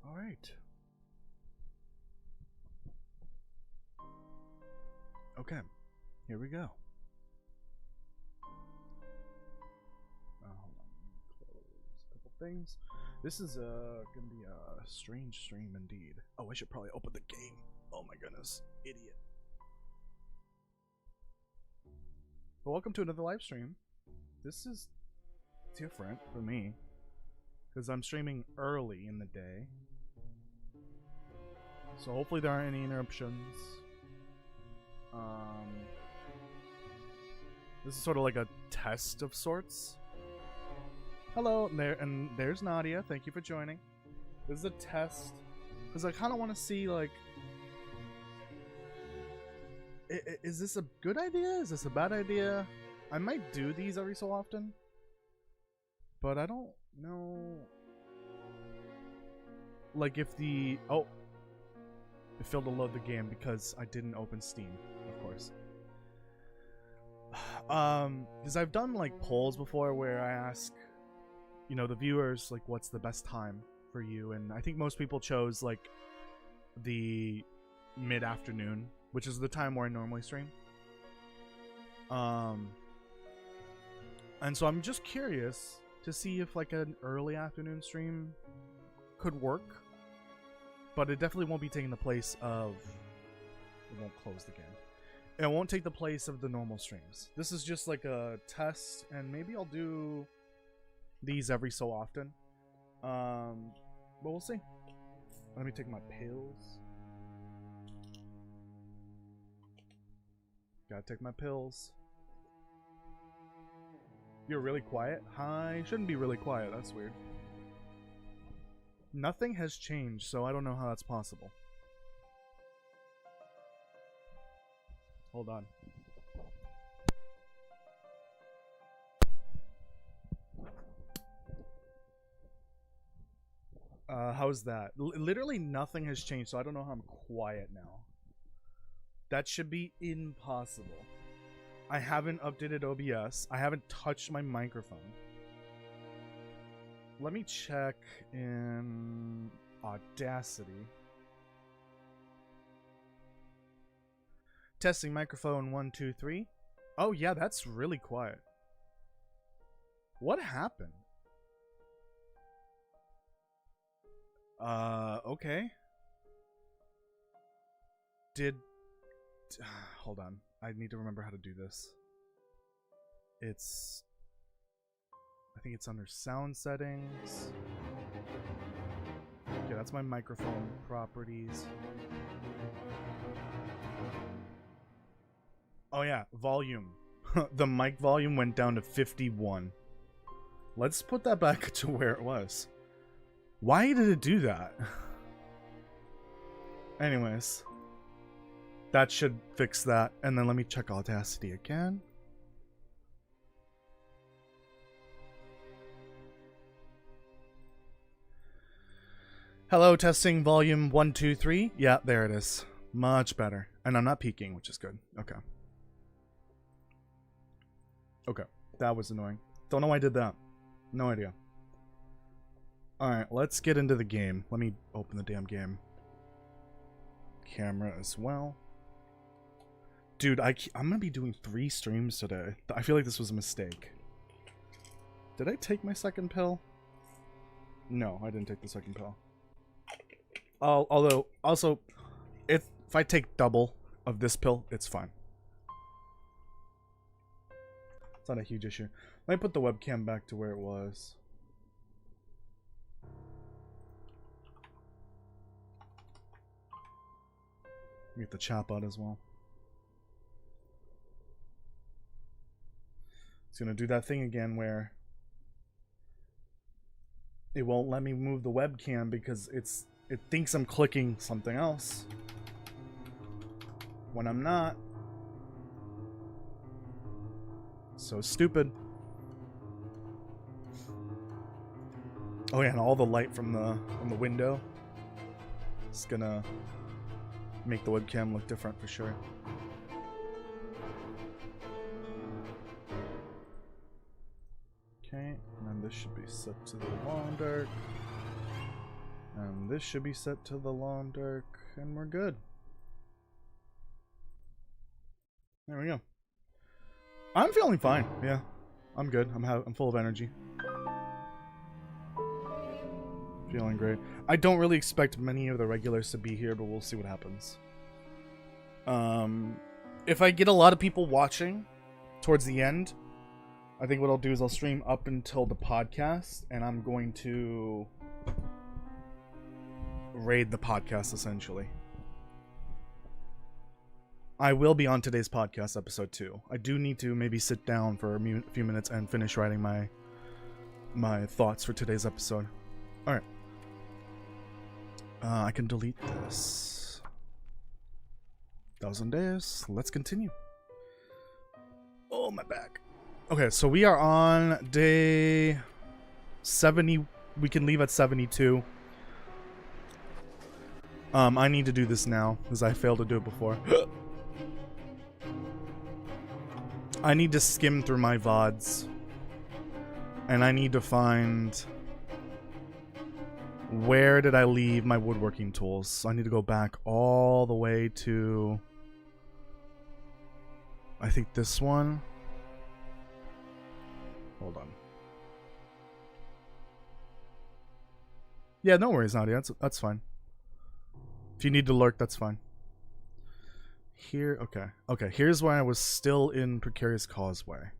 All right. Okay, here we go. Hold on, let me close a couple things. This is gonna be a strange stream indeed. Oh, I should probably open the game. Oh my goodness, idiot. But welcome to another live stream. This is different for me because I'm streaming early in the day. So hopefully there aren't any interruptions. This is sort of like a test of sorts. Hello, and there's Nadia. Thank you for joining. This is a test because I kind of want to see, like, is this a good idea? Is this a bad idea? I might do these every so often, but I don't know. Like, if the it failed to load the game because I didn't open Steam, of course. Because I've done like polls before where I ask, you know, the viewers, like, what's the best time for you, and I think most people chose like the mid-afternoon, which is the time where I normally stream. And so I'm just curious to see if like an early afternoon stream could work, but it definitely won't be taking the place of, it won't close the game. It won't take the place of the normal streams. This is just like a test, and maybe I'll do these every so often. But we'll see. Let me take my pills. Gotta take my pills. You're really quiet? I shouldn't be really quiet. That's weird. Nothing has changed, so I don't know how that's possible. Hold on. How's that? Literally nothing has changed, so I don't know how I'm quiet now. That should be impossible. I haven't updated OBS. I haven't touched my microphone. Let me check in Audacity. Testing microphone 1, 2, 3. Oh yeah, that's really quiet. What happened? Okay. Hold on. I need to remember how to do this. I think it's under sound settings. Okay, that's my microphone properties. Oh yeah, volume. The mic volume went down to 51. Let's put that back to where it was. Why did it do that? Anyways. That should fix that. And then let me check Audacity again. Hello, testing volume 1, 2, 3. Yeah, there it is. Much better. And I'm not peaking, which is good. Okay. Okay. That was annoying. Don't know why I did that. No idea. Alright, let's get into the game. Let me open the damn game. Camera as well. Dude, I'm gonna be doing 3 streams today. I feel like this was a mistake. Did I take my second pill? No, I didn't take the second pill. Although, also, if I take double of this pill, it's fine. It's not a huge issue. Let me put the webcam back to where it was. Get the chop out as well. It's gonna do that thing again where it won't let me move the webcam because it thinks I'm clicking something else when I'm not. So stupid. Oh yeah, and all the light from the window is gonna make the webcam look different for sure. Okay, and then this should be set to the long dark. And this should be set to the long dark, and we're good. There we go. I'm feeling fine. Yeah, I'm good. I'm full of energy. Feeling great. I don't really expect many of the regulars to be here, but we'll see what happens. If I get a lot of people watching towards the end, I think what I'll do is I'll stream up until the podcast, and I'm going to raid the podcast, essentially. I will be on today's podcast episode too. I do need to maybe sit down for a few minutes and finish writing my thoughts for today's episode. Alright. I can delete this. 1,000 days. Let's continue. Oh, my back. Okay, so we are on day 70. We can leave at 72. I need to do this now because I failed to do it before. I need to skim through my VODs. And I need to find... where did I leave my woodworking tools? So I need to go back all the way to... I think this one. Hold on. Yeah, no worries, Nadia. That's fine. If you need to lurk, that's fine. Here, okay. Okay, here's where I was still in Precarious Causeway.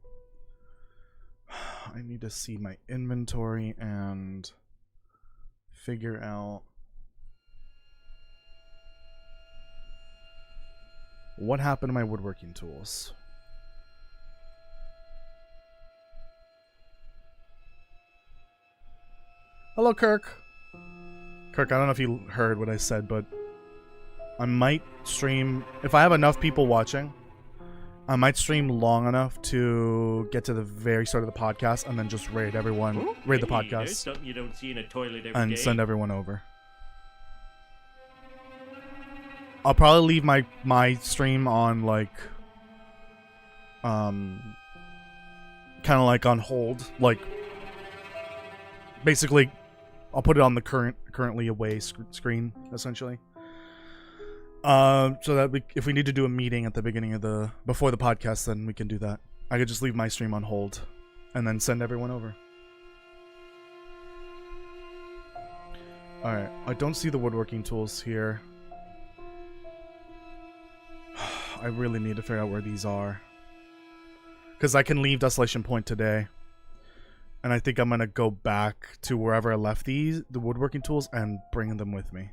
I need to see my inventory and figure out what happened to my woodworking tools. Hello, Kirk. Kirk, I don't know if you heard what I said, but I might stream, if I have enough people watching, I might stream long enough to get to the very start of the podcast and then just raid everyone, raid the podcast, something you don't see in a toilet every and day. send everyone over. I'll probably leave my stream on like, kind of like on hold, like, basically, I'll put it on the currently away screen, essentially. So that if we need to do a meeting at the beginning of before the podcast, then we can do that. I could just leave my stream on hold and then send everyone over. Alright, I don't see the woodworking tools here. I really need to figure out where these are. Because I can leave Desolation Point today. And I think I'm going to go back to wherever I left the woodworking tools, and bring them with me.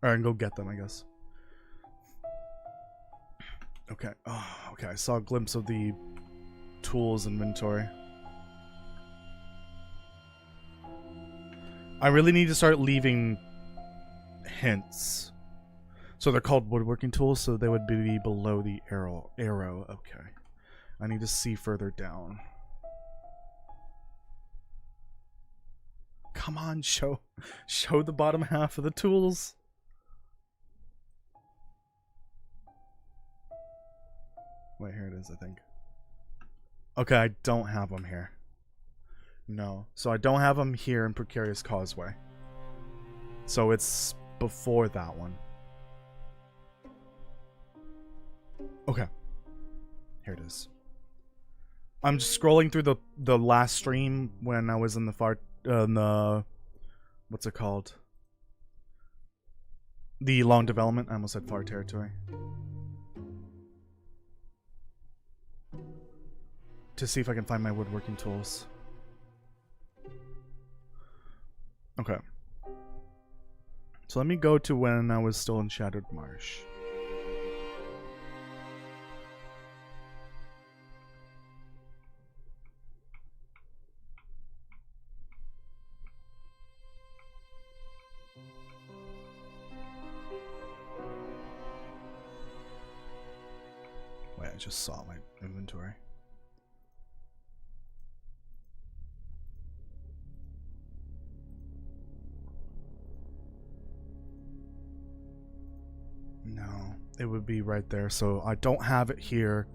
Or I can go get them, I guess. Okay. Oh, okay, I saw a glimpse of the tools inventory. I really need to start leaving hints. So they're called woodworking tools, so they would be below the arrow. Okay. I need to see further down. Come on, show the bottom half of the tools. Wait, here it is, I think. Okay, I don't have them here. No. So I don't have them here in Precarious Causeway. So it's before that one. Okay. Here it is. I'm just scrolling through the last stream when I was in the what's it called? The long development. I almost said far territory. To see if I can find my woodworking tools. Okay. So let me go to when I was still in Shattered Marsh. Wait, I just saw my inventory. No, it would be right there. So I don't have it here.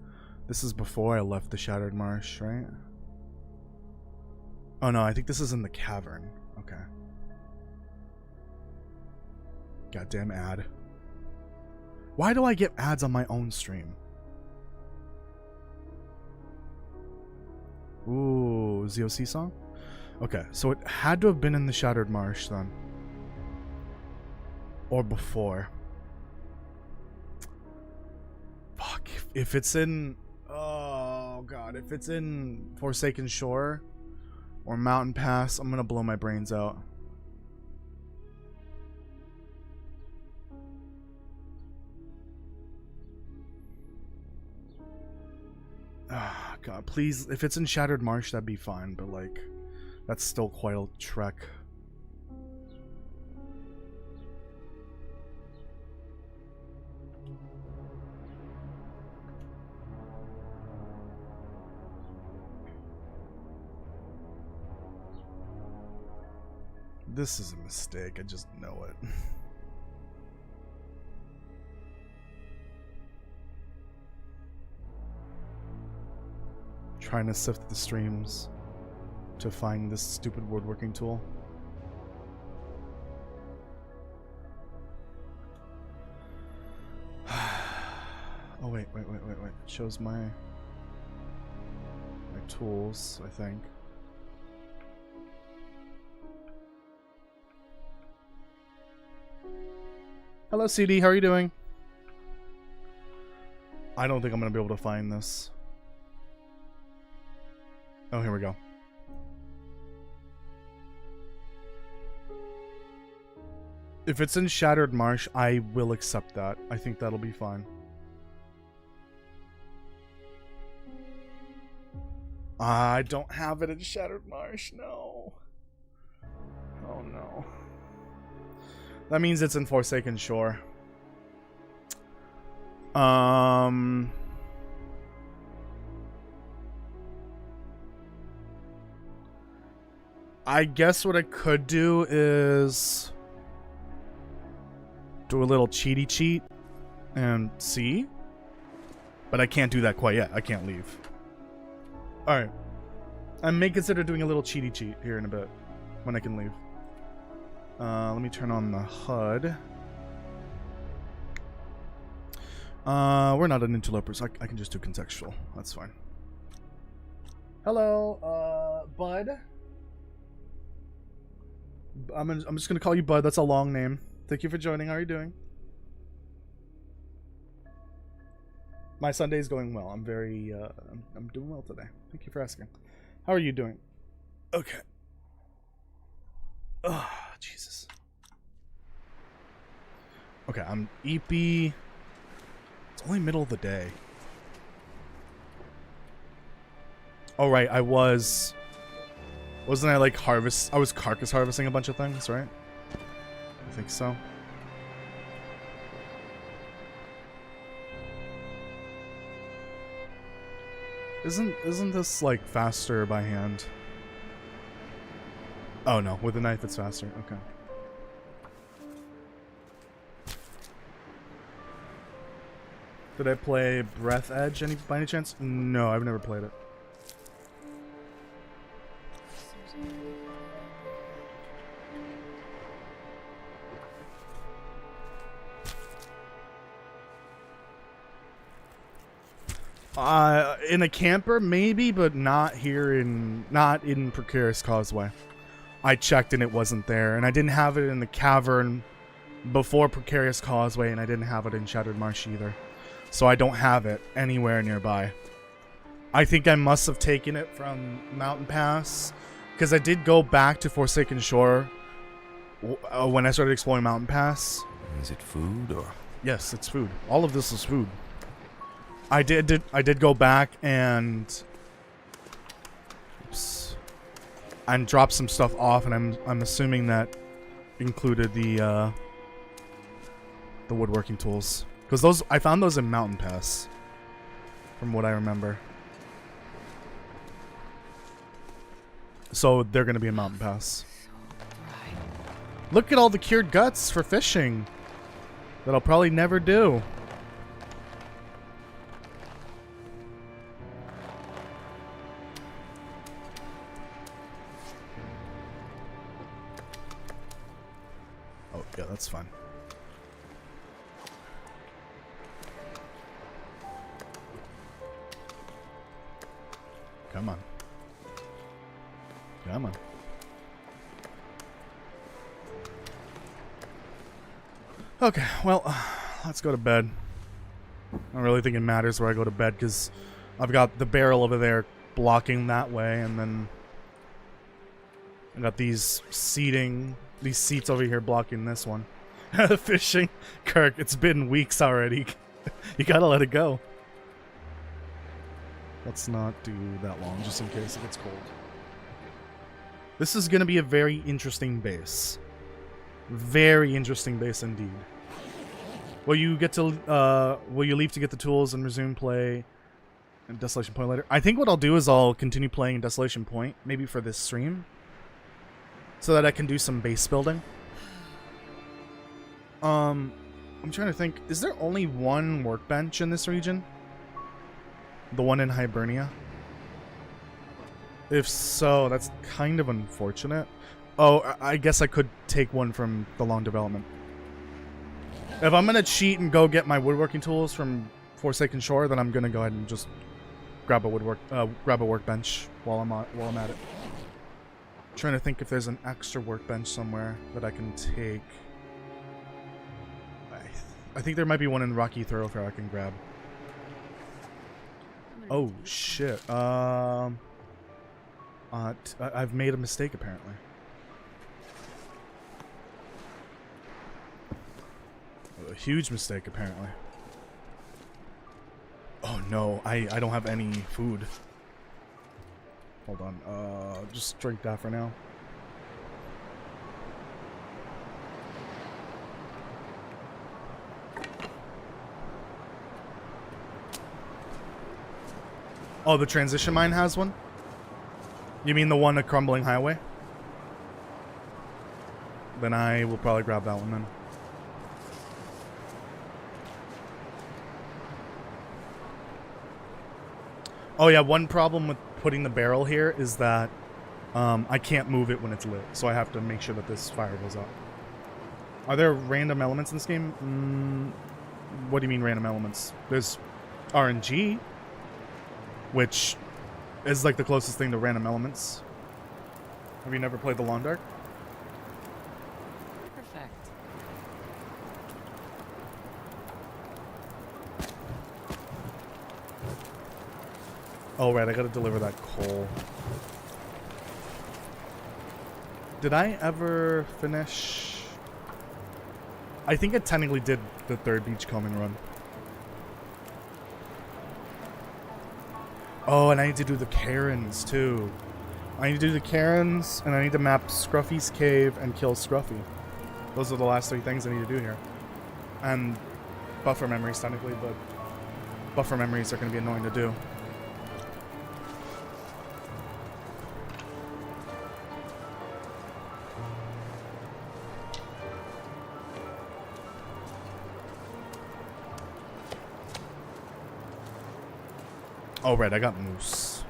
This is before I left the Shattered Marsh, right? Oh no, I think this is in the cavern. Okay. Goddamn ad. Why do I get ads on my own stream? Ooh, ZOC song? Okay, so it had to have been in the Shattered Marsh then. Or before. Fuck, if it's in... Oh, God. If it's in Forsaken Shore or Mountain Pass, I'm gonna blow my brains out. Ah, God, please. If it's in Shattered Marsh, that'd be fine, but, like, that's still quite a trek. This is a mistake, I just know it. Trying to sift the streams to find this stupid woodworking tool. Oh wait. It shows my tools, I think. Hello, CD. How are you doing? I don't think I'm gonna be able to find this. Oh, here we go. If it's in Shattered Marsh, I will accept that. I think that'll be fine. I don't have it in Shattered Marsh, no. Oh no. That means it's in Forsaken Shore. I guess what I could do is do a little cheaty cheat and see. But I can't do that quite yet. I can't leave. Alright. I may consider doing a little cheaty cheat here in a bit when I can leave. Let me turn on the HUD. We're not an interloper, so I can just do contextual. That's fine. Hello, Bud. I'm just gonna call you Bud. That's a long name. Thank you for joining. How are you doing? My Sunday's going well. I'm very I'm doing well today. Thank you for asking. How are you doing? Okay. Oh, Jesus. Okay, I'm EP. It's only middle of the day. Oh right, wasn't I like I was carcass harvesting a bunch of things, right? I think so. Isn't this like faster by hand? Oh no, with a knife it's faster. Okay. Did I play Breath Edge by any chance? No, I've never played it. In a camper, maybe, but not in Precarious Causeway. I checked and it wasn't there, and I didn't have it in the cavern before Precarious Causeway, and I didn't have it in Shattered Marsh either. So I don't have it anywhere nearby. I think I must have taken it from Mountain Pass, because I did go back to Forsaken Shore when I started exploring Mountain Pass. Is it food or? Yes, it's food. All of this is food. I did go back and drop some stuff off, and I'm assuming that included the woodworking tools, because I found those in Mountain Pass, from what I remember. So they're gonna be in Mountain Pass. Look at all the cured guts for fishing that I'll probably never do. Yeah, that's fine. Come on. Come on. Okay, well, let's go to bed. I don't really think it matters where I go to bed because I've got the barrel over there blocking that way, and then I got these seats over here blocking this one. Fishing, Kirk, it's been weeks already. You gotta let it go. Let's not do that long, just in case it gets cold. This is gonna be a very interesting base. Very interesting base indeed. Will you leave to get the tools and resume play in Desolation Point later? I think what I'll do is I'll continue playing in Desolation Point, maybe for this stream, so that I can do some base building. I'm trying to think, is there only one workbench in this region? The one in Hibernia? If so, that's kind of unfortunate. Oh, I guess I could take one from the long development. If I'm gonna cheat and go get my woodworking tools from Forsaken Shore, then I'm gonna go ahead and just grab a workbench while I'm at it. Trying to think if there's an extra workbench somewhere that I can take. I think there might be one in Rocky Thoroughfare I can grab. Oh shit. I've made a mistake apparently. A huge mistake apparently. Oh no, I don't have any food. Hold on. Just drink that for now. Oh, the transition mine has one? You mean the one at Crumbling Highway? Then I will probably grab that one then. Oh yeah, one problem with putting the barrel here is that I can't move it when it's lit, so I have to make sure that this fire goes out. Are there random elements in this game? What do you mean random elements? There's RNG, which is like the closest thing to random elements. Have you never played the Long Dark? Perfect. Oh right, I gotta deliver that coal. Did I ever finish? I think I technically did the third beachcombing run. Oh, and I need to do the Karens too. I need to do the Karens, and I need to map Scruffy's cave and kill Scruffy. Those are the last three things I need to do here. And buffer memories technically, but buffer memories are going to be annoying to do. Oh, right, I got moose.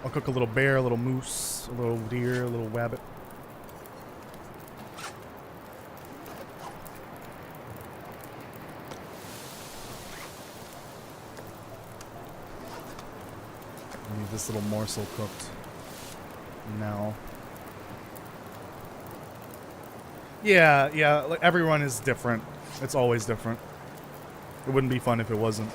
I'll cook a little bear, a little moose, a little deer, a little rabbit. I need this little morsel cooked now. Yeah, like everyone is different. It's always different. It wouldn't be fun if it wasn't.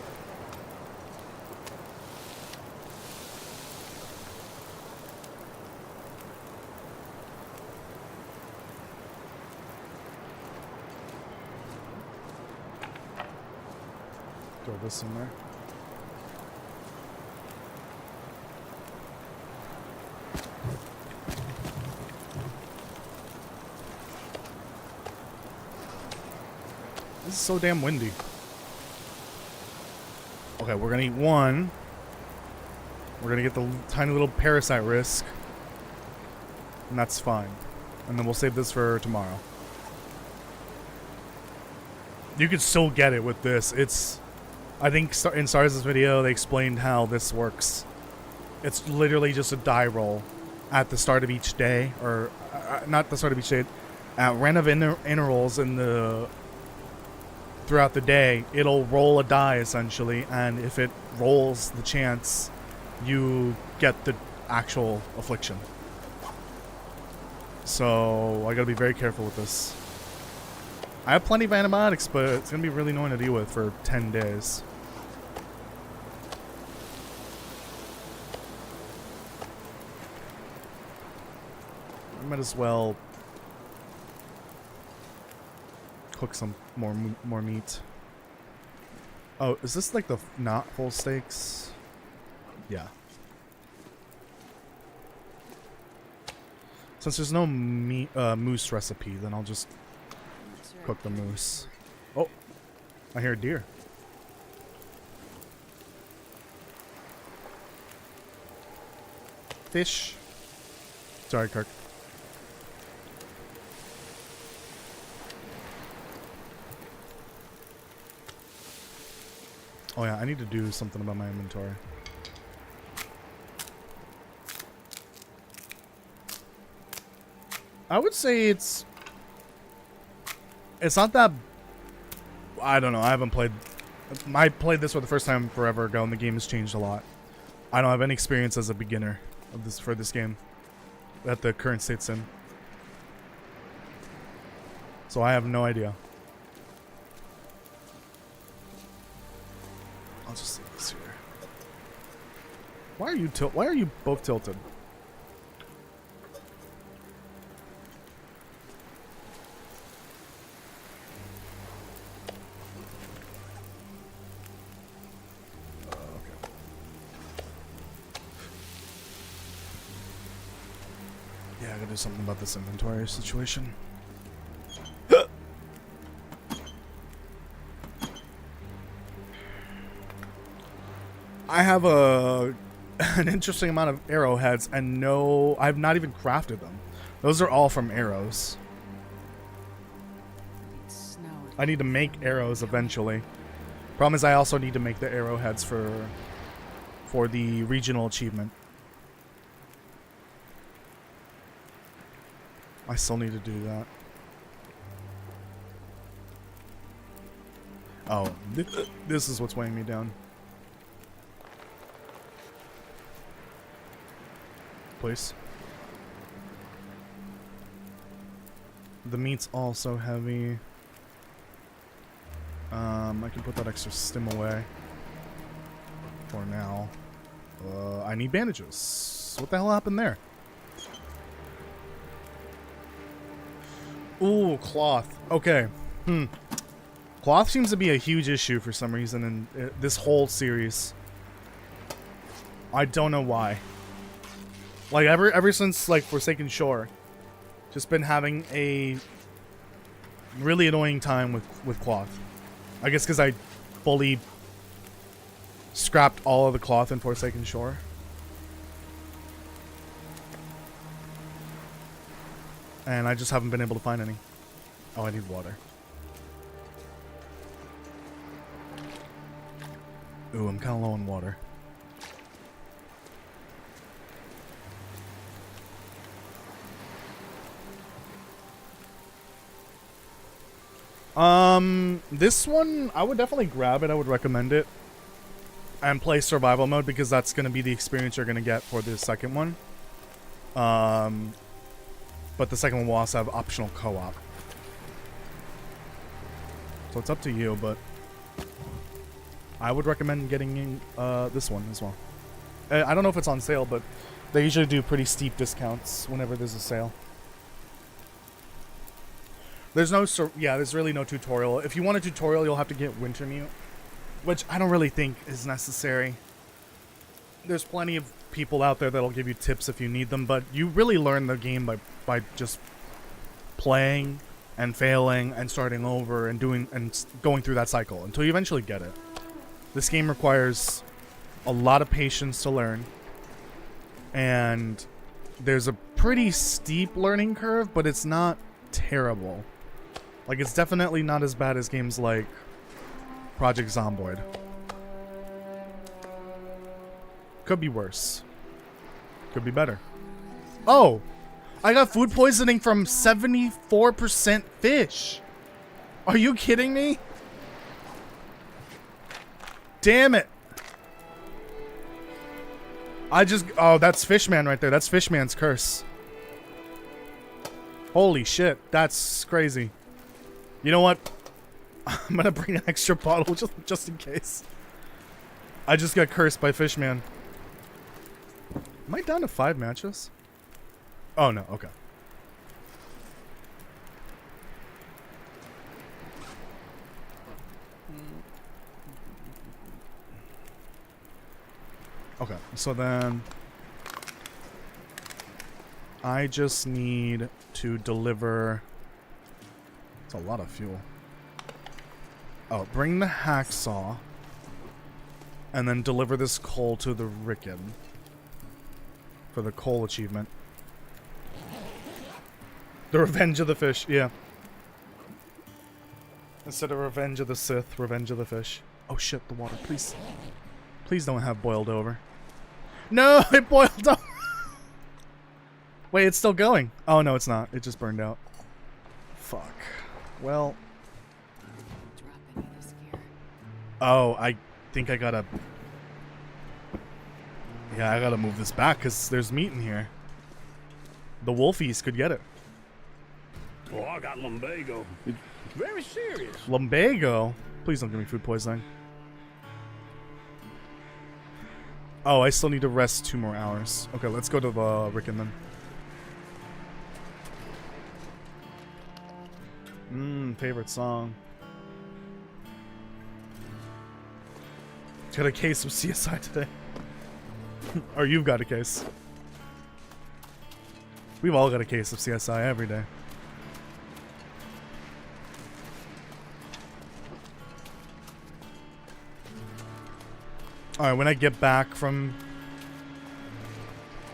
Throw this in there. This is so damn windy. Okay, we're gonna eat one. We're gonna get the tiny little parasite risk. And that's fine. And then we'll save this for tomorrow. You could still get it with this. It's... I think in Stars' video, they explained how this works. It's literally just a die roll at the start of each day, or not the start of each day, at random intervals in the throughout the day, it'll roll a die essentially, and if it rolls the chance, you get the actual affliction. So I gotta be very careful with this. I have plenty of antibiotics, but it's gonna be really annoying to deal with for 10 days. I might as well cook some more meat. Oh, is this like the not full steaks? Yeah. Since there's no meat, moose recipe, then I'll just cook the moose. Oh, I hear a deer. Fish. Sorry, Kirk. Oh yeah, I need to do something about my inventory. I would say it's not that, I don't know, I played this for the first time forever ago and the game has changed a lot. I don't have any experience as a beginner of this for this game at the current state it's in. So I have no idea. I'll just leave this here. Why are you both tilted? Yeah, I gotta do something about this inventory situation. I have an interesting amount of arrowheads, and no, I've not even crafted them. Those are all from arrows. I need to make arrows eventually. Problem is, I also need to make the arrowheads for the regional achievement. I still need to do that. Oh, this is what's weighing me down. Please. The meat's also heavy. I can put that extra stim away for now. I need bandages. What the hell happened there? Ooh, cloth. Okay. Cloth seems to be a huge issue for some reason in this whole series. I don't know why. Like ever since like Forsaken Shore, just been having a really annoying time with cloth. I guess because I fully scrapped all of the cloth in Forsaken Shore. And I just haven't been able to find any. Oh, I need water. Ooh, I'm kind of low on water. This one, I would definitely grab it. I would recommend it. And play survival mode because that's going to be the experience you're going to get for the second one. But the second one will also have optional co-op. So it's up to you, but I would recommend getting this one as well. I don't know if it's on sale, but they usually do pretty steep discounts whenever there's a sale. There's no, there's really no tutorial. If you want a tutorial, you'll have to get Wintermute, which I don't really think is necessary. There's plenty of people out there that'll give you tips if you need them, but you really learn the game by just playing and failing and starting over and going through that cycle until you eventually get it. This game requires a lot of patience to learn, and there's a pretty steep learning curve, but it's not terrible. Like, it's definitely not as bad as games like Project Zomboid. Could be worse. Could be better. Oh! I got food poisoning from 74% fish! Are you kidding me? damn it! Oh, that's Fishman right there. That's Fishman's curse. Holy shit, that's crazy. You know what? I'm gonna bring an extra bottle just in case. I just got cursed by Fishman. Am I down to 5 matches? Oh no, okay. Okay, so then I just need to deliver. It's a lot of fuel. Oh, bring the hacksaw and then deliver this coal to the Rickon for the coal achievement. The Revenge of the Fish, yeah. Instead of Revenge of the Sith, Revenge of the Fish. Oh shit, the water, please. Please don't have boiled over. No, it boiled over. Wait, it's still going. Oh no, it's not. It just burned out. Fuck. Well. Oh, I think I gotta... Yeah, I gotta move this back because there's meat in here. The wolfies could get it. Oh, I got lumbago. It's very serious. Lumbago? Please don't give me food poisoning. Oh, I still need to rest 2 more hours. Okay, let's go to the Rickon then. Favorite song. Got a case of CSI today. Or you've got a case. We've all got a case of CSI every day. Alright, when I get back from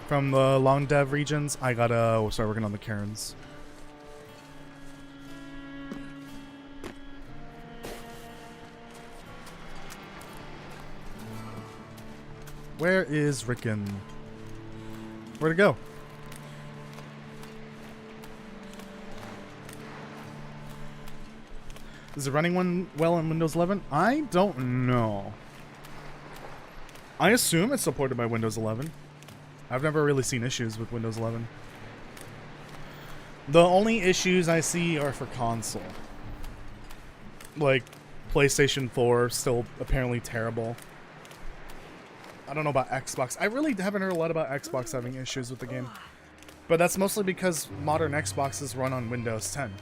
the long dev regions, I gotta start working on the Karens. Where is Rickon? Where'd it go? Is it running well on Windows 11? I don't know. I assume it's supported by Windows 11. I've never really seen issues with Windows 11. The only issues I see are for console. Like, PlayStation 4, still apparently terrible. I don't know about Xbox. I really haven't heard a lot about Xbox having issues with the game. But that's mostly because modern Xboxes run on Windows 10.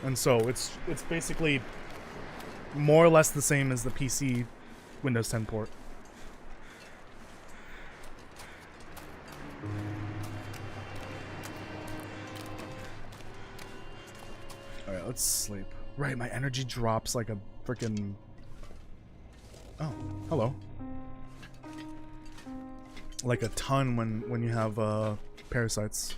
And so it's basically more or less the same as the PC Windows 10 port. Alright, let's sleep. Right, my energy drops like a freaking... Oh, hello. Like a ton when you have parasites.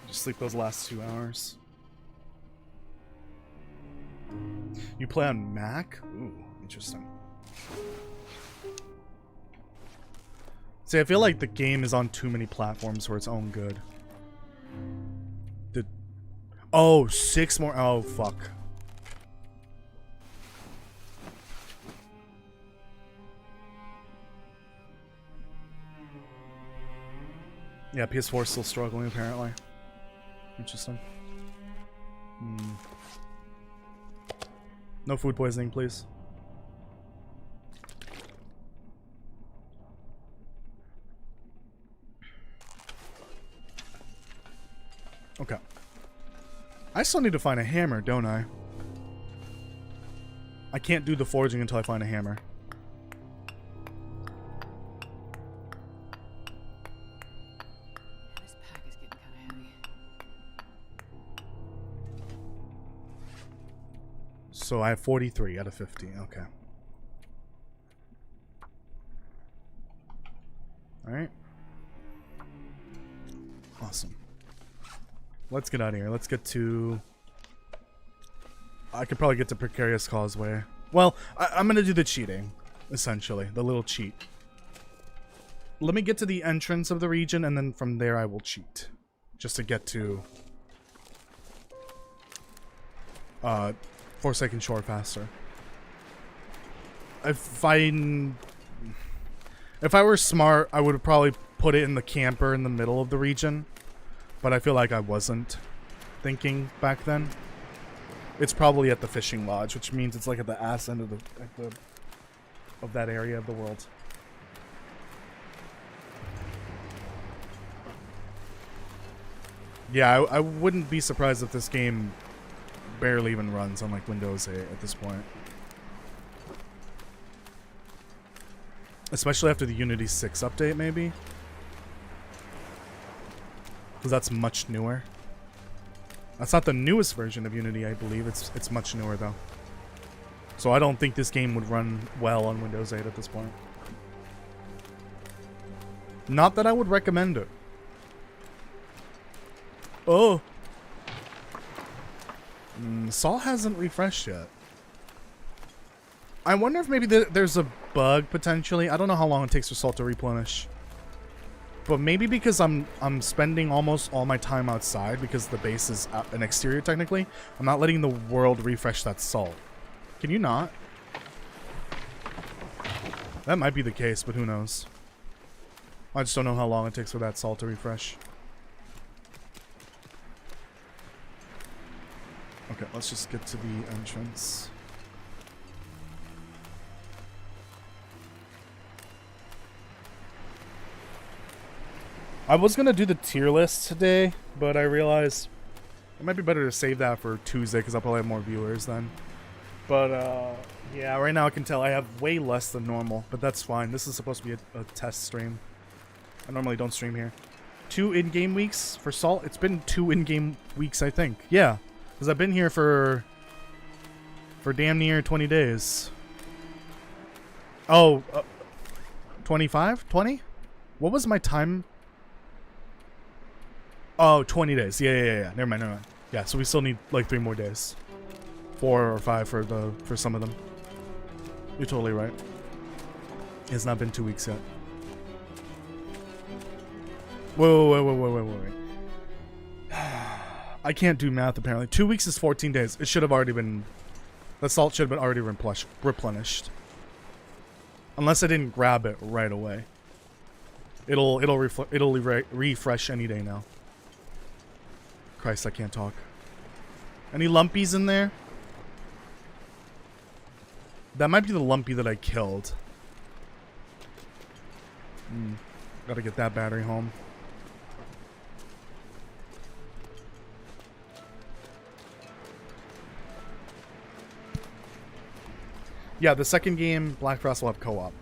Just sleep those last 2 hours. You play on Mac? Ooh, interesting. See, I feel like the game is on too many platforms for its own good. Oh, 6 more. Oh, fuck. Yeah, PS4 is still struggling, apparently. Interesting. No food poisoning, please. Okay. I still need to find a hammer, don't I? I can't do the forging until I find a hammer. This pack is getting kind of heavy. So I have 43 out of 50. Okay. Alright. Awesome. Let's get out of here. Let's get to... I could probably get to Precarious Causeway. Well, I'm going to do the cheating, essentially. The little cheat. Let me get to the entrance of the region, and then from there I will cheat. Just to get to... Forsaken Shore faster. If I were smart, I would probably put it in the camper in the middle of the region, but I feel like I wasn't thinking back then. It's probably at the fishing lodge, which means it's like at the ass end of that area of the world. Yeah, I wouldn't be surprised if this game barely even runs on like Windows 8 at this point. Especially after the Unity 6 update, maybe. Because that's much newer. That's not the newest version of Unity, I believe. It's much newer, though. So I don't think this game would run well on Windows 8 at this point. Not that I would recommend it. Oh! Saul hasn't refreshed yet. I wonder if maybe there's a bug, potentially. I don't know how long it takes for Salt to replenish. But maybe because I'm spending almost all my time outside, because the base is an exterior technically, I'm not letting the world refresh that salt. Can you not? That might be the case, but who knows. I just don't know how long it takes for that salt to refresh. Okay, let's just get to the entrance. I was going to do the tier list today, but I realized it might be better to save that for Tuesday because I'll probably have more viewers then. But, yeah, right now I can tell I have way less than normal, but that's fine. This is supposed to be a test stream. I normally don't stream here. 2 in-game weeks for Salt? It's been 2 in-game weeks, I think. Yeah, because I've been here for damn near 20 days. Oh, 25? 20? What was my time? Oh, 20 days. Yeah. Never mind. Yeah, so we still need like 3 more days. 4 or 5 for some of them. You're totally right. It's not been 2 weeks yet. Wait. I can't do math apparently. 2 weeks is 14 days. It should have already been... The salt should have been already replenished. Unless I didn't grab it right away. It'll refresh any day now. Christ, I can't talk. Any lumpies in there? That might be the lumpy that I killed. Gotta get that battery home. Yeah, the second game, Blackfrost will have co-op.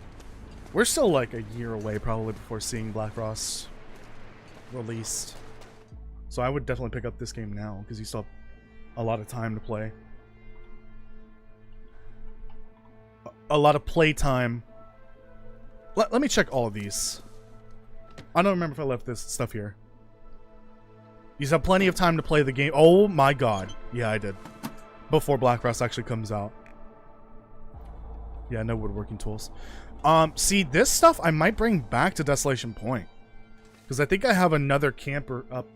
We're still like a year away probably before seeing Blackfrost released. So I would definitely pick up this game now because you still have a lot of time to play. A lot of play time. Let me check all of these. I don't remember if I left this stuff here. You have plenty of time to play the game. Oh my god. Yeah, I did. Before Blackfrost actually comes out. Yeah, no woodworking tools. See, this stuff I might bring back to Desolation Point. Because I think I have another camper up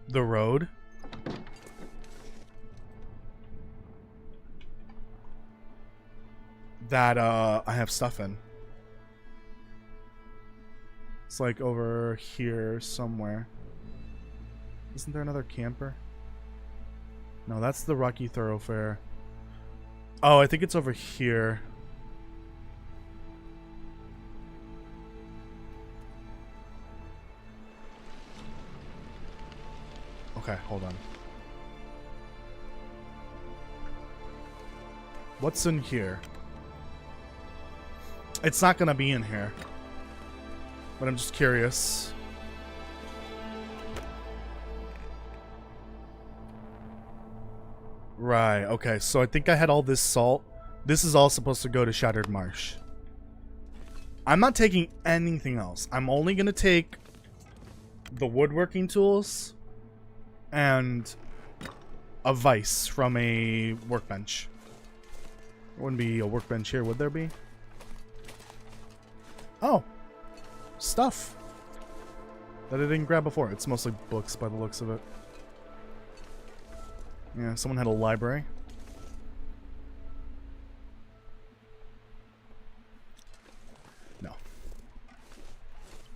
the road. That, I have stuff in. It's like over here somewhere. Isn't there another camper? No, that's the Rocky Thoroughfare. Oh, I think it's over here. Okay, hold on. What's in here? It's not gonna be in here. But I'm just curious. Right, okay, so I think I had all this salt. This is all supposed to go to Shattered Marsh. I'm not taking anything else. I'm only gonna take the woodworking tools and a vise from a workbench. There wouldn't be a workbench here, would there be? Oh, stuff that I didn't grab before. It's mostly books by the looks of it. Yeah, someone had a library.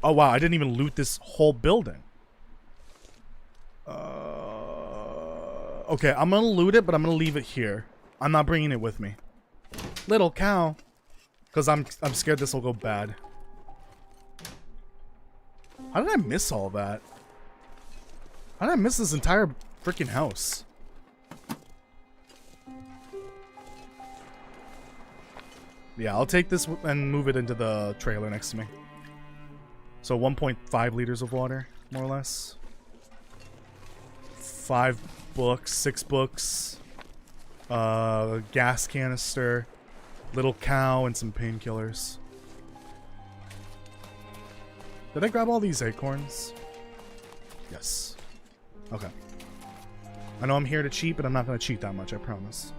Oh wow, I didn't even loot this whole building. Okay, I'm gonna loot it, but I'm gonna leave it here. I'm not bringing it with me. Little cow. Because I'm scared this will go bad. How did I miss all that? How did I miss this entire freaking house? Yeah, I'll take this and move it into the trailer next to me. So 1.5 liters of water, more or less. 5 books, 6 books. Gas canister. Little cow and some painkillers. Did I grab all these acorns? Yes. Okay. I know I'm here to cheat, but I'm not going to cheat that much, I promise.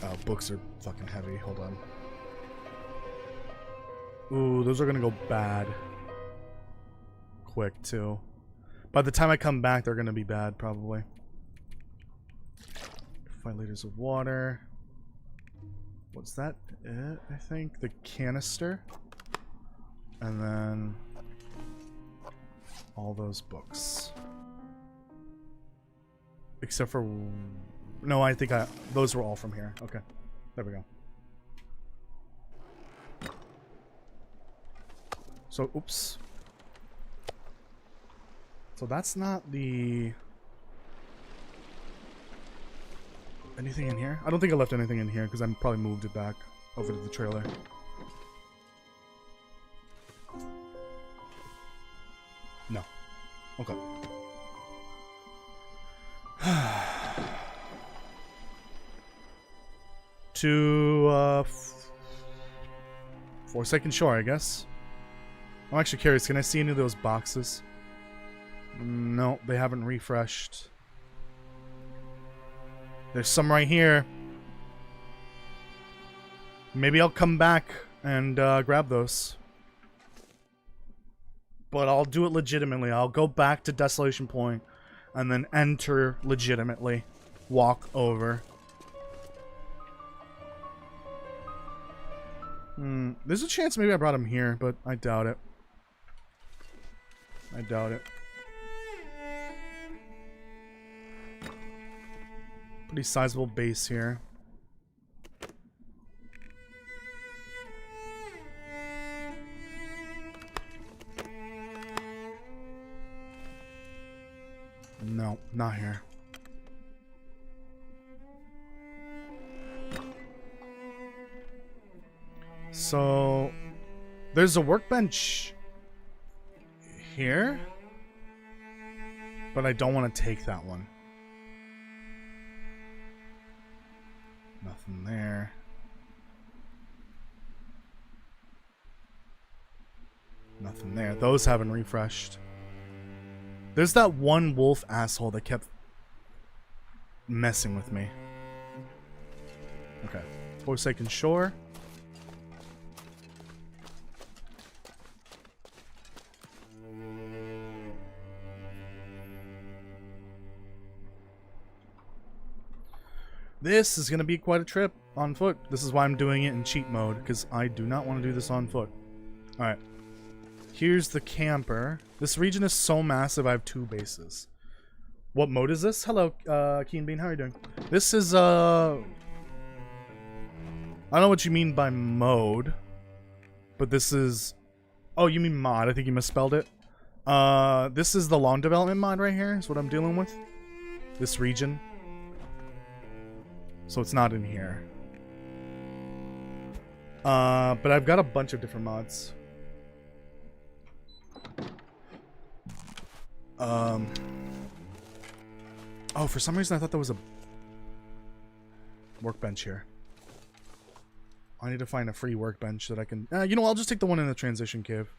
Oh, books are fucking heavy. Hold on. Ooh, those are gonna go bad. Quick, too. By the time I come back, they're gonna be bad, probably. 5 liters of water. What's that? It, I think? The canister. And then... all those books. Except for... no, I think those were all from here. Okay. There we go. So, oops. So that's not the... anything in here? I don't think I left anything in here because I probably moved it back over to the trailer. No. Okay. To, Forsaken Shore, I guess. I'm actually curious, can I see any of those boxes? No, they haven't refreshed. There's some right here. Maybe I'll come back and grab those. But I'll do it legitimately. I'll go back to Desolation Point and then enter legitimately. Walk over. There's a chance maybe I brought him here, but I doubt it. I doubt it. Pretty sizable base here. No, not here. So, there's a workbench here, but I don't want to take that one. Nothing there. Nothing there. Those haven't refreshed. There's that one wolf asshole that kept messing with me. Okay. Forsaken Shore. This is going to be quite a trip on foot. This is why I'm doing it in cheat mode, because I do not want to do this on foot. Alright. Here's the camper. This region is so massive, I have 2 bases. What mode is this? Hello, Keen Bean, how are you doing? This is, I don't know what you mean by mode, but this is... oh, you mean mod. I think you misspelled it. This is the long development mod right here, is what I'm dealing with. This region. So it's not in here. But I've got a bunch of different mods. Oh, for some reason I thought there was a workbench here. I need to find a free workbench that I can... you know, I'll just take the one in the transition cave.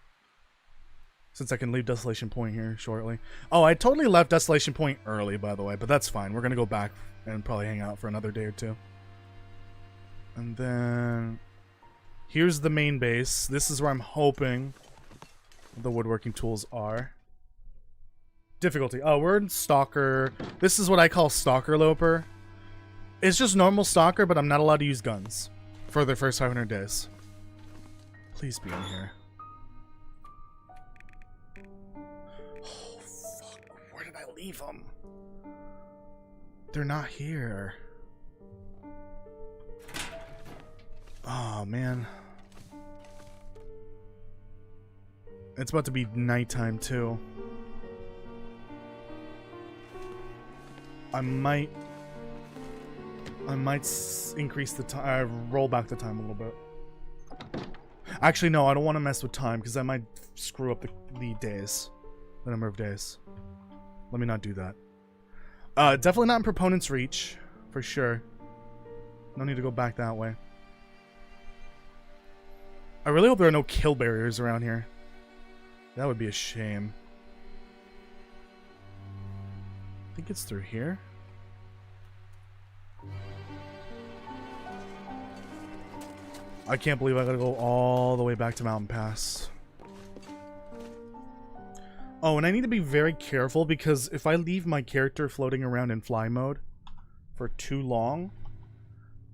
Since I can leave Desolation Point here shortly. Oh, I totally left Desolation Point early, by the way, but that's fine. We're gonna go back and probably hang out for another day or 2. And then... here's the main base. This is where I'm hoping the woodworking tools are. Difficulty. Oh, we're in Stalker. This is what I call Stalker Loper. It's just normal Stalker, but I'm not allowed to use guns for the first 500 days. Please be in here. Oh, fuck. Where did I leave them? They're not here. Oh, man. It's about to be nighttime, too. I might increase the time, roll back the time a little bit. Actually, no, I don't want to mess with time because I might screw up the days, the number of days. Let me not do that. Definitely not in Proponent's Reach, for sure. No need to go back that way. I really hope there are no kill barriers around here. That would be a shame. I think it's through here. I can't believe I gotta go all the way back to Mountain Pass. Oh, and I need to be very careful because if I leave my character floating around in fly mode for too long,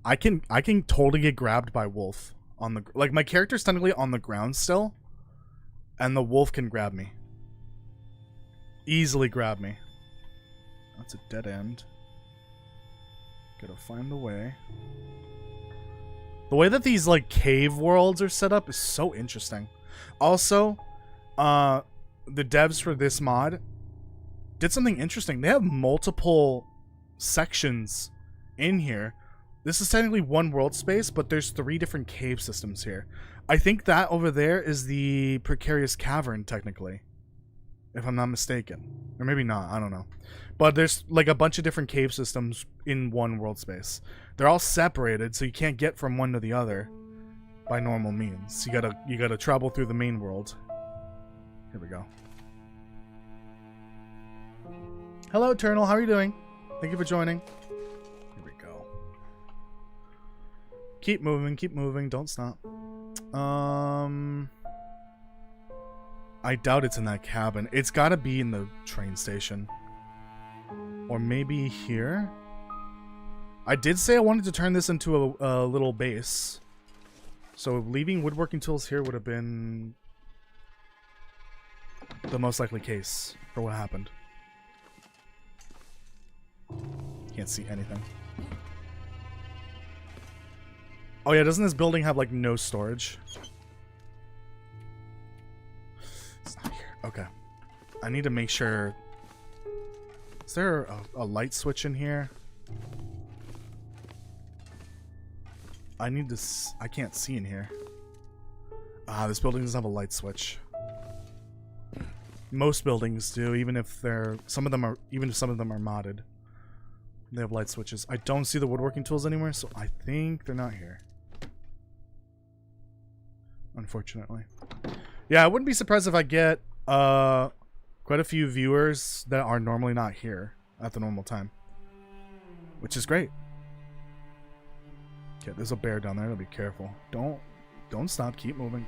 I can totally get grabbed by wolf on the like my character's technically on the ground still, and the wolf can grab me. Easily grab me. That's a dead end. Gotta find a way. The way that these like cave worlds are set up is so interesting. Also, the devs for this mod did something interesting. They have multiple sections in here. This is technically one world space, but there's 3 different cave systems here. I think that over there is the Precarious Cavern, technically. If I'm not mistaken. Or maybe not, I don't know. But there's like a bunch of different cave systems in one world space. They're all separated, so you can't get from one to the other by normal means. You gotta travel through the main world. Here we go. Hello, Eternal. How are you doing? Thank you for joining. Here we go. Keep moving. Don't stop. I doubt it's in that cabin. It's gotta be in the train station. Or maybe here? I did say I wanted to turn this into a little base. So leaving woodworking tools here would have been the most likely case for what happened. Can't see anything. Oh yeah, doesn't this building have like no storage? It's not here. Okay. I need to make sure. Is there a light switch in here? I need to. I can't see in here. Ah, this building doesn't have a light switch. Most buildings do, even if they're some of them are modded. They have light switches. I don't see the woodworking tools anywhere, so I think they're not here. Unfortunately. Yeah, I wouldn't be surprised if I get quite a few viewers that are normally not here at the normal time. Which is great. Okay, there's a bear down there, I'll be careful. Don't stop, keep moving.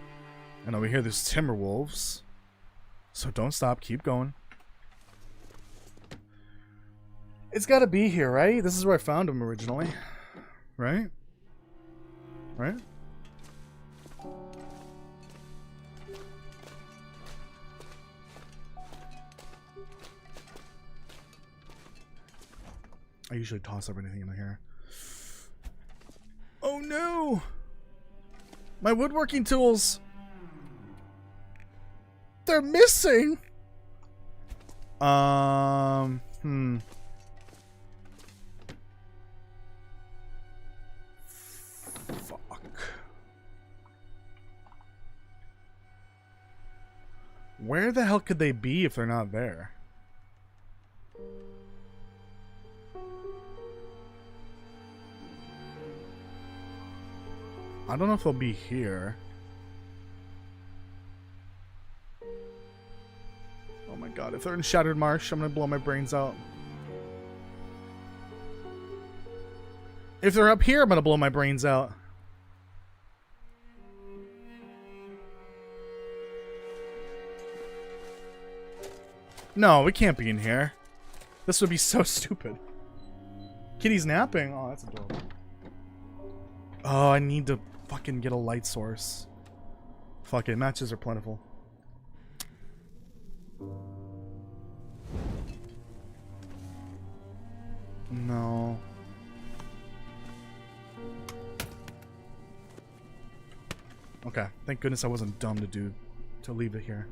And over here there's timber wolves. So don't stop, keep going. It's gotta be here, right? This is where I found him originally. Right? Right? I usually toss everything in here. Oh no! My woodworking tools! They're missing! Fuck. Where the hell could they be if they're not there? I don't know if they'll be here. Oh my god, if they're in Shattered Marsh, I'm gonna blow my brains out. If they're up here, I'm gonna blow my brains out. No, it can't be in here. This would be so stupid. Kitty's napping. Oh, that's adorable. Oh, I need to fucking get a light source. Fuck it, matches are plentiful. No. Okay, thank goodness I wasn't dumb to leave it here.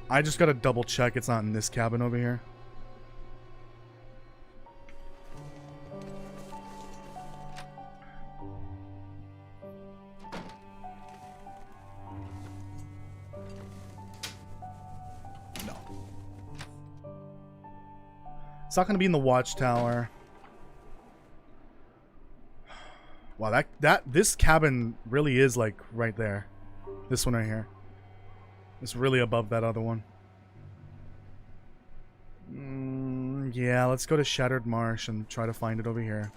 I just gotta double check it's not in this cabin over here. No. It's not gonna be in the watchtower. Wow, this cabin really is like right there. This one right here. It's really above that other one. Yeah, let's go to Shattered Marsh and try to find it over here.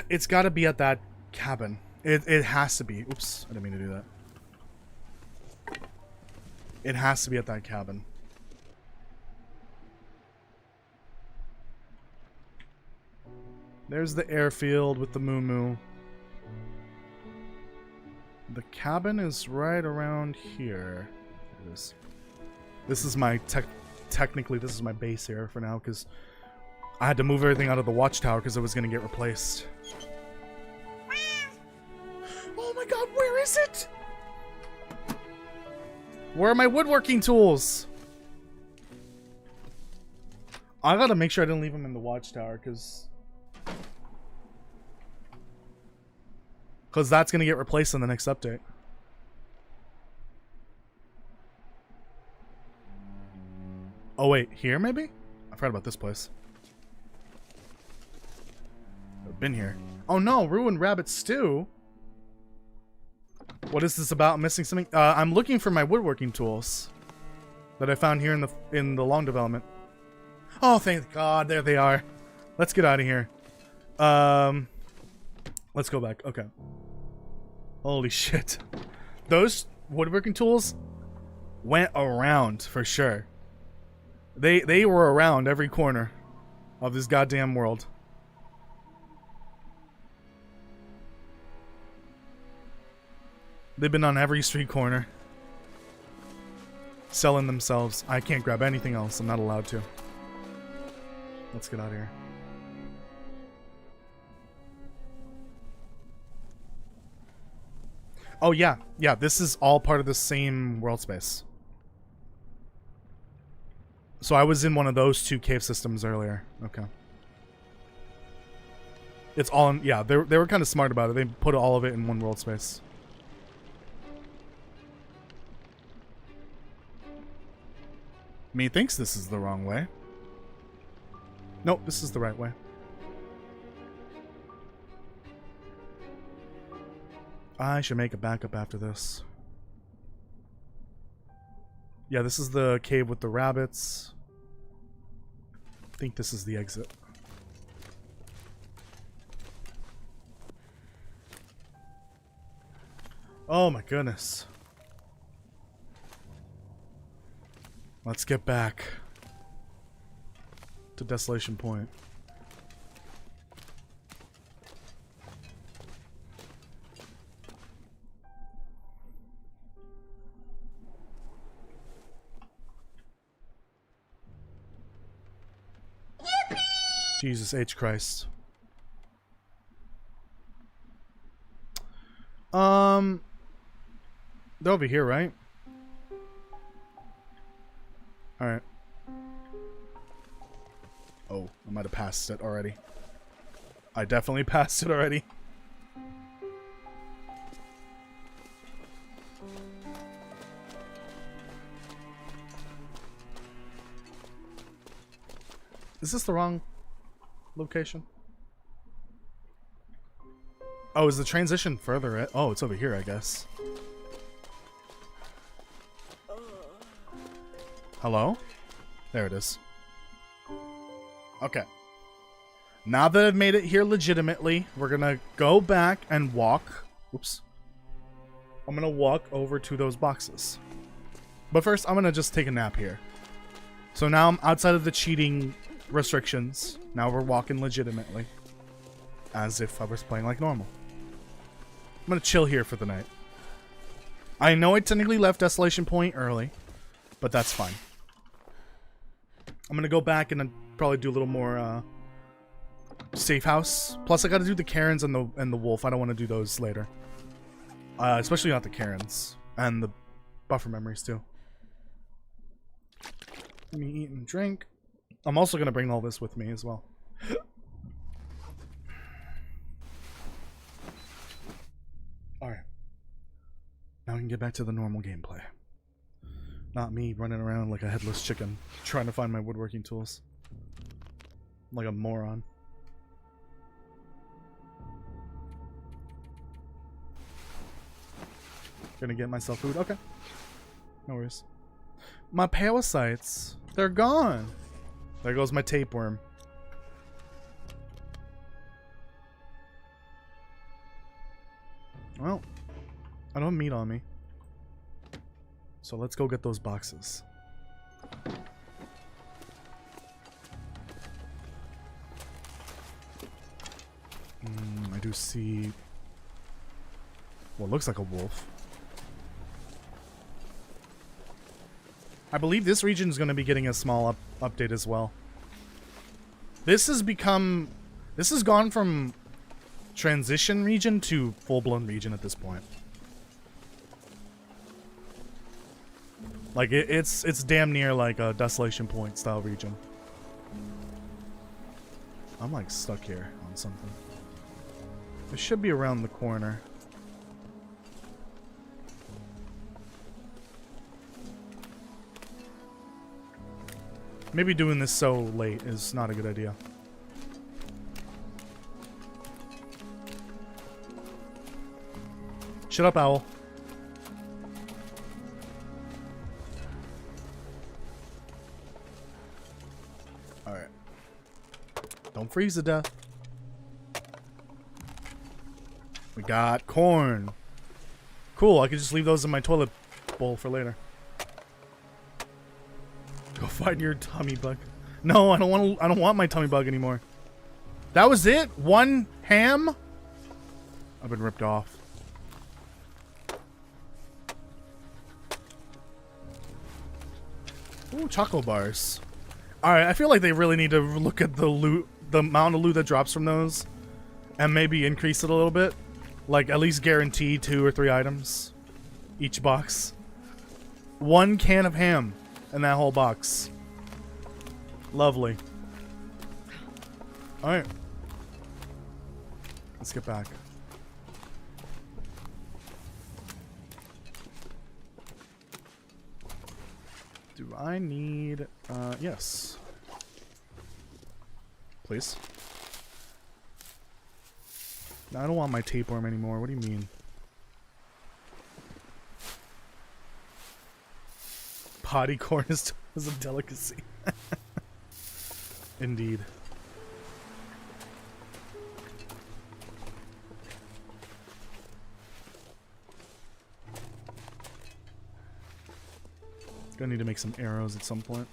It's got to be at that cabin. It has to be. Oops, I didn't mean to do that. It has to be at that cabin. There's the airfield with the moo-moo. The cabin is right around here. It is. This is my technically this is my base here for now because I had to move everything out of the watchtower because it was going to get replaced. Oh my god, where is it? Where are my woodworking tools? I gotta make sure I didn't leave them in the watchtower because that's going to get replaced in the next update. Oh wait, here maybe? I forgot about this place. I've been here. Oh no, ruined rabbit stew. What is this about? I'm missing something. I'm looking for my woodworking tools that I found here in the long development. Oh, thank God, there they are. Let's get out of here. Let's go back. Okay. Holy shit. Those woodworking tools went around for sure. They were around every corner of this goddamn world. They've been on every street corner. Selling themselves. I can't grab anything else. I'm not allowed to. Let's get out of here. Oh yeah, yeah, this is all part of the same world space. So I was in one of those two cave systems earlier. Okay. It's all in, yeah, they were kind of smart about it. They put all of it in one world space. Me thinks this is the wrong way. Nope, this is the right way. I should make a backup after this. Yeah, this is the cave with the rabbits. I think this is the exit. Oh my goodness. Let's get back to Desolation Point. Jesus H. Christ. They're over here, right? Alright. Oh, I might have passed it already. I definitely passed it already. Is this the wrong location? Oh, is the transition further at? Oh, it's over here, I guess. Hello? There it is. Okay. Now that I've made it here legitimately, we're gonna go back and walk. Oops. I'm gonna walk over to those boxes. But first, I'm gonna just take a nap here. So now I'm outside of the cheating restrictions. Now we're walking legitimately. As if I was playing like normal. I'm gonna chill here for the night. I know I technically left Desolation Point early, but that's fine. I'm gonna go back and then probably do a little more safe house. Plus I gotta do the Karens and the wolf. I don't want to do those later. Especially not the Karens. And the buffer memories too. Let me eat and drink. I'm also gonna bring all this with me as well. Alright. Now we can get back to the normal gameplay. Not me running around like a headless chicken trying to find my woodworking tools. Like a moron. Gonna get myself food? Okay. No worries. My parasites, they're gone. There goes my tapeworm. Well, I don't have meat on me. So let's go get those boxes. I do see what looks like a wolf. I believe this region is going to be getting a small update as well. This has gone from transition region to full-blown region at this point. Like it's damn near like a Desolation Point style region. I'm like stuck here on something. It should be around the corner. Maybe doing this so late is not a good idea. Shut up, owl. Alright. Don't freeze to death. We got corn. Cool, I could just leave those in my toilet bowl for later. Go find your tummy bug. No, I don't want my tummy bug anymore. That was it? One ham? I've been ripped off. Ooh, choco bars. Alright, I feel like they really need to look at the loot, the amount of loot that drops from those, and maybe increase it a little bit. Like, at least guarantee 2 or 3 items each box. 1 can of ham in that whole box. Lovely. Alright. Let's get back. Do I need... yes. Please. No, I don't want my tapeworm anymore. What do you mean? Potty corn is a delicacy. Indeed. Gonna need to make some arrows at some point.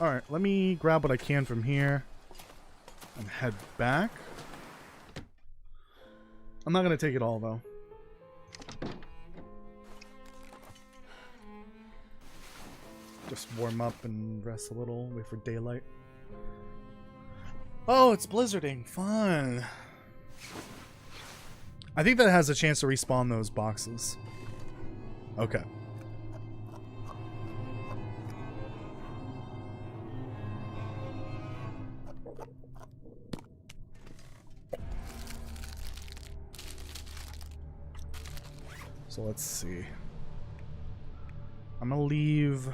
Alright, let me grab what I can from here and head back. I'm not gonna take it all though. Just warm up and rest a little, wait for daylight. Oh, it's blizzarding. Fun. I think that has a chance to respawn those boxes. Okay. So let's see. I'm gonna leave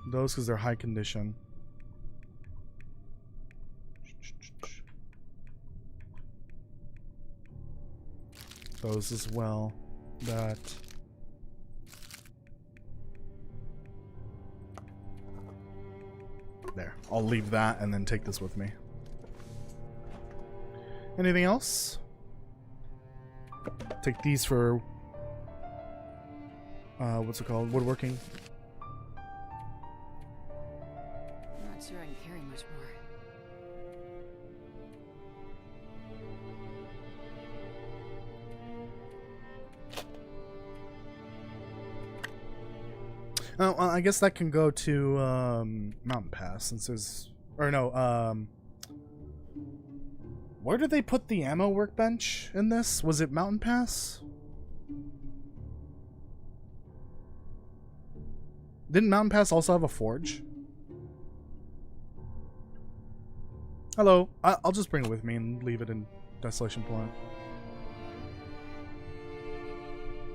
those because they're high condition. Those as well. That. There. I'll leave that and then take this with me. Anything else? Take these for what's it called? Woodworking. I'm not sure I can carry much more. Oh, I guess that can go to Mountain Pass since there's, or no, where did they put the ammo workbench in this? Was it Mountain Pass? Didn't Mountain Pass also have a forge? Hello. I'll just bring it with me and leave it in Desolation Point.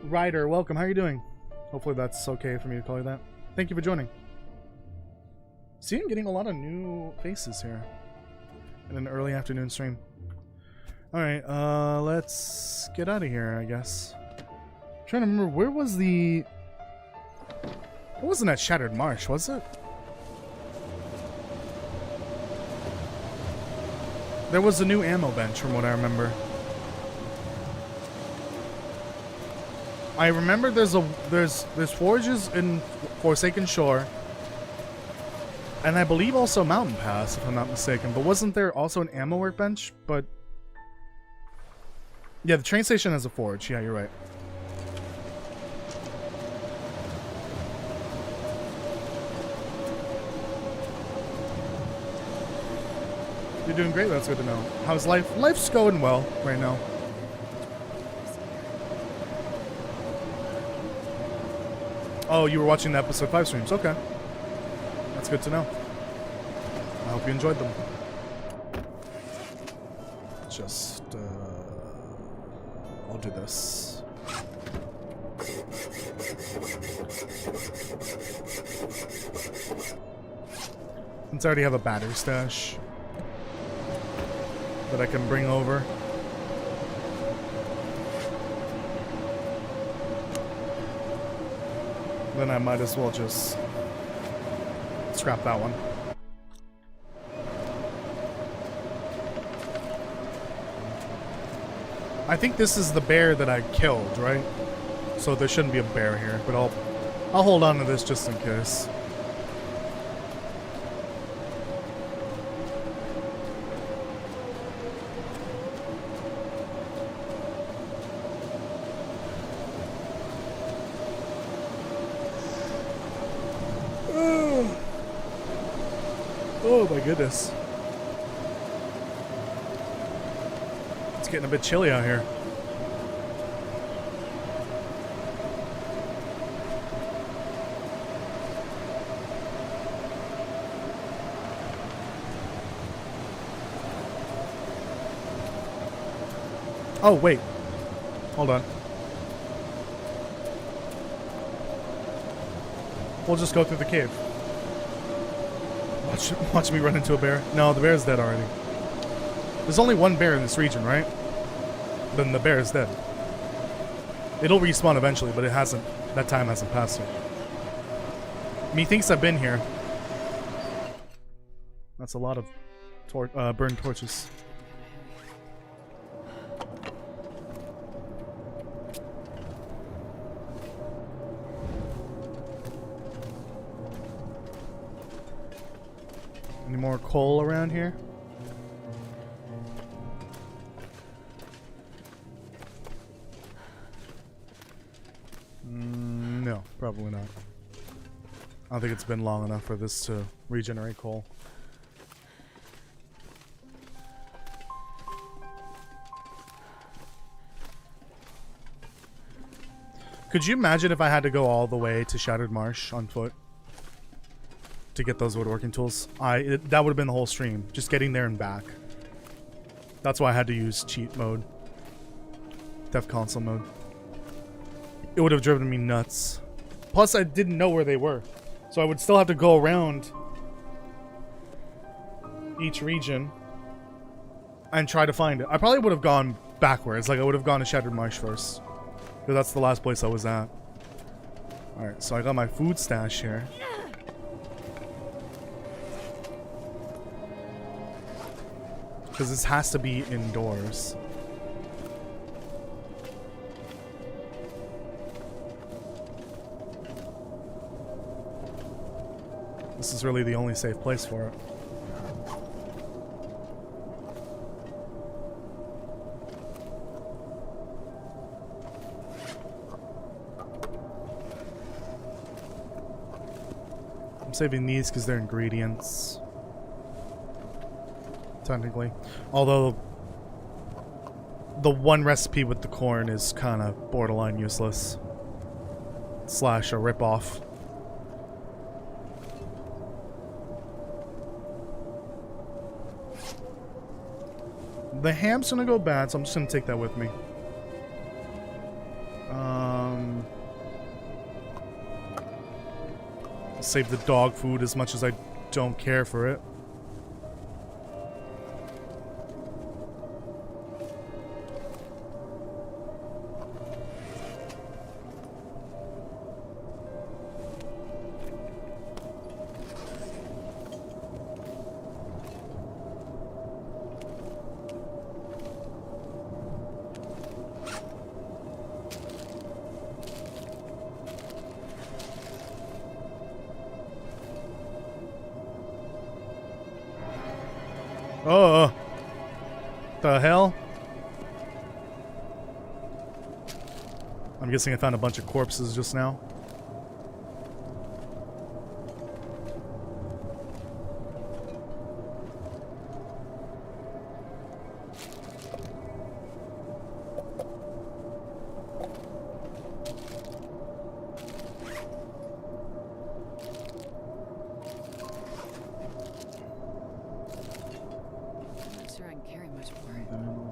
Ryder, welcome. How are you doing? Hopefully that's okay for me to call you that. Thank you for joining. See, I'm getting a lot of new faces here in an early afternoon stream. Alright, let's get out of here, I guess. I'm trying to remember, where was the... It wasn't at Shattered Marsh, was it? There was a new ammo bench from what I remember. I remember there's forges in Forsaken Shore, and I believe also Mountain Pass, if I'm not mistaken. But wasn't there also an ammo workbench? But yeah, the train station has a forge. Yeah, you're right. You're doing great. That's good to know. How's life? Life's going well right now. Oh, you were watching the episode 5 streams. Okay. That's good to know. I hope you enjoyed them. Just, I'll do this. Since I already have a battery stash that I can bring over. Then I might as well just scrap that one. I think this is the bear that I killed, right? So there shouldn't be a bear here, but I'll hold on to this just in case. Oh my goodness. It's getting a bit chilly out here. Oh, wait. Hold on. We'll just go through the cave. Watch me run into a bear. No, the bear's dead already. There's only one bear in this region, right? Then the bear is dead. It'll respawn eventually, but it hasn't. That time hasn't passed yet. Methinks I've been here. That's a lot of burned torches. Any more coal around here? No, probably not. I don't think it's been long enough for this to regenerate coal. Could you imagine if I had to go all the way to Shattered Marsh on foot to get those woodworking tools? That would have been the whole stream, just getting there and back. That's why I had to use cheat mode, Dev console mode. It would have driven me nuts. Plus, I didn't know where they were, so I would still have to go around each region and try to find it. I probably would have gone backwards, like I would have gone to Shattered Marsh first, because that's the last place I was at. Alright, so I got my food stash here. Because this has to be indoors. This is really the only safe place for it. I'm saving these because they're ingredients. Technically. Although the one recipe with the corn is kind of borderline useless. Slash a ripoff. The ham's gonna go bad, so I'm just gonna take that with me. I'll save the dog food as much as I don't care for it. Oh, the hell? I'm guessing I found a bunch of corpses just now.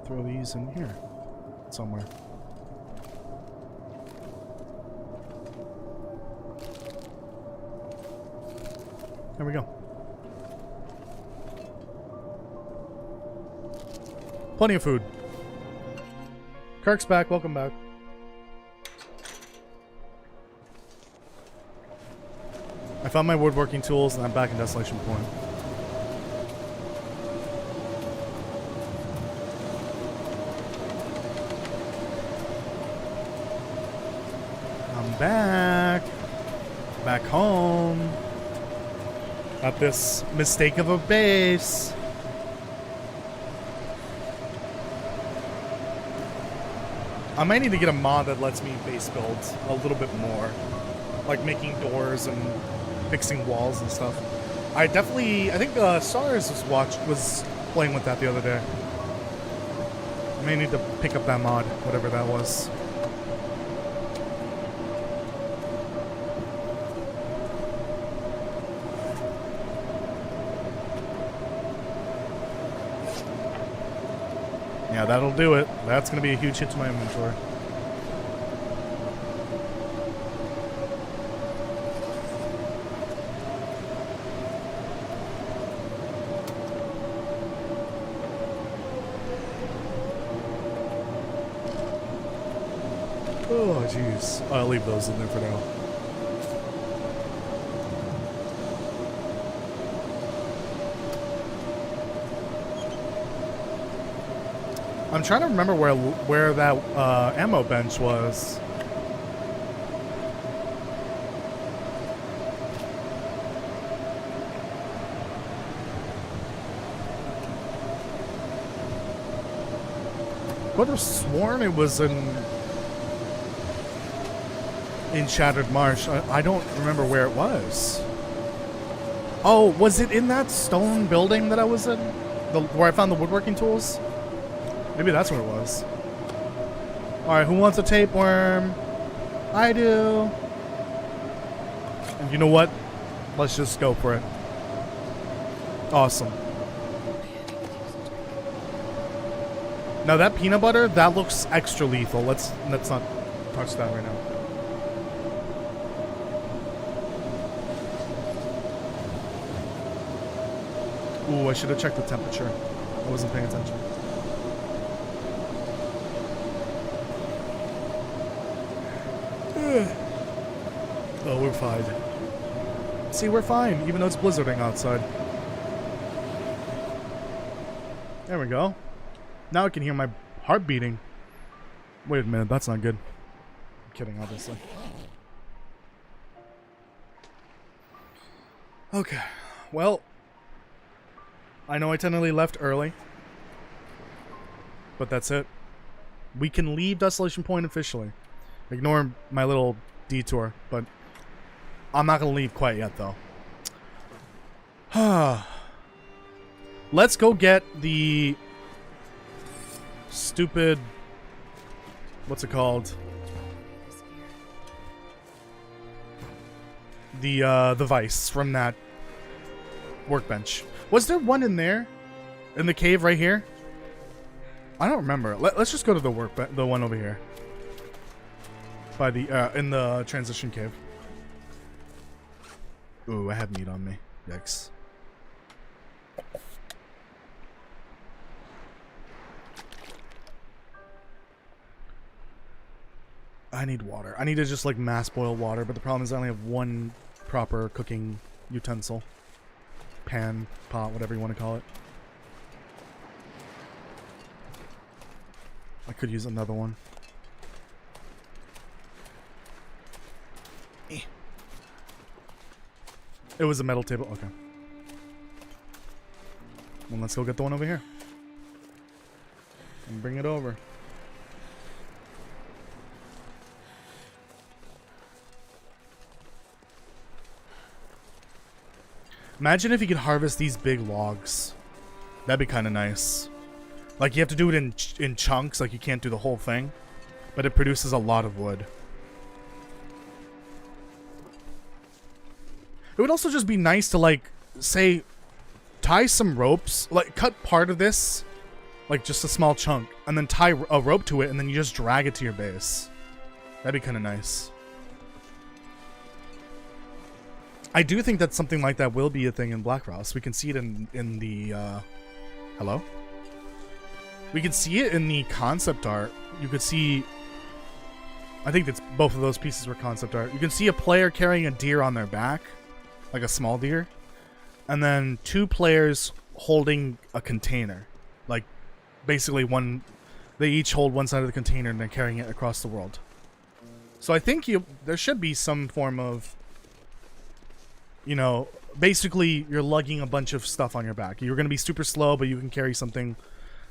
Throw these in here somewhere. There we go. Plenty of food. Kirk's back. Welcome back. I found my woodworking tools and I'm back in Desolation Point. Back home at this mistake of a base. I might need to get a mod that lets me base build a little bit more, like making doors and fixing walls and stuff. I think Stars was playing with that the other day. I may need to pick up that mod, whatever that was. Yeah, that'll do it. That's going to be a huge hit to my inventory. Oh, jeez. I'll leave those in there for now. I'm trying to remember where that ammo bench was. I would have sworn it was in Shattered Marsh. I don't remember where it was. Oh, was it in that stone building that I was in? Where I found the woodworking tools? Maybe that's what it was. Alright, who wants a tapeworm? I do. And you know what? Let's just go for it. Awesome. Now that peanut butter, that looks extra lethal. Let's not touch that right now. Ooh, I should have checked the temperature. I wasn't paying attention. Oh, we're fine. See, we're fine, even though it's blizzarding outside. There we go. Now I can hear my heart beating. Wait a minute, that's not good. I'm kidding, obviously. Okay, well, I know I technically left early, but that's it. We can leave Desolation Point officially. Ignore my little detour, but I'm not going to leave quite yet, though. Let's go get the stupid... What's it called? The vice from that workbench. Was there one in there? In the cave right here? I don't remember. Let's just go to the one over here. By the in the transition cave. Ooh, I have meat on me. Yikes. I need water. I need to just like mass boil water, but the problem is I only have one proper cooking utensil. Pan, pot, whatever you want to call it. I could use another one. It was a metal table. Okay. Well, let's go get the one over here. And bring it over. Imagine if you could harvest these big logs. That'd be kind of nice. Like, you have to do it in chunks, like you can't do the whole thing. But it produces a lot of wood. It would also just be nice to, like, say, tie some ropes. Like, cut part of this, like just a small chunk, and then tie a rope to it, and then you just drag it to your base. That'd be kind of nice. I do think that something like that will be a thing in Blackfrost. We can see it in the, hello? We can see it in the concept art. You could see... I think that's both of those pieces were concept art. You can see a player carrying a deer on their back. Like a small deer. And then two players holding a container. Like, basically one... They each hold one side of the container and they're carrying it across the world. So I think there should be some form of... You know, basically you're lugging a bunch of stuff on your back. You're going to be super slow, but you can carry something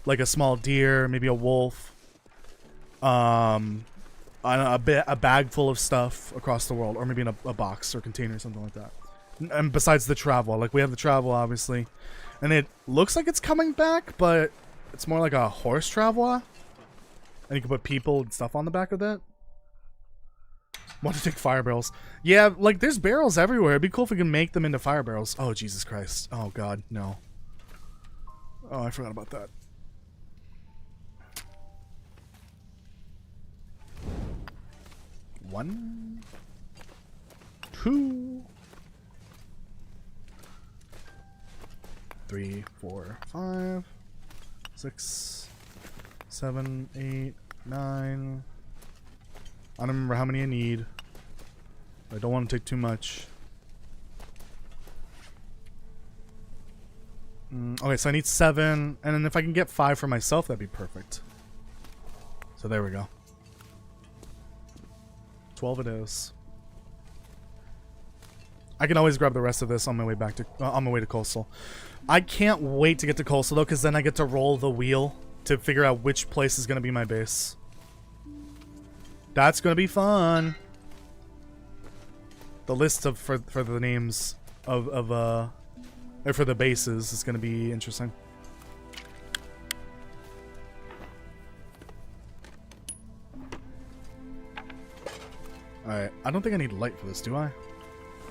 like a small deer, maybe a wolf, a bag full of stuff across the world, or maybe in a box or container or something like that. And besides the travel, like we have the travel obviously, and it looks like it's coming back, but it's more like a horse traveler, and you can put people and stuff on the back of that. Want to take fire barrels? Yeah, like there's barrels everywhere. It'd be cool if we can make them into fire barrels. Oh Jesus Christ! Oh God, no. Oh, I forgot about that. One, two, 3, 4, 5, 6, 7, 8, 9. I don't remember how many I need. I don't want to take too much. Okay, so I need 7, and then if I can get 5 for myself, that'd be perfect. So there we go. 12 it is. I can always grab the rest of this on my way back to on my way to Coastal. I can't wait to get to Coastal though, because then I get to roll the wheel to figure out which place is going to be my base. That's going to be fun. The list of for the names of or for the bases is going to be interesting. Alright, I don't think I need light for this, do I?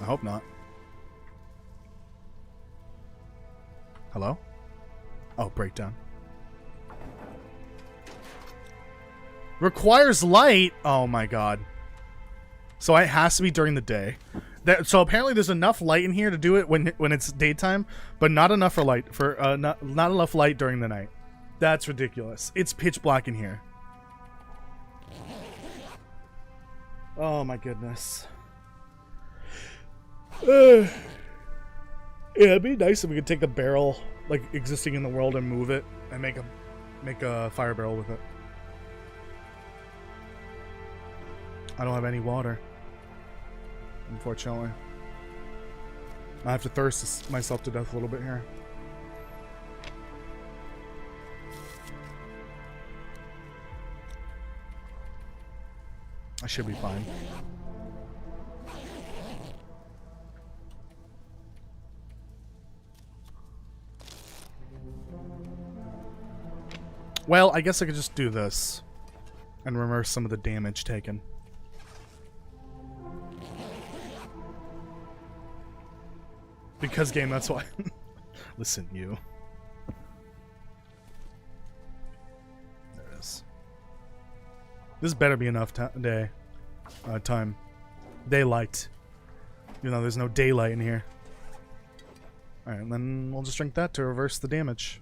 I hope not. Hello? Oh, breakdown. Requires light? Oh my god. So it has to be during the day. So apparently there's enough light in here to do it when it's daytime, but not enough for light for not enough light during the night. That's ridiculous. It's pitch black in here. Oh my goodness. Yeah, it'd be nice if we could take a barrel like existing in the world and move it and make a fire barrel with it. I don't have any water, unfortunately. I have to thirst myself to death a little bit here. I should be fine. Well, I guess I could just do this and reverse some of the damage taken. Because game, that's why. Listen, you. There it is. This better be enough time. Daylight. You know, there's no daylight in here. Alright, then we'll just drink that to reverse the damage.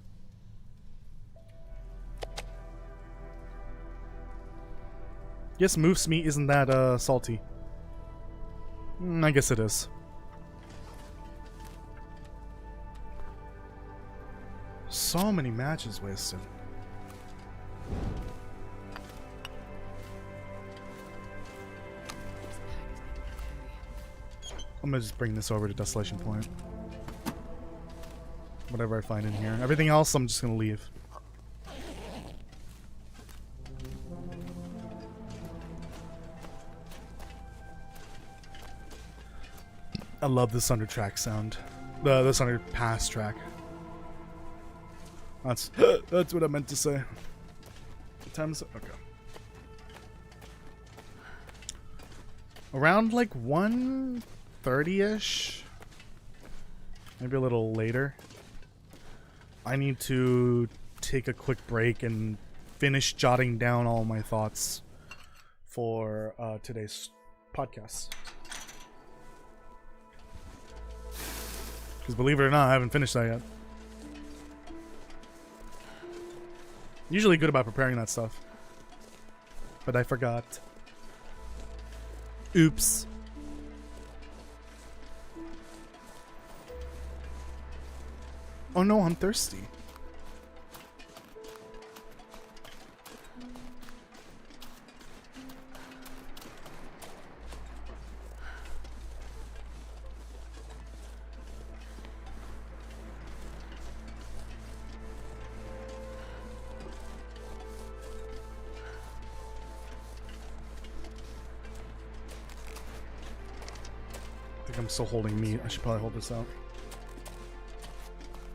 Yes, moose meat isn't that salty. I guess it is. So many matches wasted. I'm gonna just bring this over to Desolation Point. Whatever I find in here. Everything else I'm just gonna leave. I love this undertrack sound. This underpass track. That's what I meant to say. What time is it? Okay. Around like 1:30-ish. Maybe a little later. I need to take a quick break and finish jotting down all my thoughts for today's podcast. Because believe it or not, I haven't finished that yet. Usually good about preparing that stuff. But I forgot. Oops. Oh no, I'm thirsty. I'm still holding meat. I should probably hold this out.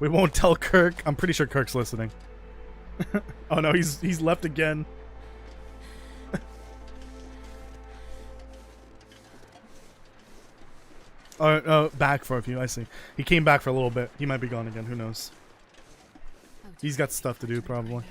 We won't tell Kirk. I'm pretty sure Kirk's listening. Oh no, he's left again. Back for a few. I see. He came back for a little bit. He might be gone again. Who knows? He's got stuff to do probably.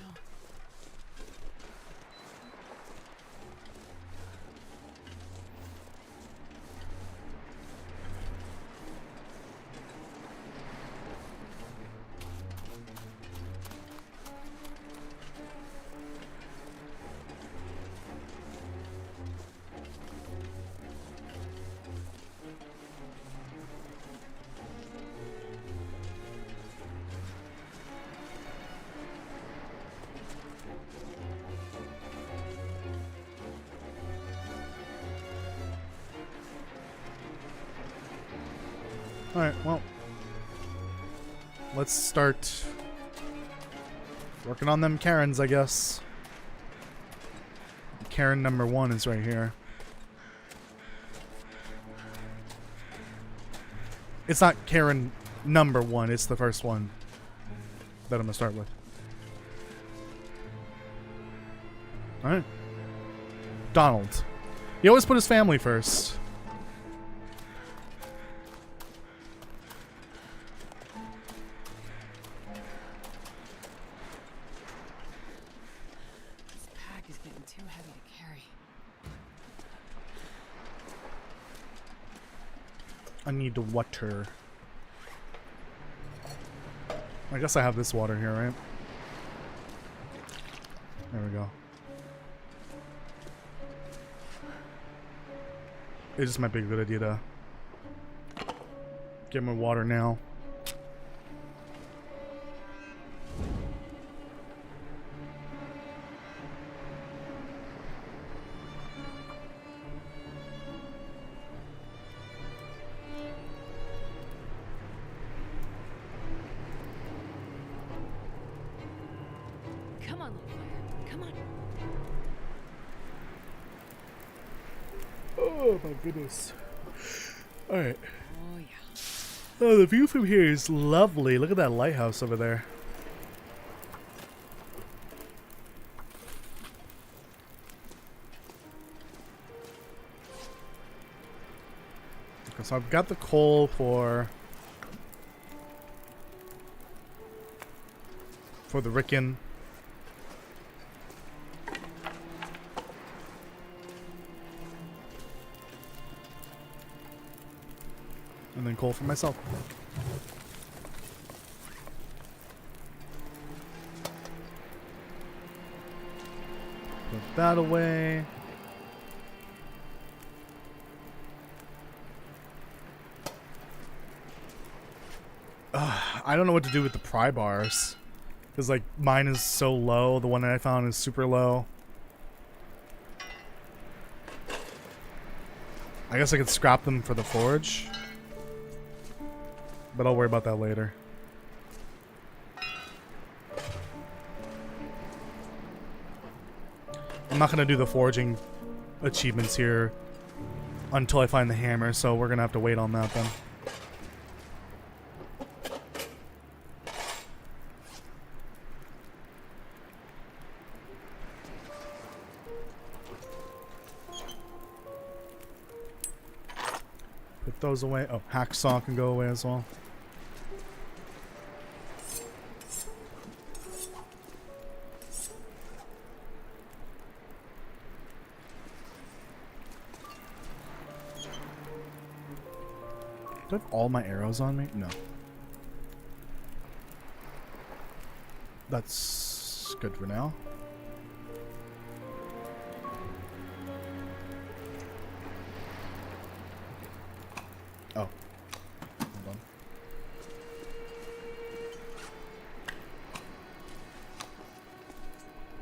Alright, well. Let's start working on them Karens, I guess. Karen number 1 is right here. It's not Karen number 1, it's the first one that I'm gonna start with. Alright. Donald. He always put his family first. I need water. I guess I have this water here, right? There we go. It just might be a good idea to get my water now. on, little fire. Come on. Oh my goodness. Alright. Oh, yeah. Oh, the view from here is lovely. Look at that lighthouse over there. Okay, so I've got the coal for the Ricken. And then coal for myself. Put that away. I don't know what to do with the pry bars. Because, like, mine is so low. The one that I found is super low. I guess I could scrap them for the forge. But I'll worry about that later. I'm not going to do the forging achievements here until I find the hammer, so we're going to have to wait on that then. Put those away. Oh, hacksaw can go away as well. Do I have all my arrows on me? No. That's good for now. Oh. Hold on.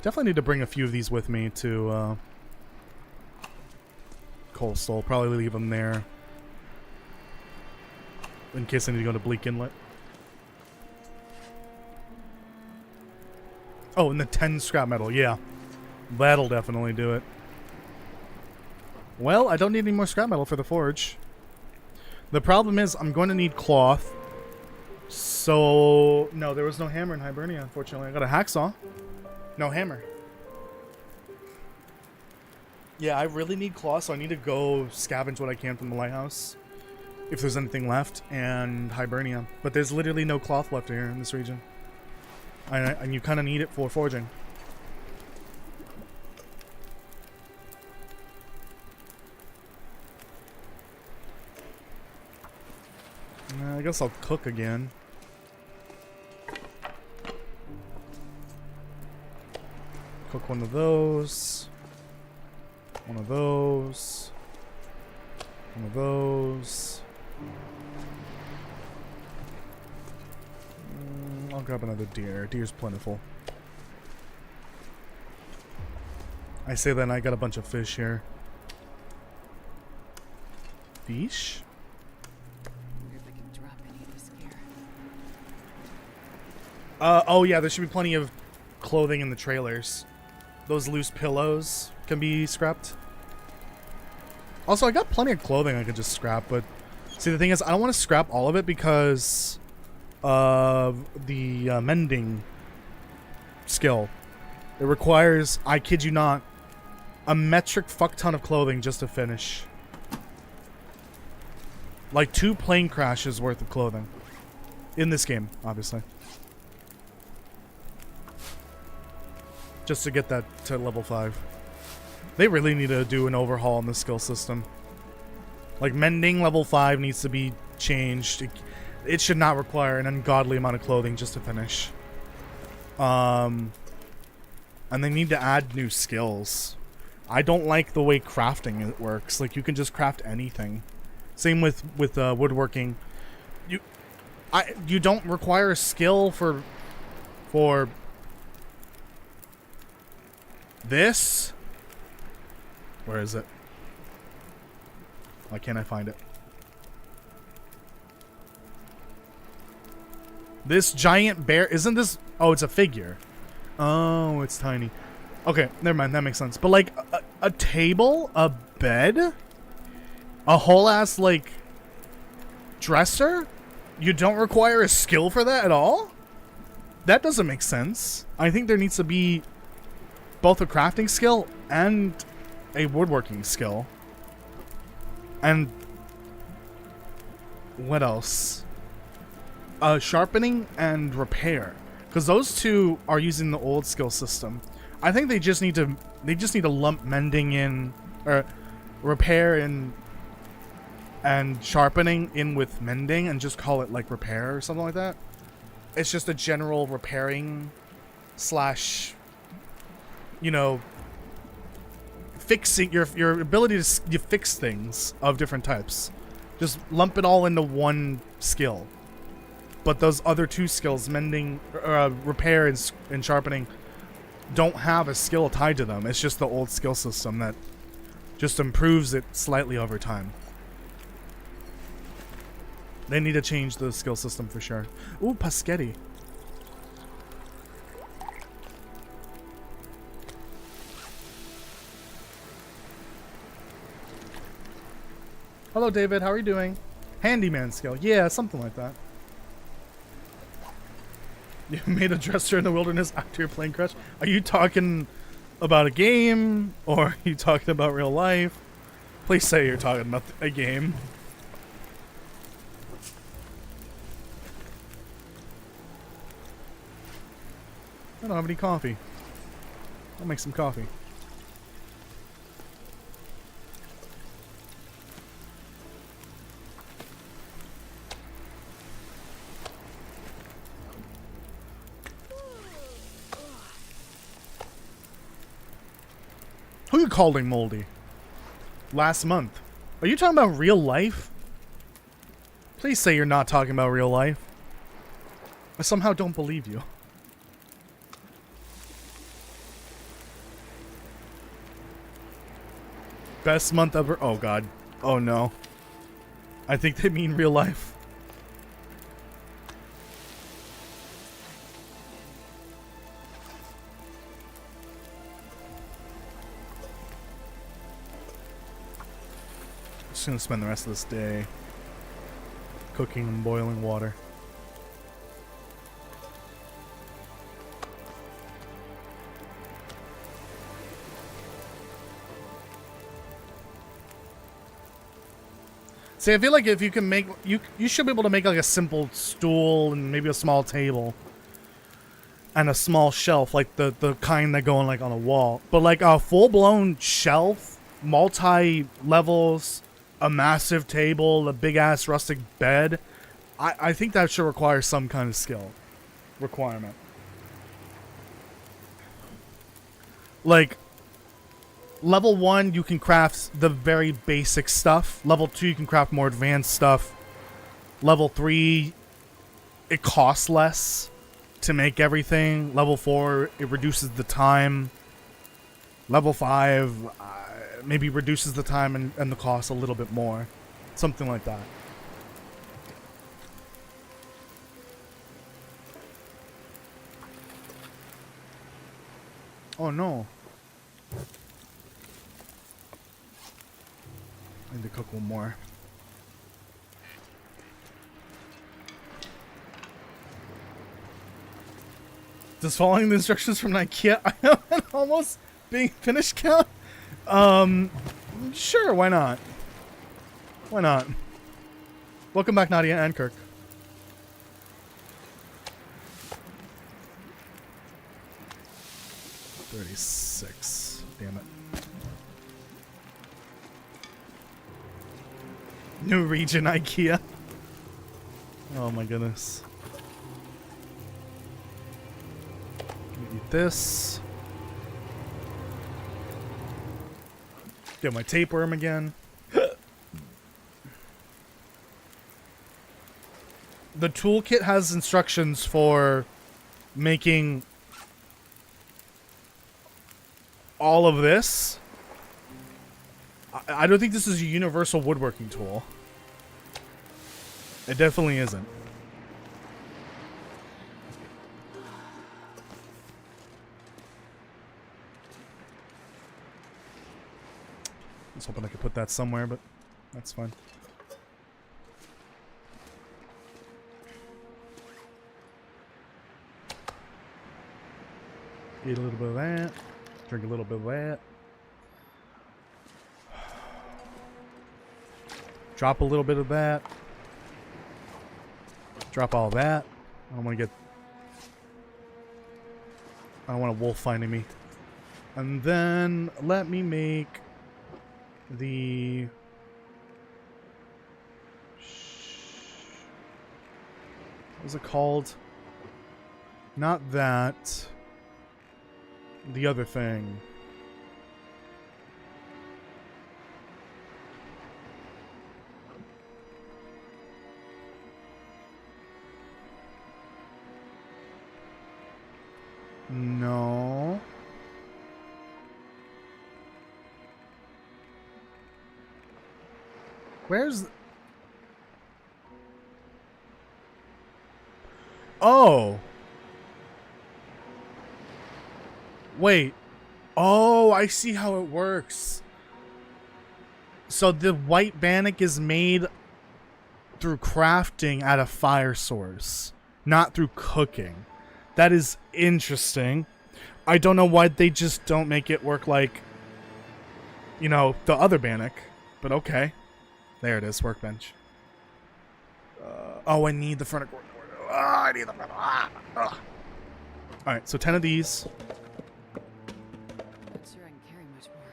Definitely need to bring a few of these with me to Coastal. Probably leave them there in case I need to go to Bleak Inlet. Oh, and the 10 scrap metal, yeah. That'll definitely do it. Well, I don't need any more scrap metal for the forge. The problem is I'm going to need cloth. So, no, there was no hammer in Hibernia, unfortunately. I got a hacksaw. No hammer. Yeah, I really need cloth, so I need to go scavenge what I can from the lighthouse. If there's anything left, and Hibernia. But there's literally no cloth left here in this region. And you kind of need it for forging. I guess I'll cook again. Cook one of those. One of those. One of those. I'll grab another deer. Deer's plentiful. I say that and I got a bunch of fish here. Fish? I wonder if I can drop any of this gear. Oh yeah, there should be plenty of clothing in the trailers. Those loose pillows can be scrapped. Also, I got plenty of clothing I could just scrap, but see, the thing is, I don't want to scrap all of it because of the mending skill. It requires, I kid you not, a metric fuck ton of clothing just to finish. Like 2 plane crashes worth of clothing. In this game, obviously. Just to get that to level 5. They really need to do an overhaul in the skill system. Like, mending level 5 needs to be changed. It should not require an ungodly amount of clothing just to finish. And they need to add new skills. I don't like the way crafting it works. Like, you can just craft anything. Same with woodworking. You don't require a skill for this. Where is it? Why can't I find it? This giant bear, isn't this? Oh, it's a figure. Oh, it's tiny. Okay, never mind. That makes sense. But like a table, a bed, a whole ass like dresser, you don't require a skill for that at all? That doesn't make sense. I think there needs to be both a crafting skill and a woodworking skill. And what else? Sharpening and repair, because those two are using the old skill system. I think they just need to lump mending in, or repair and sharpening in with mending, and just call it like repair or something like that. It's just a general repairing slash, you know, fixing your ability to fix things of different types. Just lump it all into one skill. But those other two skills, mending, repair, and sharpening, don't have a skill tied to them. It's just the old skill system that just improves it slightly over time. They need to change the skill system for sure. Ooh, Paschetti. Hello, David. How are you doing? Handyman skill. Yeah, something like that. You made a dresser in the wilderness after your plane crash? Are you talking about a game, or are you talking about real life? Please say you're talking about a game. I don't have any coffee. I'll make some coffee. Who you calling moldy? Last month. Are you talking about real life? Please say you're not talking about real life. I somehow don't believe you. Best month ever. Oh god. Oh no. I think they mean real life. Just gonna spend the rest of this day cooking and boiling water. See, I feel like if you can make you should be able to make like a simple stool and maybe a small table and a small shelf, like the kind that go on like on a wall. But like a full-blown shelf, multi-levels, a massive table, a big-ass rustic bed, I think that should require some kind of skill requirement. Like, level 1, you can craft the very basic stuff. Level 2, you can craft more advanced stuff. Level 3, it costs less to make everything. Level 4, it reduces the time. Level 5, maybe reduces the time and the cost a little bit more. Something like that. Oh no. I need to cook one more. Does following the instructions from IKEA I have an almost being finished count? Sure, why not? Why not? Welcome back, Nadia and Kirk. $36. Damn it. New region IKEA. Oh my goodness. Eat this. Get my tapeworm again. The toolkit has instructions for making all of this. I don't think this is a universal woodworking tool. It definitely isn't. I was hoping I could put that somewhere, but that's fine. Eat a little bit of that. Drink a little bit of that. Drop a little bit of that. Drop all that. I don't want to get... I don't want a wolf finding me. And then let me make the... What was it called? Not that. The other thing. No. Where's... Oh. Wait. Oh, I see how it works. So the white bannock is made through crafting at a fire source, not through cooking. That is interesting. I don't know why they just don't make it work like, you know, the other bannock, but okay. There it is, workbench. Oh, I need the front. I need the front. Alright, so 10 of these. Not sure I can carry much more.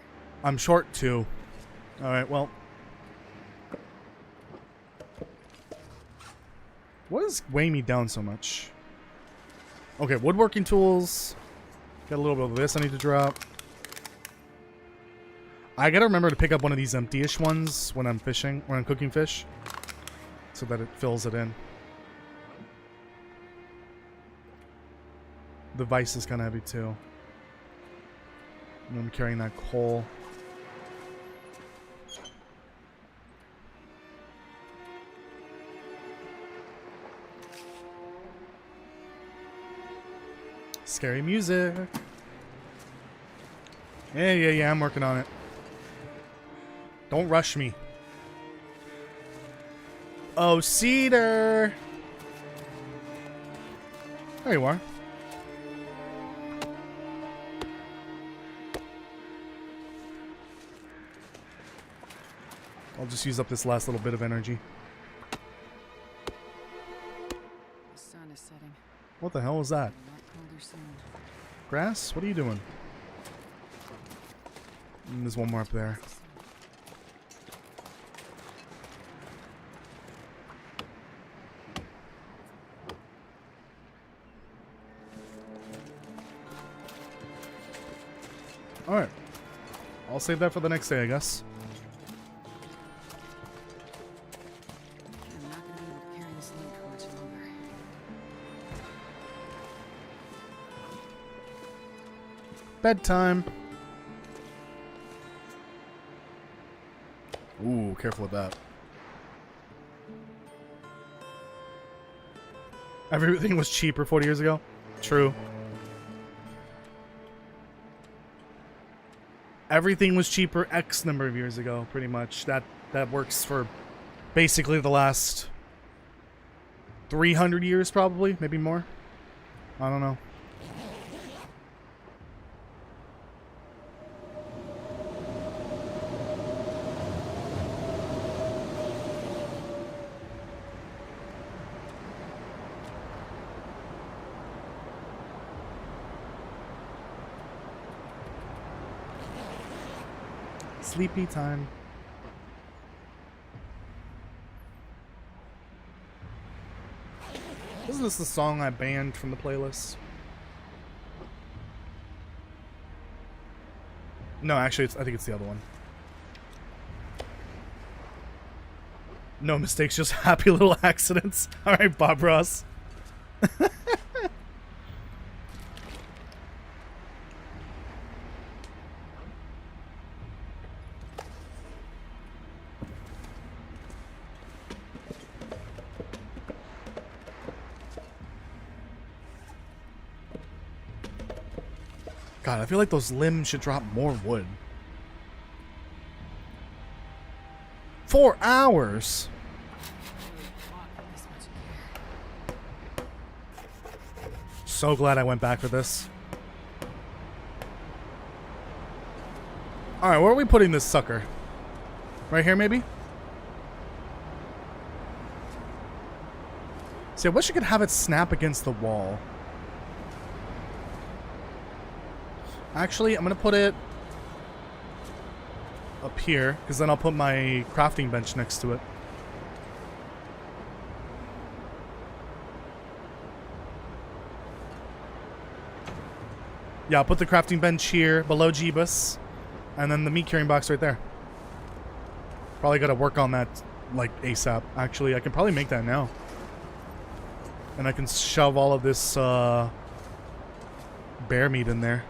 I'm short 2. Alright, well. What is weighing me down so much? Okay, woodworking tools. Got a little bit of this I need to drop. I gotta remember to pick up one of these empty-ish ones when I'm fishing, when I'm cooking fish. So that it fills it in. The vise is kind of heavy too. And I'm carrying that coal. Scary music. Yeah, I'm working on it. Don't rush me. Oh, Cedar! There you are. I'll just use up this last little bit of energy. The sun is setting. What the hell was that? A lot colder soon. Grass? What are you doing? And there's one more up there. Alright. I'll save that for the next day, I guess. I'm not gonna be able to carry this load for much longer. Bedtime. Ooh, careful with that. Everything was cheaper 40 years ago. True. Everything was cheaper X number of years ago, pretty much. That works for basically the last 300 years, probably, maybe more. I don't know. Sleepy time. Isn't this the song I banned from the playlist? No, actually, I think it's the other one. No mistakes, just happy little accidents. Alright, Bob Ross. God, I feel like those limbs should drop more wood. 4 hours. So glad I went back for this. Alright, where are we putting this sucker? Right here, maybe? See, I wish I could have it snap against the wall. Actually, I'm going to put it up here, because then I'll put my crafting bench next to it. Yeah, I'll put the crafting bench here, below Jeebus, and then the meat carrying box right there. Probably got to work on that, like, ASAP. Actually, I can probably make that now. And I can shove all of this, bear meat in there.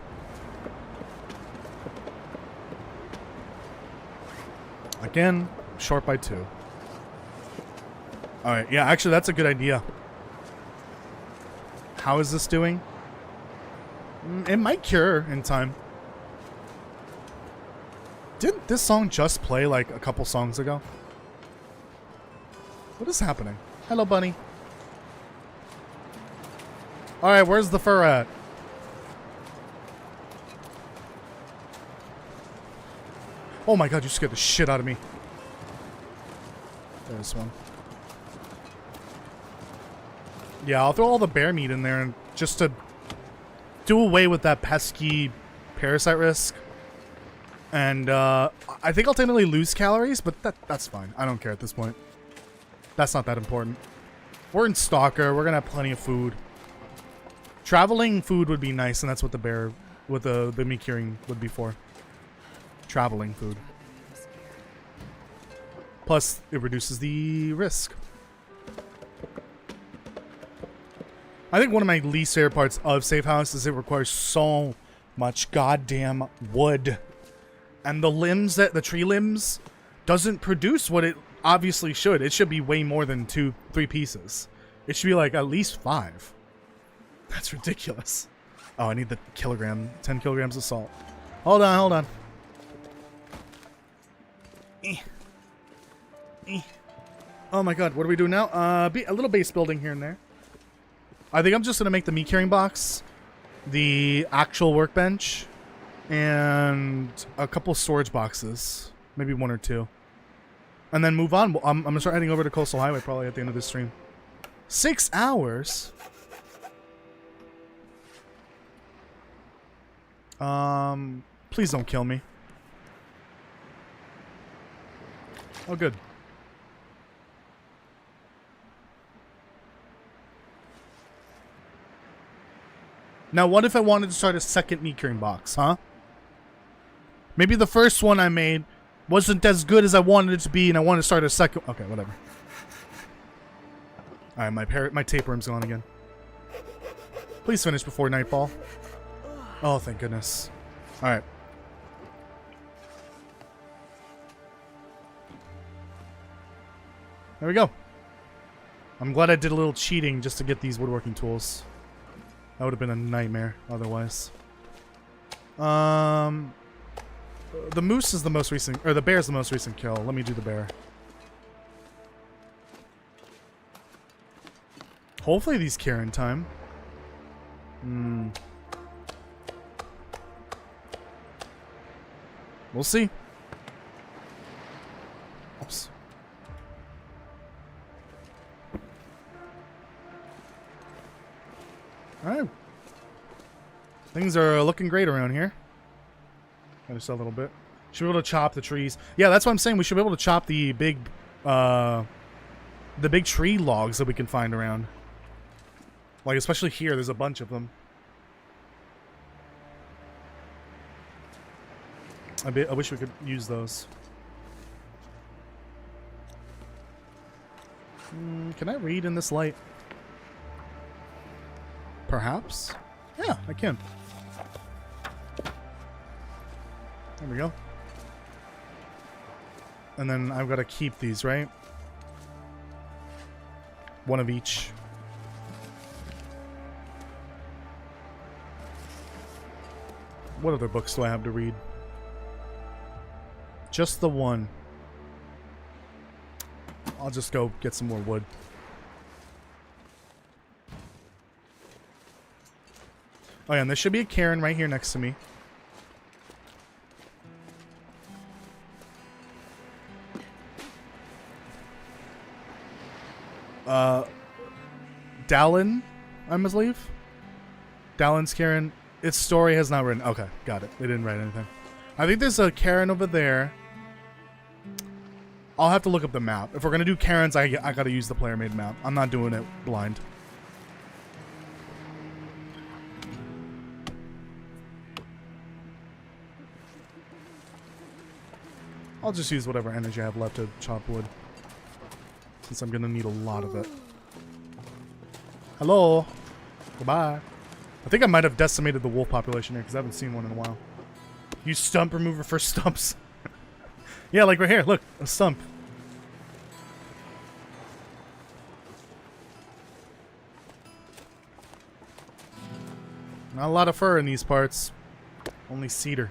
Again, short by 2. Alright, yeah, actually, that's a good idea. How is this doing? It might cure in time. Didn't this song just play like a couple songs ago? What is happening? Hello, bunny. Alright, where's the fur at? Oh my god, you scared the shit out of me. There's one. Yeah, I'll throw all the bear meat in there and just to do away with that pesky parasite risk. And I think I'll technically lose calories, but that's fine. I don't care at this point. That's not that important. We're in Stalker. We're gonna have plenty of food. Traveling food would be nice, and that's what the bear, what the meat curing would be for. Traveling food. Plus, it reduces the risk. I think one of my least favorite parts of Safe House is it requires so much goddamn wood. And the limbs, the tree limbs, doesn't produce what it obviously should. It should be way more than 2-3 pieces. It should be like at least 5. That's ridiculous. Oh, I need the 10 kilograms of salt. Hold on, hold on. Oh my god, what do we do now? A little base building here and there. I think I'm just gonna make the meat carrying box the actual workbench and a couple storage boxes, maybe 1 or 2, and then move on. I'm gonna start heading over to Coastal Highway probably at the end of this stream. 6 hours. Please don't kill me. Oh, good. Now, what if I wanted to start a second meat curing box, huh? Maybe the first one I made wasn't as good as I wanted it to be, and I wanted to start a second... Okay, whatever. Alright, my tapeworm's gone again. Please finish before nightfall. Oh, thank goodness. Alright. There we go. I'm glad I did a little cheating just to get these woodworking tools. That would have been a nightmare otherwise. The moose is the most recent, or the bear is the most recent kill. Let me do the bear. Hopefully these cure in time. We'll see. Oops. Alright. Things are looking great around here. Just a little bit. Should be able to chop the trees. Yeah, that's what I'm saying. We should be able to chop the big tree logs that we can find around. Like, especially here, there's a bunch of them. I wish we could use those. Can I read in this light? Perhaps? Yeah, I can. There we go. And then I've got to keep these, right? One of each. What other books do I have to read? Just the one. I'll just go get some more wood. Oh yeah, and there should be a cairn right here next to me. Dallin, I must leave. Dallin's cairn. Its story has not written. Okay, got it. They didn't write anything. I think there's a cairn over there. I'll have to look up the map. If we're gonna do cairns, I gotta use the player-made map. I'm not doing it blind. I'll just use whatever energy I have left to chop wood, since I'm gonna need a lot of it. Hello. Goodbye. I think I might have decimated the wolf population here because I haven't seen one in a while. Use stump remover for stumps. Yeah, like right here. Look, a stump. Not a lot of fur in these parts. Only cedar.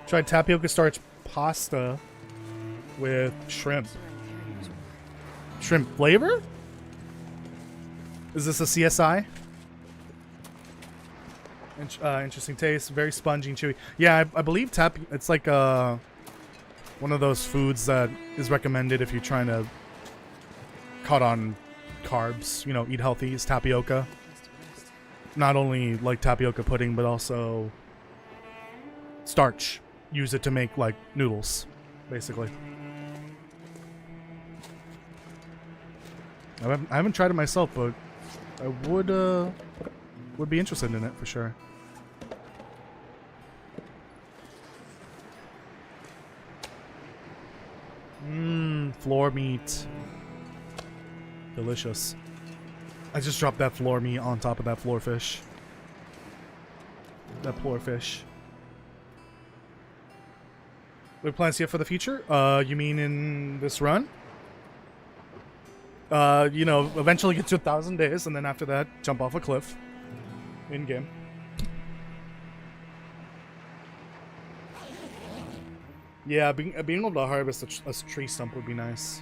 Tried tapioca starch pasta with shrimp. Shrimp flavor? Is this a CSI? Interesting taste. Very spongy and chewy. Yeah, I believe it's like one of those foods that is recommended if you're trying to cut on carbs. You know, eat healthy. Is tapioca. Not only like tapioca pudding, but also starch. Use it to make like noodles, basically. I haven't tried it myself, but I would be interested in it for sure. Floor meat. Delicious. I just dropped that floor meat on top of that floor fish. That floor fish. What plans you have for the future? You mean in this run? You know, eventually get to 1,000 days, and then after that, jump off a cliff. In-game. Yeah, being able to harvest a tree stump would be nice.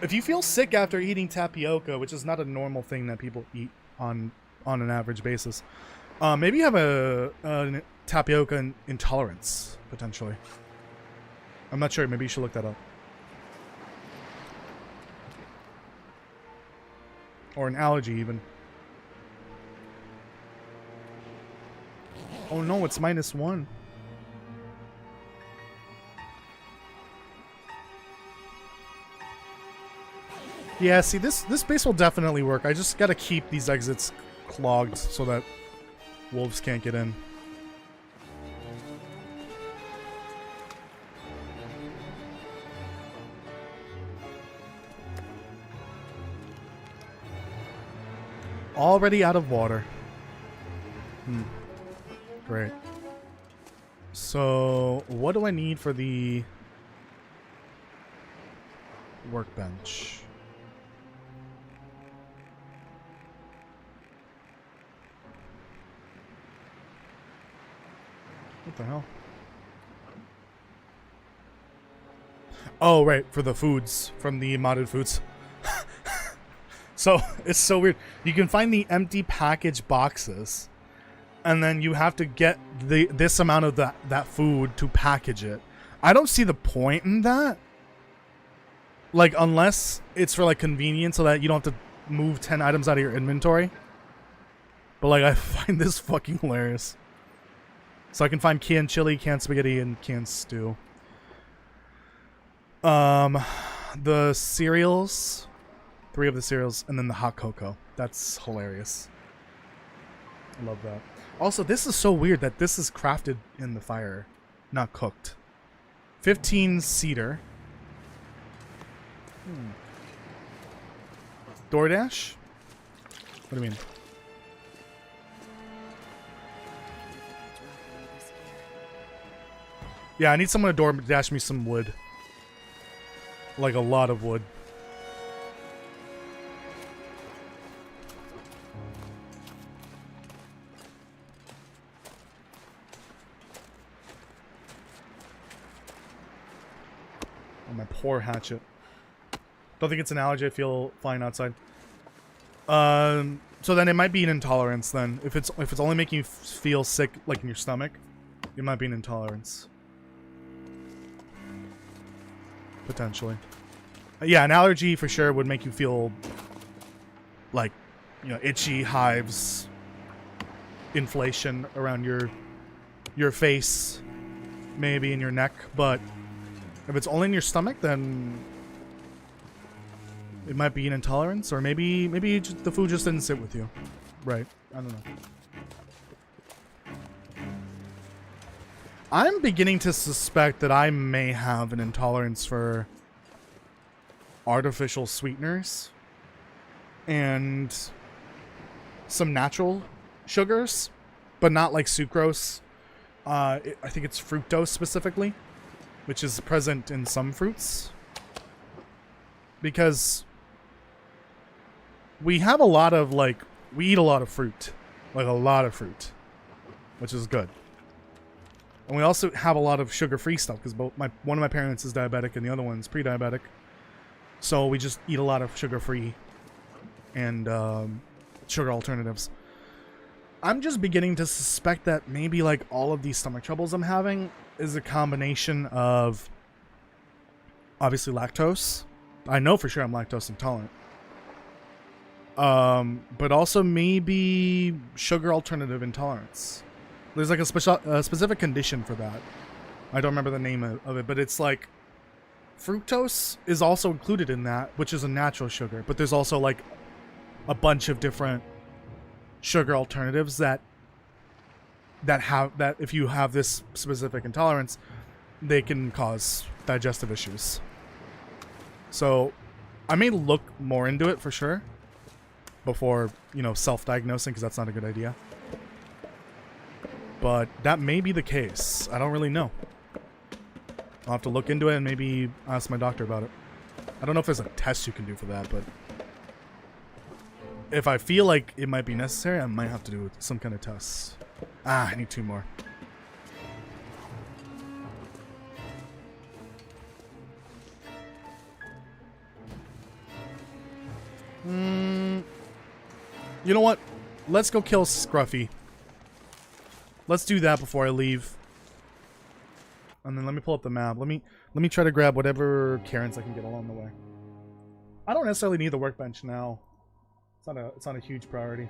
If you feel sick after eating tapioca, which is not a normal thing that people eat on an average basis, maybe you have a tapioca intolerance, potentially. I'm not sure. Maybe you should look that up. Or an allergy, even. Oh no, it's -1. Yeah, see, this base will definitely work. I just gotta keep these exits clogged so that wolves can't get in. Already out of water. Great. So, what do I need for the workbench? What the hell? Oh, right, for the foods, from the modded foods. So, it's so weird. You can find the empty package boxes, and then you have to get this amount of that food to package it. I don't see the point in that. Like, unless it's for, like, convenience so that you don't have to move 10 items out of your inventory. But, like, I find this fucking hilarious. So I can find canned chili, canned spaghetti, and canned stew. The cereals... 3 of the cereals, and then the hot cocoa. That's hilarious. I love that. Also, this is so weird that this is crafted in the fire, not cooked. 15 cedar. DoorDash? What do you mean? Yeah, I need someone to DoorDash me some wood. Like a lot of wood. Oh, my poor hatchet. Don't think it's an allergy. I feel fine outside. So then it might be an intolerance then. If it's only making you feel sick, like in your stomach, it might be an intolerance. Potentially. Yeah, an allergy for sure would make you feel like, you know, itchy, hives, inflation around your face, maybe in your neck, but if it's only in your stomach, then it might be an intolerance, or maybe the food just didn't sit with you. Right. I don't know. I'm beginning to suspect that I may have an intolerance for artificial sweeteners and some natural sugars, but not like sucrose. I think it's fructose specifically, which is present in some fruits. Because we have a lot of, like, we eat a lot of fruit. Like, a lot of fruit. Which is good. And we also have a lot of sugar-free stuff, because one of my parents is diabetic and the other one's pre-diabetic. So we just eat a lot of sugar-free and sugar alternatives. I'm just beginning to suspect that maybe, like, all of these stomach troubles I'm having is a combination of, obviously, lactose. I know for sure I'm lactose intolerant. But also maybe sugar alternative intolerance. There's like a specific condition for that. I don't remember the name of it, but it's like fructose is also included in that, which is a natural sugar. But there's also like a bunch of different sugar alternatives that if you have this specific intolerance, they can cause digestive issues. So I may look more into it for sure before, you know, self-diagnosing, because that's not a good idea. But that may be the case. I don't really know. I'll have to look into it and maybe ask my doctor about it. I don't know if there's a test you can do for that, but if I feel like it might be necessary, I might have to do some kind of test. I need 2 more. You know what? Let's go kill Scruffy. Let's do that before I leave. And then let me pull up the map. Let me try to grab whatever Karens I can get along the way. I don't necessarily need the workbench now. It's not a huge priority.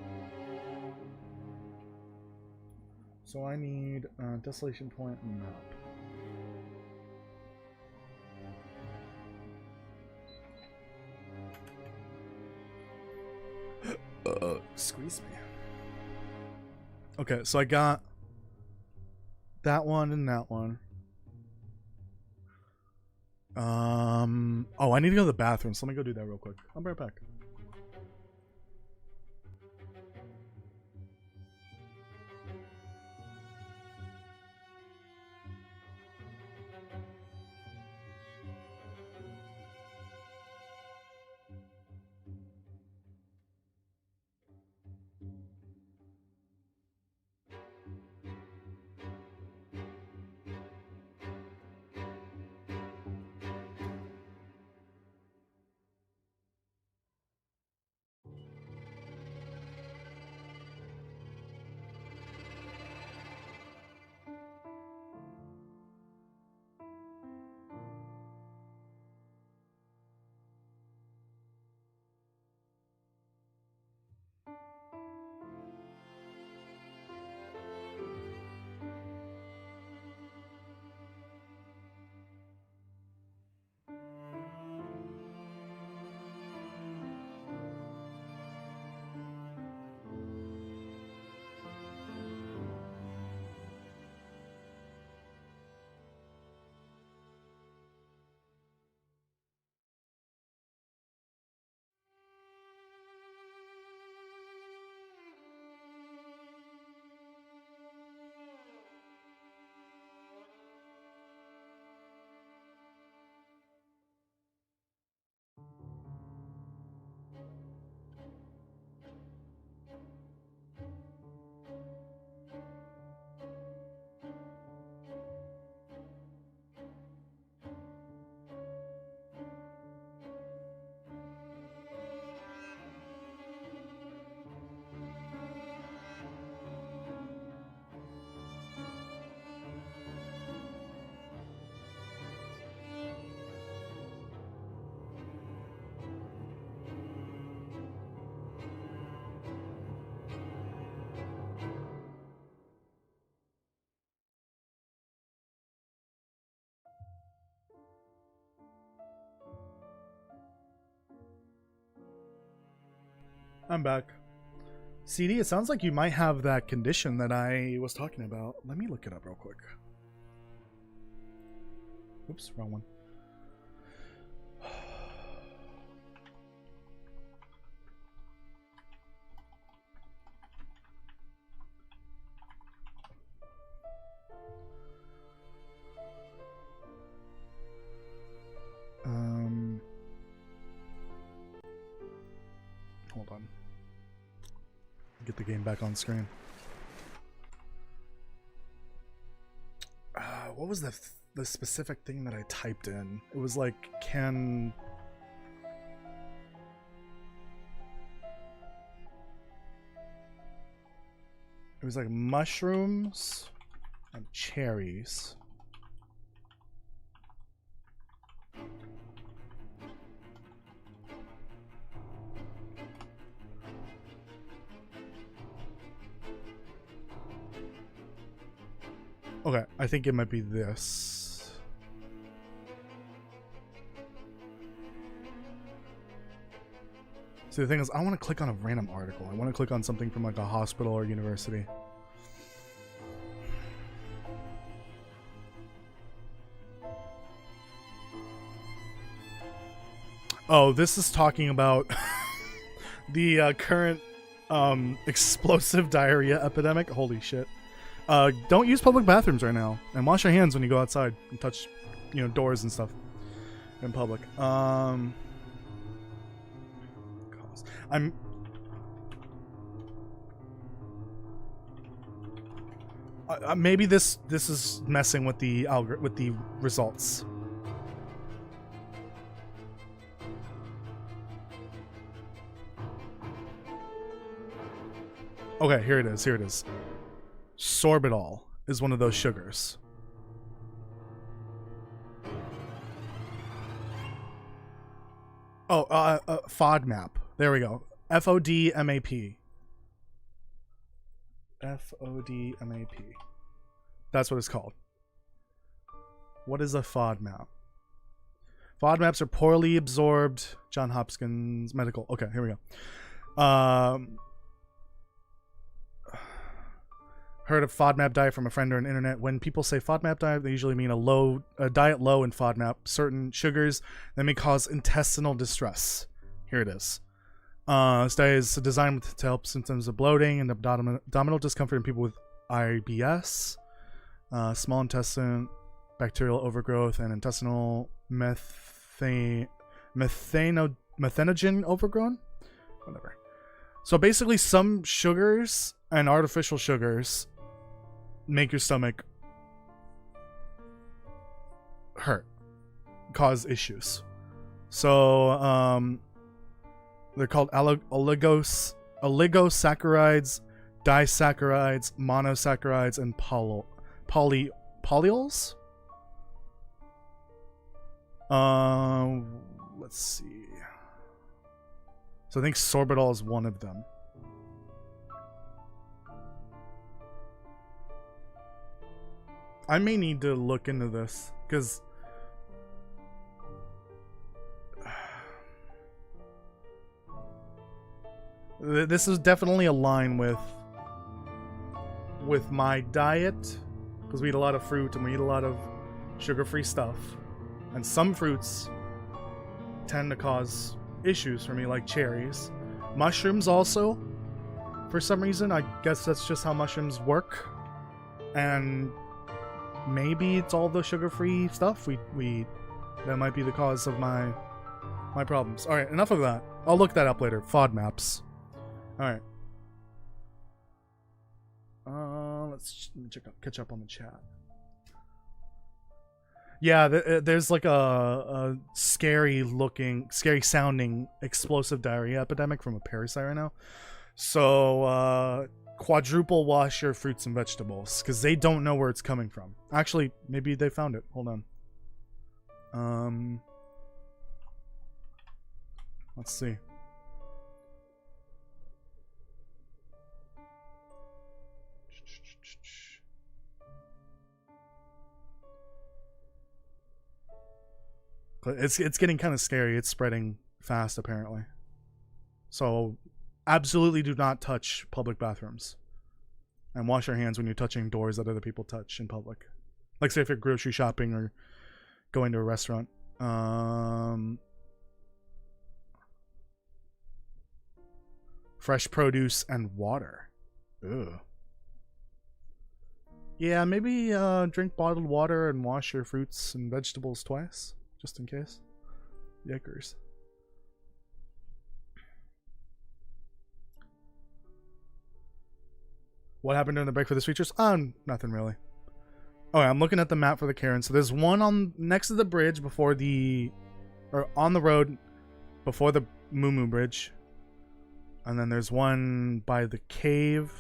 So I need Desolation Point and map. Squeeze me. Okay, so I got that one and that one. Oh, I need to go to the bathroom, so let me go do that real quick. I'll be right back. I'm back. CD, it sounds like you might have that condition that I was talking about. Let me look it up real quick. Oops, wrong one. Hold on. Get the game back on screen. What was the specific thing that I typed in? It was like, can... It was like mushrooms and cherries. Okay, I think it might be this. See, the thing is, I want to click on a random article. I want to click on something from like a hospital or university. Oh, this is talking about the current explosive diarrhea epidemic. Holy shit. Don't use public bathrooms right now, and wash your hands when you go outside and touch, doors and stuff in public. Maybe this is messing with the results. Okay, here it is. Sorbitol is one of those sugars. Oh, FODMAP. There we go. FODMAP. FODMAP. That's what it's called. What is a FODMAP? FODMAPs are poorly absorbed. John Hopkins Medical. Okay, here we go. Heard of FODMAP diet from a friend or an internet. When people say FODMAP diet, they usually mean a diet low in FODMAP, certain sugars that may cause intestinal distress. Here it is. This diet is designed to help symptoms of bloating and abdominal discomfort in people with IBS, small intestine, bacterial overgrowth, and intestinal methanogen overgrown? Whatever. So basically some sugars and artificial sugars make your stomach hurt, cause issues. So they're called oligosaccharides, disaccharides, monosaccharides, and polyols. Let's see. So I think sorbitol is one of them. I may need to look into this because this is definitely a line with my diet, because we eat a lot of fruit and we eat a lot of sugar-free stuff, and some fruits tend to cause issues for me, like cherries. Mushrooms also, for some reason. I guess that's just how mushrooms work, and maybe it's all the sugar-free stuff we eat that might be the cause of my problems. All right, enough of that. I'll look that up later. FODMAPs. All right. Let's catch up on the chat. Yeah, there's like a scary sounding explosive diarrhea epidemic from a parasite right now. So quadruple wash your fruits and vegetables, because they don't know where it's coming from. Actually, maybe they found it. Hold on. Let's see. It's getting kind of scary. It's spreading fast, apparently. So absolutely do not touch public bathrooms. And wash your hands when you're touching doors that other people touch in public. Like say if you're grocery shopping or going to a restaurant. Fresh produce and water. Ugh. Yeah, maybe drink bottled water and wash your fruits and vegetables twice, just in case. Yuckers. What happened during the break for the features? Nothing really. Oh, yeah, I'm looking at the map for the Karen. So there's one on next to the bridge before the, or on the road before the Moo Moo Bridge, and then there's one by the cave,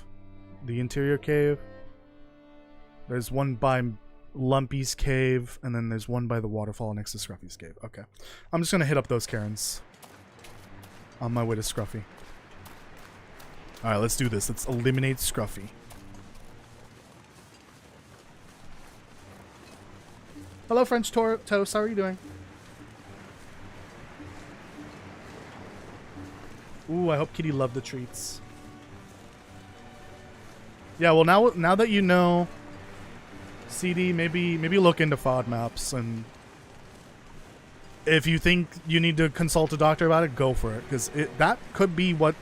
the interior cave. There's one by Lumpy's cave, and then there's one by the waterfall next to Scruffy's cave. Okay, I'm just gonna hit up those Karens on my way to Scruffy. All right, let's do this. Let's eliminate Scruffy. Hello, French Toast. How are you doing? Ooh, I hope Kitty loved the treats. Yeah, well, now that you know, CD, maybe look into FODMAPs, and if you think you need to consult a doctor about it, go for it, because that could be what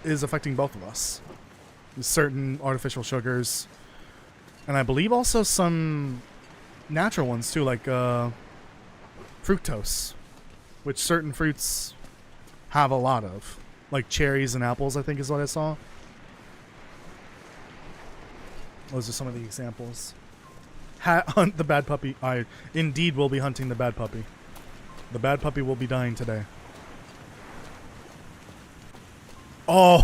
is affecting both of us. Certain artificial sugars, and I believe also some natural ones too, like fructose, which certain fruits have a lot of, like cherries and apples, I think is what I saw. Those are some of the examples. Hunt the bad puppy. I indeed will be hunting the bad puppy. The bad puppy will be dying today. Oh,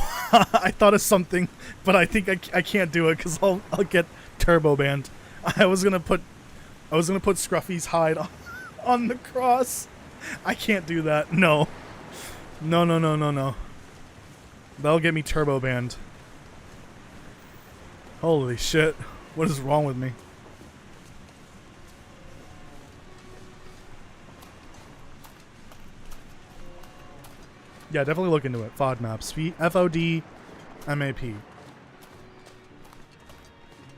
I thought of something, but I think I can't do it because I'll get turbo banned. I was gonna put Scruffy's hide on the cross. I can't do that. No. No. That'll get me turbo banned. Holy shit. What is wrong with me? Yeah, definitely look into it. FODMAPs. FODMAP.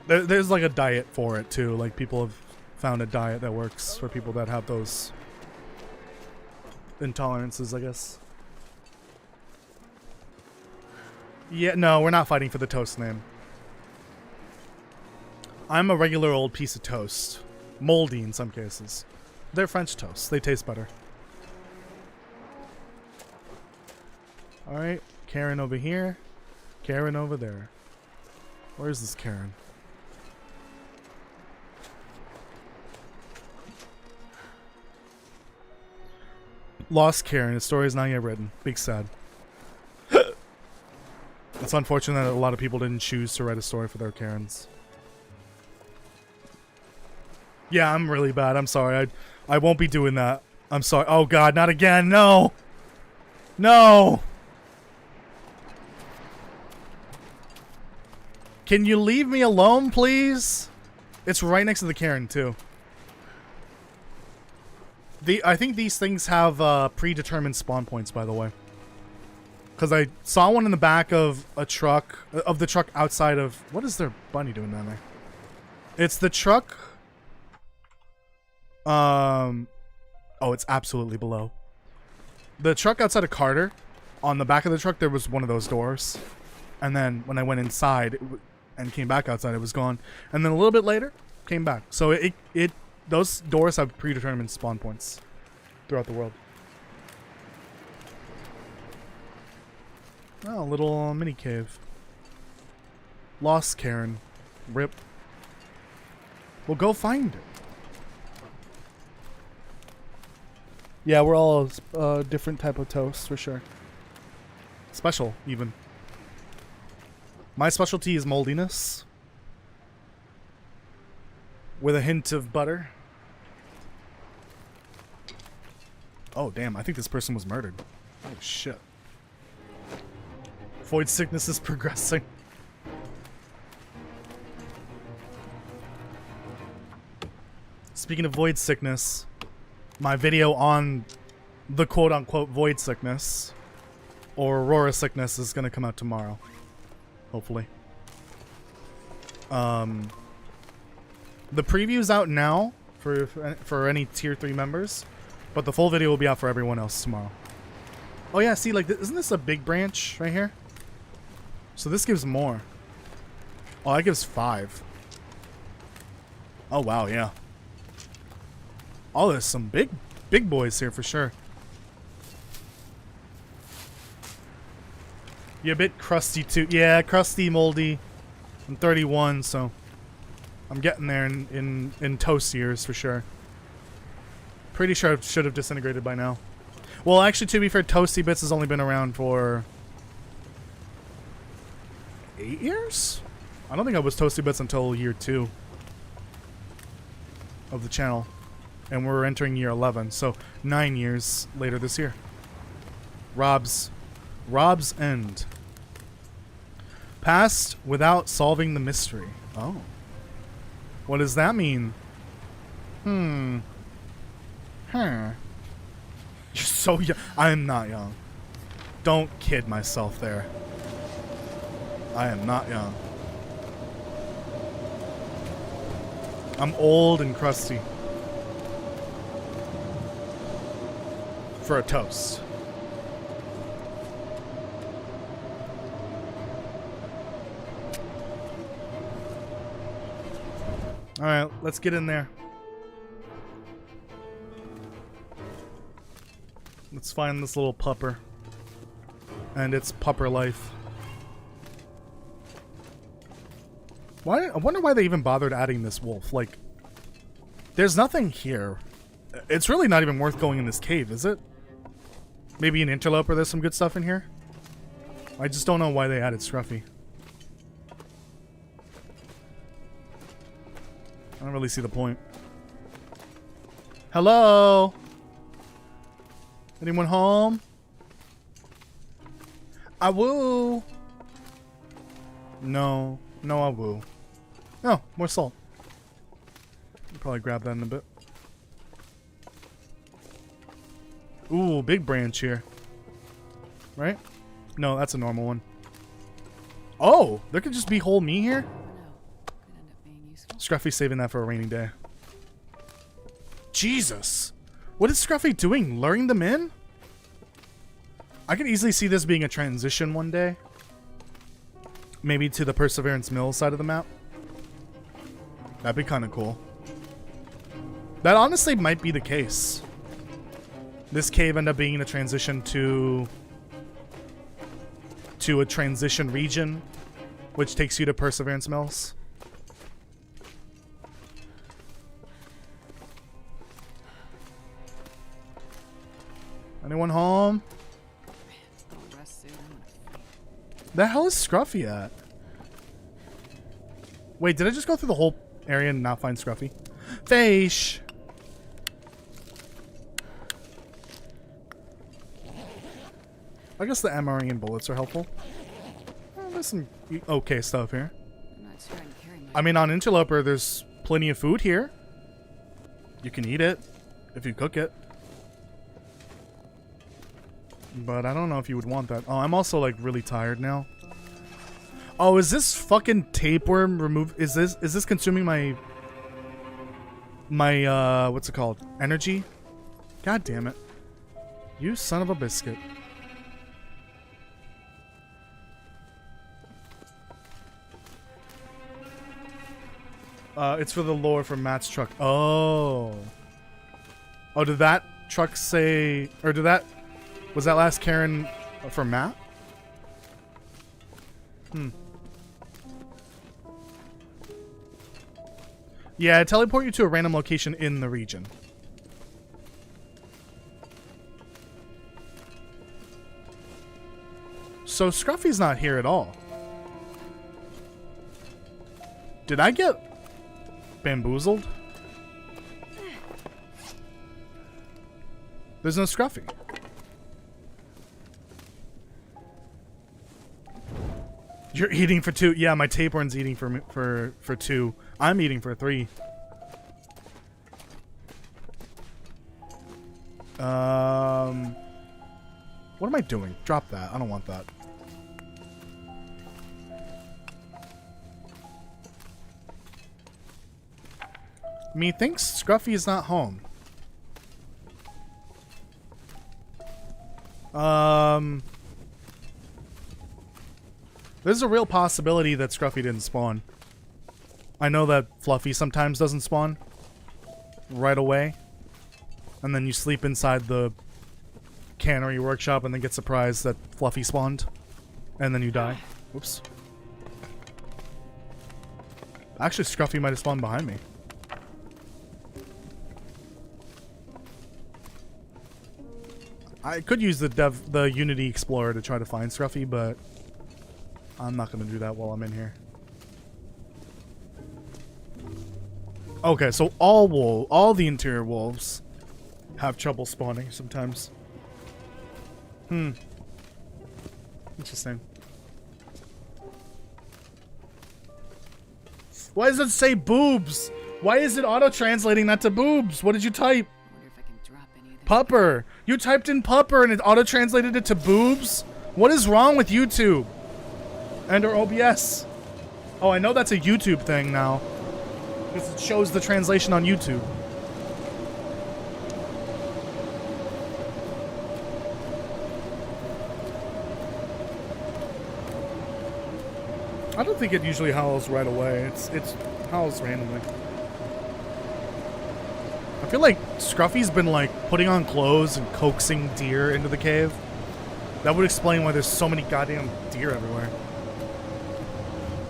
There's like a diet for it too. Like people have found a diet that works for people that have those intolerances, I guess. Yeah, no, we're not fighting for the toast name. I'm a regular old piece of toast. Moldy in some cases. They're French toast. They taste better. Alright, Karen over here. Karen over there. Where's this Karen? Lost Karen. His story is not yet written. Big sad. It's unfortunate that a lot of people didn't choose to write a story for their Karens. Yeah, I'm really bad. I'm sorry. I won't be doing that. I'm sorry. Oh god, not again. No! No! Can you leave me alone, please? It's right next to the Karen, too. I think these things have predetermined spawn points, by the way. Because I saw one in the back of a truck, of the truck outside of... What is their bunny doing down there? It's the truck... Oh, it's absolutely below. The truck outside of Carter, on the back of the truck, there was one of those doors. And then when I went inside and came back outside, it was gone. And then a little bit later, came back. So those doors have predetermined spawn points throughout the world. Oh, a little mini cave. Lost Karen. Rip. Well, go find it. Yeah, we're all a different type of toast, for sure. Special, even. My specialty is moldiness. With a hint of butter. Oh, damn. I think this person was murdered. Oh, shit. Void sickness is progressing. Speaking of void sickness, my video on the quote-unquote void sickness or Aurora Sickness is gonna come out tomorrow. Hopefully. The preview's out now for any tier 3 members, but the full video will be out for everyone else tomorrow. Oh yeah, see, like, isn't this a big branch right here? So this gives more. Oh, that gives 5. Oh wow, yeah. Oh, there's some big boys here for sure. You're a bit crusty too. Yeah, crusty, moldy. I'm 31, so I'm getting there in toast years for sure. Pretty sure I should have disintegrated by now. Well, actually, to be fair, ToastyBits has only been around for 8 years? I don't think I was ToastyBits until year 2 of the channel. And we're entering year 11, so 9 years later this year. Rob's End. Passed without solving the mystery. Oh. What does that mean? Huh. You're so young. I am not young. Don't kid myself there. I am not young. I'm old and crusty. For a toast. Alright, let's get in there. Let's find this little pupper. And its pupper life. Why? I wonder why they even bothered adding this wolf. Like, there's nothing here. It's really not even worth going in this cave, is it? Maybe an interloper, there's some good stuff in here? I just don't know why they added Scruffy. I don't really see the point. Hello? Anyone home? Awoo! No. No awoo. Oh, more salt. I'll probably grab that in a bit. Ooh, big branch here. Right? No, that's a normal one. Oh, there could just be whole me here? Scruffy's saving that for a rainy day. Jesus! What is Scruffy doing? Luring them in? I could easily see this being a transition one day. Maybe to the Perseverance Mill side of the map. That'd be kind of cool. That honestly might be the case. This cave ended up being a transition to a transition region, which takes you to Perseverance Mills. Anyone home? The hell is Scruffy at? Wait, did I just go through the whole area and not find Scruffy? Fish! I guess the MRE and bullets are helpful. Oh, there's some okay stuff here. I mean, on Interloper, there's plenty of food here. You can eat it if you cook it. But I don't know if you would want that. Oh, I'm also like really tired now. Oh, is this fucking tapeworm remove? Is this consuming my what's it called? Energy? God damn it! You son of a biscuit. It's for the lore for Matt's truck. Oh. Oh, did that truck say, or did that? Was that last Karen for Matt? Yeah, teleport you to a random location in the region. So Scruffy's not here at all. Did I get bamboozled? There's no Scruffy. You're eating for 2. Yeah, my tapeworm's eating for 2. I'm eating for 3. What am I doing? Drop that. I don't want that. Methinks Scruffy is not home. There's a real possibility that Scruffy didn't spawn. I know that Fluffy sometimes doesn't spawn right away. And then you sleep inside the cannery workshop and then get surprised that Fluffy spawned. And then you die. Whoops. Actually, Scruffy might have spawned behind me. I could use the Unity Explorer to try to find Scruffy, but I'm not going to do that while I'm in here. Okay, so all the interior wolves have trouble spawning sometimes. Interesting. Why does it say boobs? Why is it auto-translating that to boobs? What did you type? I wonder if I can drop any of this. Pupper. You typed in pupper and it auto-translated it to boobs? What is wrong with YouTube? And or OBS? Oh, I know that's a YouTube thing now. Because it shows the translation on YouTube. I don't think it usually howls right away. It's howls randomly. I feel like Scruffy's been like putting on clothes and coaxing deer into the cave. That would explain why there's so many goddamn deer everywhere.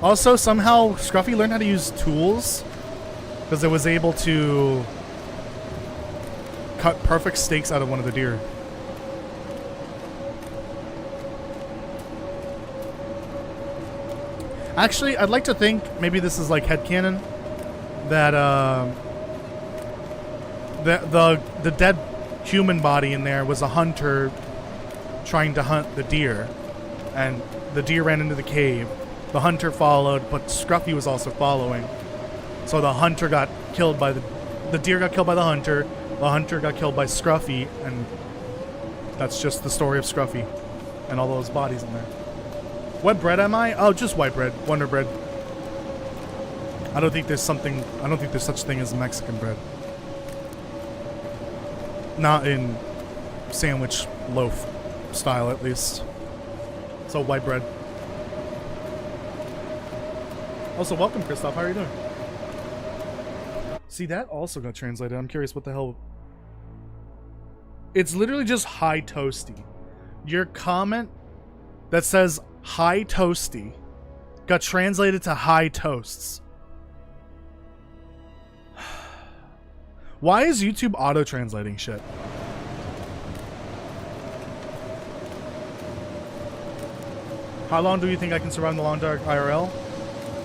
Also, somehow Scruffy learned how to use tools because it was able to cut perfect steaks out of one of the deer. Actually, I'd like to think, maybe this is like headcanon, that the dead human body in there was a hunter trying to hunt the deer, and the deer ran into the cave. The hunter followed, but Scruffy was also following. So the hunter got killed by the deer got killed by the hunter got killed by Scruffy, and that's just the story of Scruffy and all those bodies in there. What bread am I? Oh, just white bread. Wonder bread. I don't think there's such thing as Mexican bread. Not in sandwich loaf style, at least. So white bread. Also, welcome, Christoph. How are you doing? See, that also got translated. I'm curious what the hell. It's literally just hi Toasty. Your comment that says hi Toasty got translated to hi Toasts. Why is YouTube auto-translating shit? How long do you think I can survive in the long dark IRL?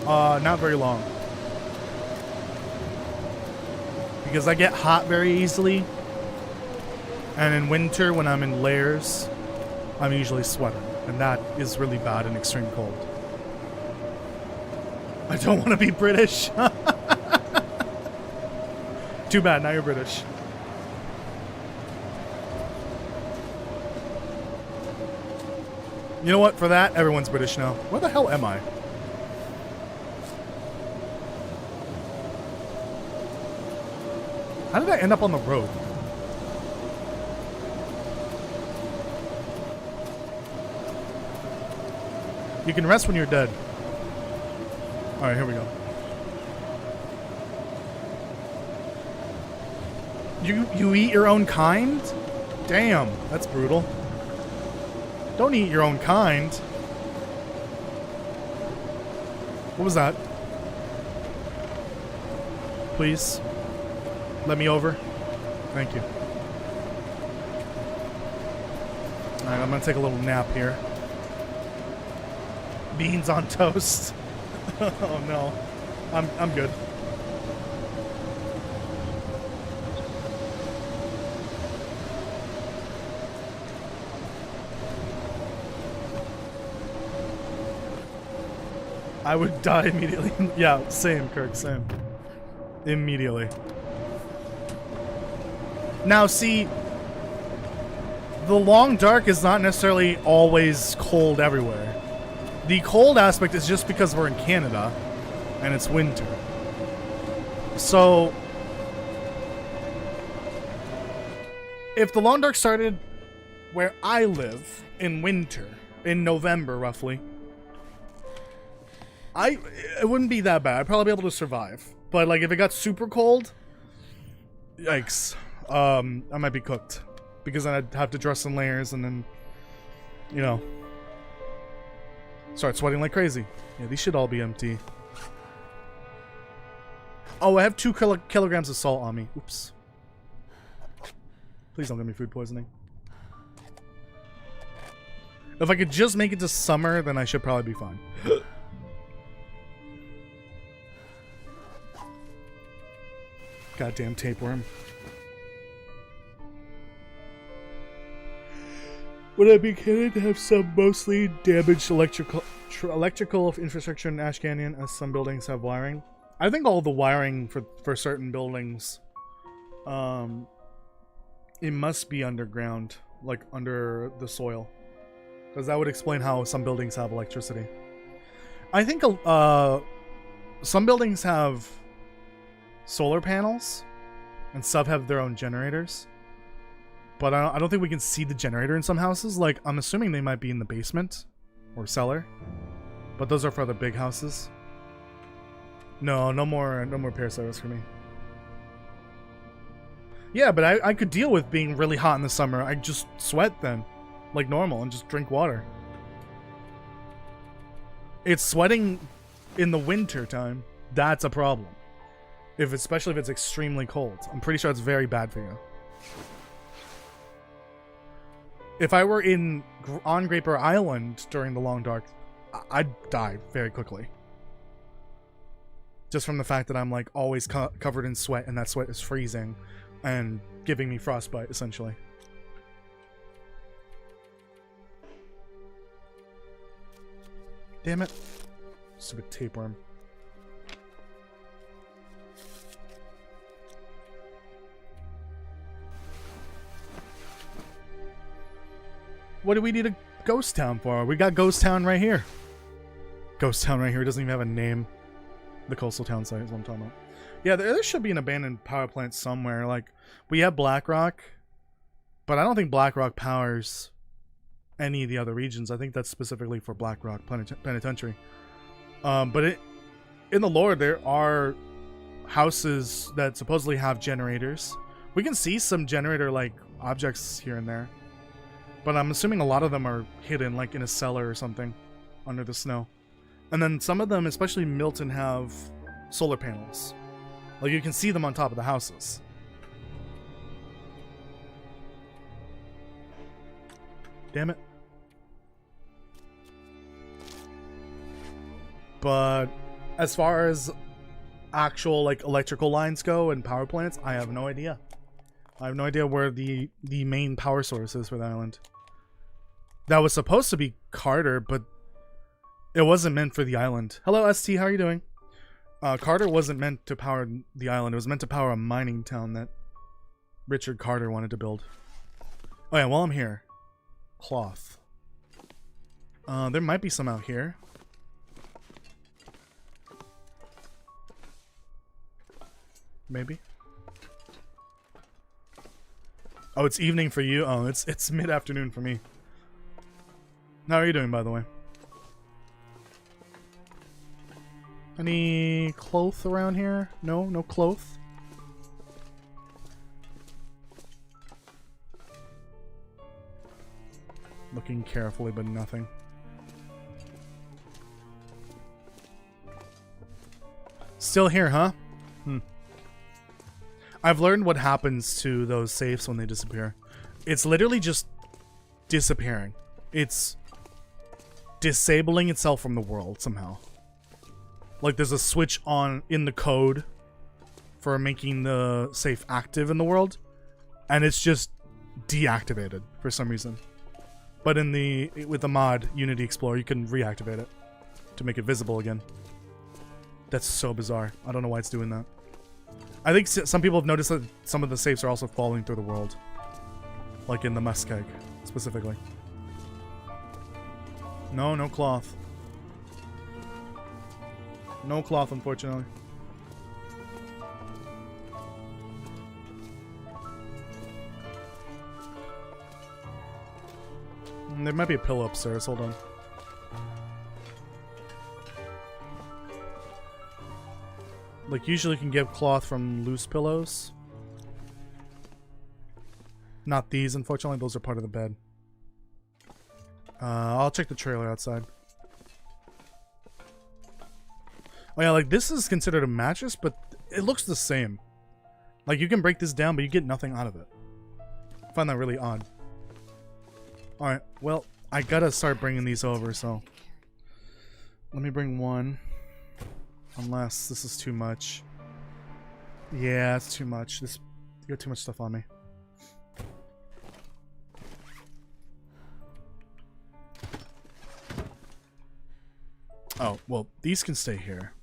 Not very long. Because I get hot very easily. And in winter, when I'm in layers, I'm usually sweating. And that is really bad in extreme cold. I don't want to be British. Too bad, now you're British. You know what? For that, everyone's British now. Where the hell am I? How did I end up on the road? You can rest when you're dead. Alright, here we go. You eat your own kind? Damn, that's brutal. Don't eat your own kind. What was that? Please. Let me over. Thank you. Alright, I'm gonna take a little nap here. Beans on toast. Oh no. I'm good. I would die immediately. Yeah, same, Kirk, same. Immediately. Now, see, the long dark is not necessarily always cold everywhere. The cold aspect is just because we're in Canada and it's winter. So if the long dark started where I live in winter, in November roughly, it wouldn't be that bad. I'd probably be able to survive. But like if it got super cold, yikes. I might be cooked. Because then I'd have to dress in layers and then, you know, start sweating like crazy. Yeah, these should all be empty. Oh, I have 2 kilograms of salt on me. Oops. Please don't give me food poisoning. If I could just make it to summer, then I should probably be fine. Goddamn tapeworm. Would I be kidding to have some mostly damaged electrical infrastructure in Ash Canyon, as some buildings have wiring? I think all the wiring for certain buildings, it must be underground, like under the soil, because that would explain how some buildings have electricity. I think some buildings have solar panels, and some have their own generators. But I don't think we can see the generator in some houses. Like, I'm assuming they might be in the basement or cellar. But those are for the big houses. No more pear service for me. Yeah, but I could deal with being really hot in the summer. I just sweat then, like normal, and just drink water. It's sweating in the winter time. That's a problem. Especially if it's extremely cold. I'm pretty sure it's very bad for you. If I were on Graper Island during the long dark, I'd die very quickly. Just from the fact that I'm like always covered in sweat, and that sweat is freezing and giving me frostbite, essentially. Damn it. Stupid tapeworm. What do we need a ghost town for? We got ghost town right here. Ghost town right here. It doesn't even have a name. The coastal town site is what I'm talking about. Yeah, there should be an abandoned power plant somewhere. Like, we have Blackrock, but I don't think Blackrock powers any of the other regions. I think that's specifically for Blackrock Penitentiary. But in the lore, there are houses that supposedly have generators. We can see some generator-like objects here and there. But I'm assuming a lot of them are hidden, like in a cellar or something, under the snow. And then some of them, especially Milton, have solar panels. Like, you can see them on top of the houses. Damn it. But as far as actual, like, electrical lines go and power plants, I have no idea. I have no idea where the main power source is for the island. That was supposed to be Carter, but it wasn't meant for the island. Hello, ST, how are you doing? Carter wasn't meant to power the island. It was meant to power a mining town that Richard Carter wanted to build. Oh yeah, while I'm here. Cloth. There might be some out here. Maybe. Oh, it's evening for you? Oh, it's mid-afternoon for me. How are you doing, by the way? Any cloth around here? No? No cloth? Looking carefully, but nothing. Still here, huh? I've learned what happens to those safes when they disappear. It's literally just disappearing. It's disabling itself from the world somehow. Like, there's a switch on in the code for making the safe active in the world, and it's just deactivated for some reason. But with the mod Unity Explorer, you can reactivate it to make it visible again. That's so bizarre. I don't know why it's doing that. I think some people have noticed that some of the safes are also falling through the world, like in the Muskeg. specifically. No, no cloth. No cloth, unfortunately. There might be a pillow upstairs. Hold on. Like, usually you can get cloth from loose pillows. Not these, unfortunately. Those are part of the bed. I'll check the trailer outside. Oh yeah, like, this is considered a mattress, but it looks the same. Like, you can break this down, but you get nothing out of it. I find that really odd. Alright, well, I gotta start bringing these over, so... Let me bring one. Unless this is too much. Yeah, it's too much. You got too much stuff on me. Oh, well, these can stay here.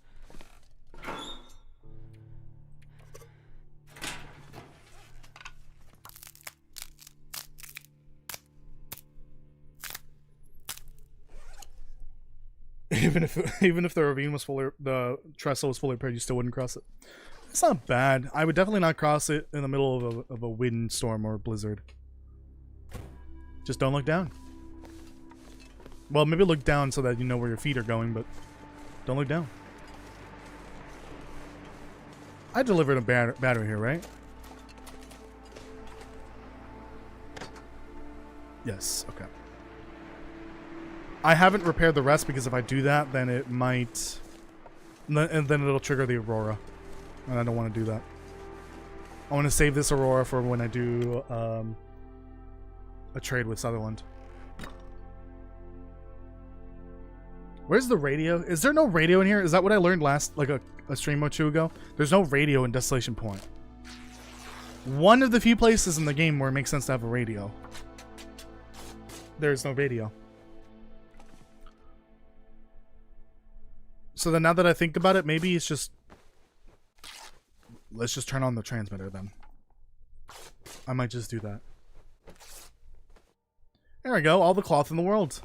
Even if the ravine was fully, the trestle was fully repaired, you still wouldn't cross it. It's not bad. I would definitely not cross it in the middle of a windstorm or a blizzard. Just don't look down. Well, maybe look down so that you know where your feet are going, but don't look down. I delivered a battery here, right? Yes, okay. I haven't repaired the rest because if I do that, then it might... And then it'll trigger the Aurora. And I don't want to do that. I want to save this Aurora for when I do a trade with Sutherland. Where's the radio? Is there no radio in here? Is that what I learned last, like a stream or two ago? There's no radio in Desolation Point. One of the few places in the game where it makes sense to have a radio. There's no radio. So then now that I think about it, maybe it's just... Let's just turn on the transmitter then. I might just do that. There we go, all the cloth in the world.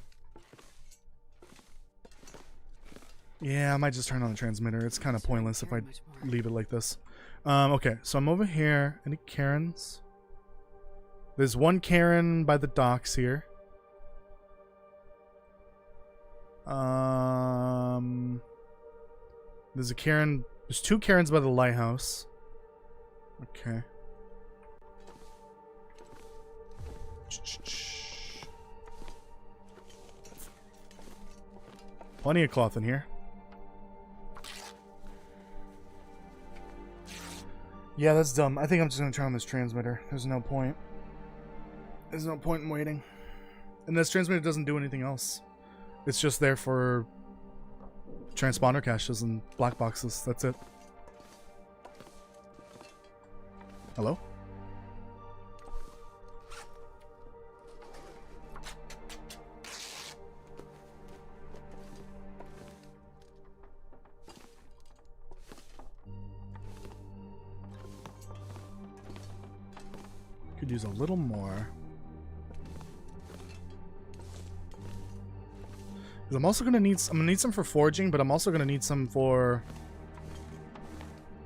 Yeah, I might just turn on the transmitter. It's kind of pointless if I leave it like this. Okay, so I'm over here. Any Karens? There's one Karen by the docks here. There's a Karen. There's two Karens by the lighthouse. Okay. Plenty of cloth in here. Yeah, that's dumb. I think I'm just gonna turn on this transmitter. There's no point. There's no point in waiting. And this transmitter doesn't do anything else. It's just there for transponder caches and black boxes. That's it. Hello? Could use a little more. I'm also gonna need some for forging, but I'm also gonna need some for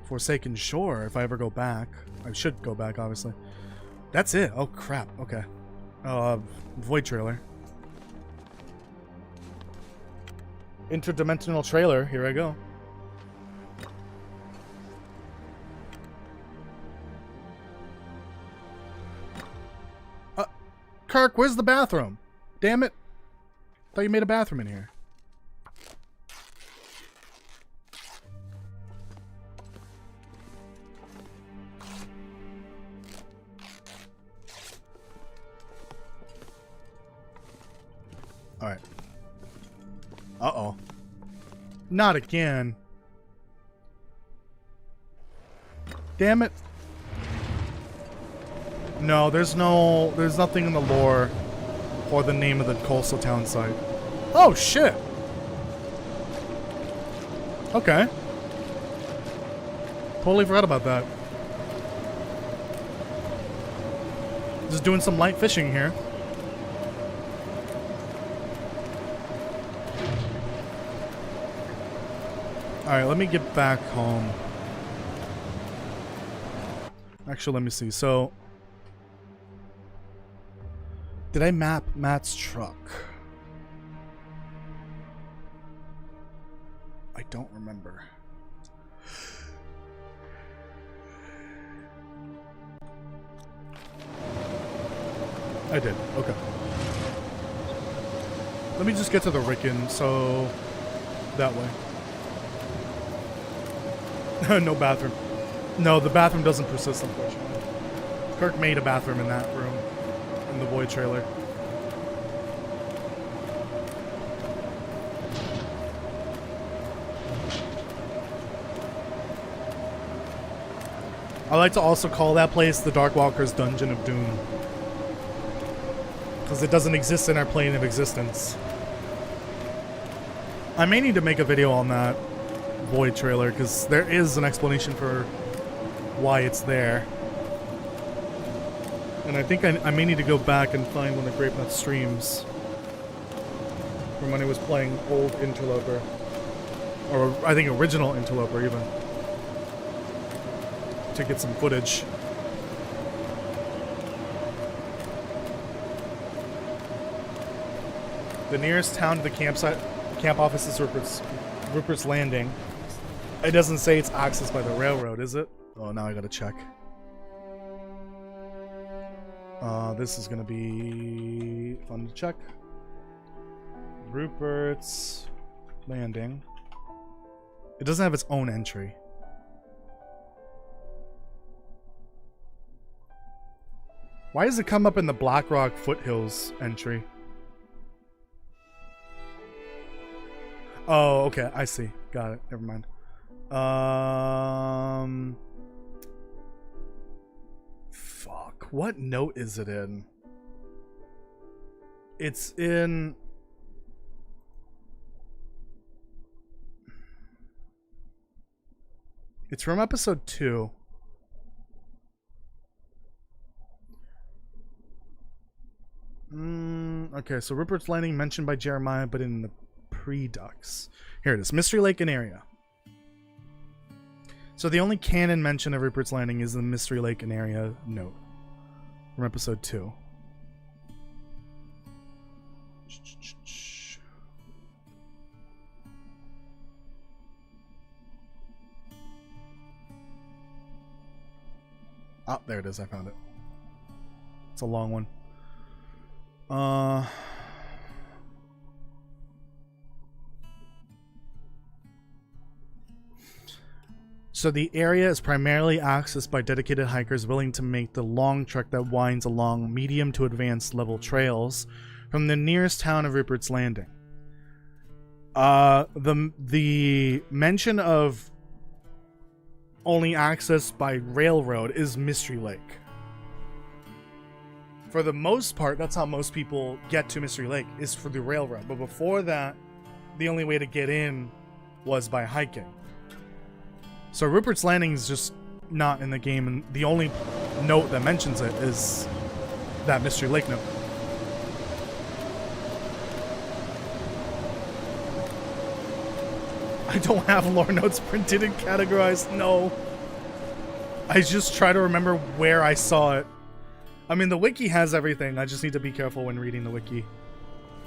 Forsaken Shore if I ever go back. I should go back, obviously. That's it. Oh crap. Okay. Void trailer. Interdimensional trailer. Here I go. Kirk, where's the bathroom? Damn it. Thought you made a bathroom in here. Alright. Uh-oh. Not again. Damn it. No, there's nothing in the lore or the name of the coastal town site. Oh, shit! Okay. Totally forgot about that. Just doing some light fishing here. Alright, let me get back home. Actually, let me see. So, did I map Matt's truck? I don't remember. I did. Okay. Let me just get to the Rickon, so that way. No bathroom. No, the bathroom doesn't persist, unfortunately. Kirk made a bathroom in that room, in the Void trailer. I like to also call that place the Darkwalker's Dungeon of Doom. Because it doesn't exist in our plane of existence. I may need to make a video on that Void trailer, because there is an explanation for why it's there. And I think I may need to go back and find one of the Grapenut streams from when I was playing old Interloper. Or I think original Interloper even. To get some footage. The nearest town to the camp office is Rupert's Landing. It doesn't say it's accessed by the railroad, is it? Oh, now I gotta check. This is gonna be fun to check. Rupert's Landing. It doesn't have its own entry. Why does it come up in the Blackrock Foothills entry? Oh, okay, I see. Got it. Never mind. Fuck. What note is it in? It's in... It's from episode 2. Okay, so Rupert's Landing mentioned by Jeremiah, but in the Predux. Here it is. Mystery Lake and area. So the only canon mention of Rupert's Landing is the Mystery Lake and area note from episode 2. Oh, there it is. I found it. It's a long one. So the area is primarily accessed by dedicated hikers willing to make the long trek that winds along medium to advanced level trails from the nearest town of Rupert's Landing. The mention of only accessed by railroad is Mystery Lake. For the most part, that's how most people get to Mystery Lake, is for the railroad. But before that, the only way to get in was by hiking. So Rupert's Landing is just not in the game, and the only note that mentions it is that Mystery Lake note. I don't have lore notes printed and categorized, no. I just try to remember where I saw it. I mean, the wiki has everything. I just need to be careful when reading the wiki,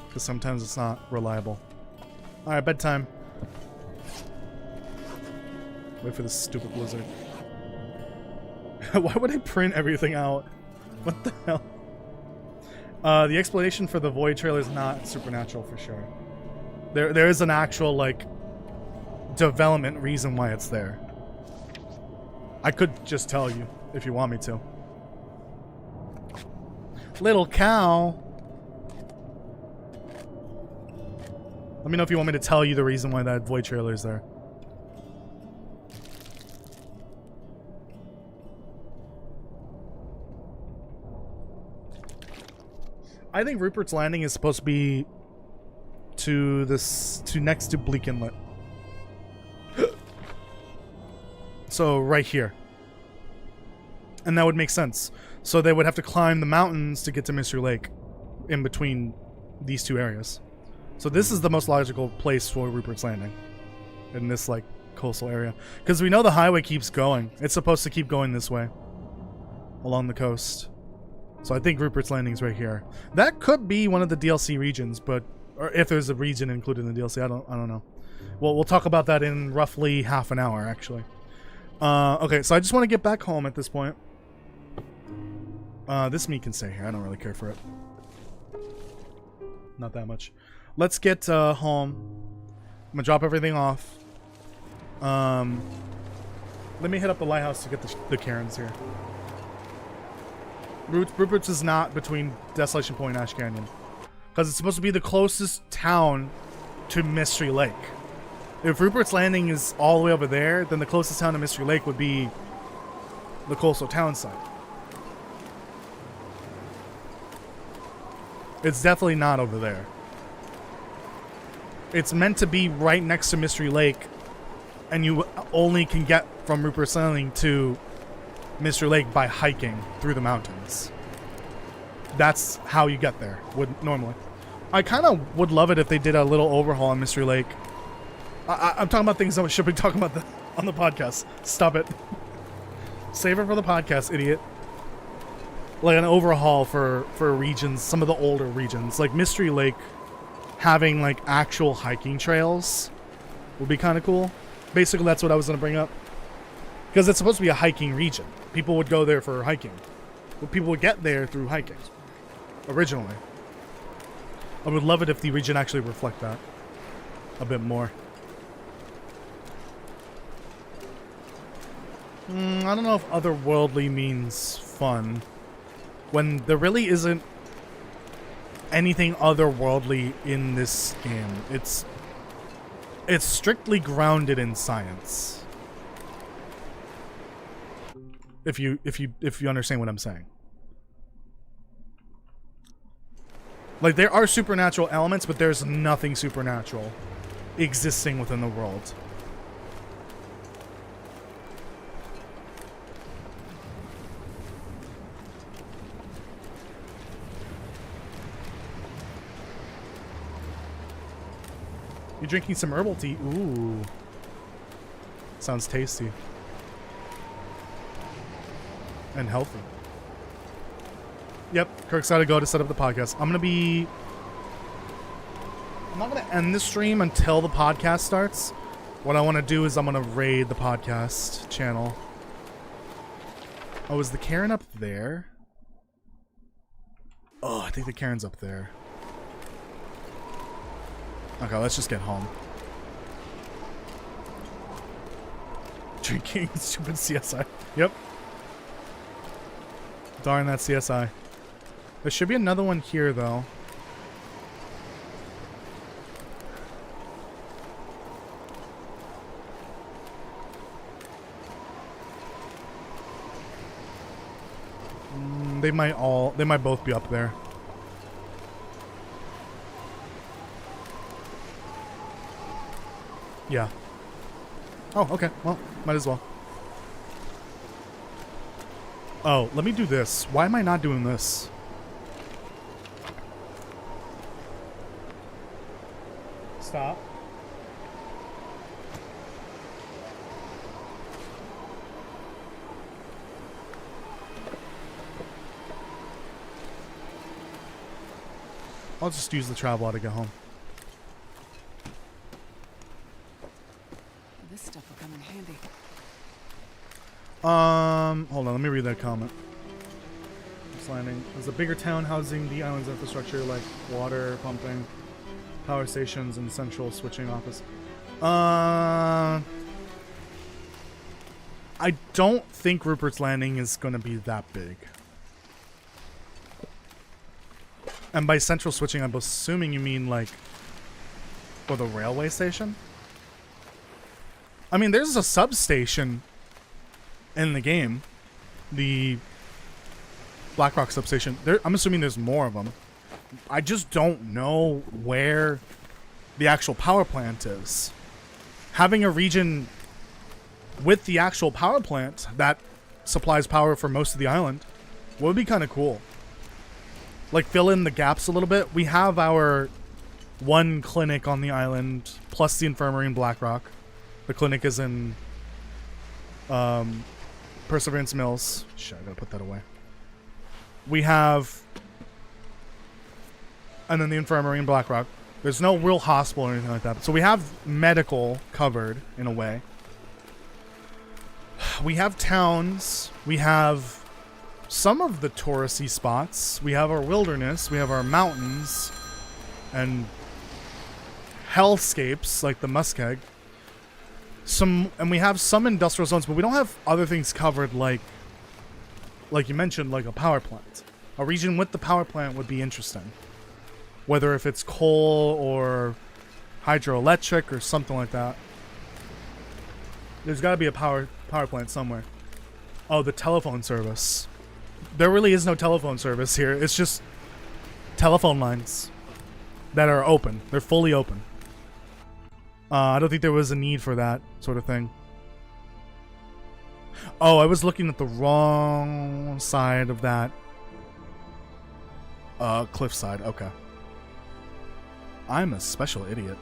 because sometimes it's not reliable. Alright, bedtime. Wait for this stupid blizzard. Why would I print everything out? What the hell? The explanation for the Void trailer is not supernatural for sure. There is an actual, like, development reason why it's there. I could just tell you if you want me to. Little cow. Let me know if you want me to tell you the reason why that Void trailer is there. I think Rupert's Landing is supposed to be to next to Bleak Inlet. So right here. And that would make sense. So they would have to climb the mountains to get to Mystery Lake in between these two areas. So this is the most logical place for Rupert's Landing in this, like, coastal area. Because we know the highway keeps going. It's supposed to keep going this way. Along the coast. So I think Rupert's Landing's right here. That could be one of the DLC regions, but... Or if there's a region included in the DLC, I don't know. Well, we'll talk about that in roughly half an hour, actually. Okay, so I just want to get back home at this point. This meat can stay here. I don't really care for it. Not that much. Let's get home. I'm gonna drop everything off. Let me hit up the lighthouse to get the Karens here. Rupert's is not between Desolation Point and Ash Canyon. Because it's supposed to be the closest town to Mystery Lake. If Rupert's Landing is all the way over there, then the closest town to Mystery Lake would be the coastal town site. It's definitely not over there. It's meant to be right next to Mystery Lake, and you only can get from Rupert's Landing to Mystery Lake by hiking through the mountains. That's how you get there, normally. I kind of would love it if they did a little overhaul on Mystery Lake. I'm talking about things I should be talking about on the podcast. Stop it. Save it for the podcast, idiot. Like an overhaul for regions, some of the older regions. Like Mystery Lake having like actual hiking trails would be kind of cool. Basically, that's what I was going to bring up. Because it's supposed to be a hiking region. People would go there for hiking. Well, people would get there through hiking. Originally. I would love it if the region actually reflect that a bit more. I don't know if otherworldly means fun when there really isn't anything otherworldly in this game. It's strictly grounded in science. If you understand what I'm saying. Like, there are supernatural elements, but there's nothing supernatural existing within the world. You're drinking some herbal tea. Ooh. Sounds tasty. And healthy. Yep, Kirk's gotta go to set up the podcast. I'm not gonna end the stream until the podcast starts. What I want to do is I'm gonna raid the podcast channel. Oh, is the Karen up there? Oh, I think the Karen's up there. Okay, let's just get home. Drinking stupid CSI. Yep. Darn that CSI. There should be another one here, though. They might both be up there. Yeah. Oh, okay. Well, might as well. Oh, let me do this. Why am I not doing this? Stop. I'll just use the travel to get home. This stuff will come in handy. Hold on, let me read that comment. It's landing. There's a bigger town housing the island's infrastructure like water, pumping, power stations, and central switching office. I don't think Rupert's Landing is going to be that big. And by central switching, I'm assuming you mean like for the railway station? I mean, there's a substation in the game. The Blackrock substation. I'm assuming there's more of them. I just don't know where the actual power plant is. Having a region with the actual power plant that supplies power for most of the island would be kind of cool. Like, fill in the gaps a little bit. We have our one clinic on the island, plus the infirmary in Blackrock. The clinic is in Perseverance Mills. Shit, I gotta put that away. We have, and then the infirmary in Blackrock. There's no real hospital or anything like that. So we have medical covered in a way. We have towns. We have some of the touristy spots. We have our wilderness. We have our mountains and hellscapes like the Muskeg. And we have some industrial zones, but we don't have other things covered like you mentioned, like a power plant. A region with the power plant would be interesting. Whether if it's coal or hydroelectric or something like that. There's got to be a power plant somewhere. Oh, the telephone service. There really is no telephone service here. It's just telephone lines that are open. They're fully open. I don't think there was a need for that sort of thing. Oh, I was looking at the wrong side of that cliffside. Okay. I'm a special idiot.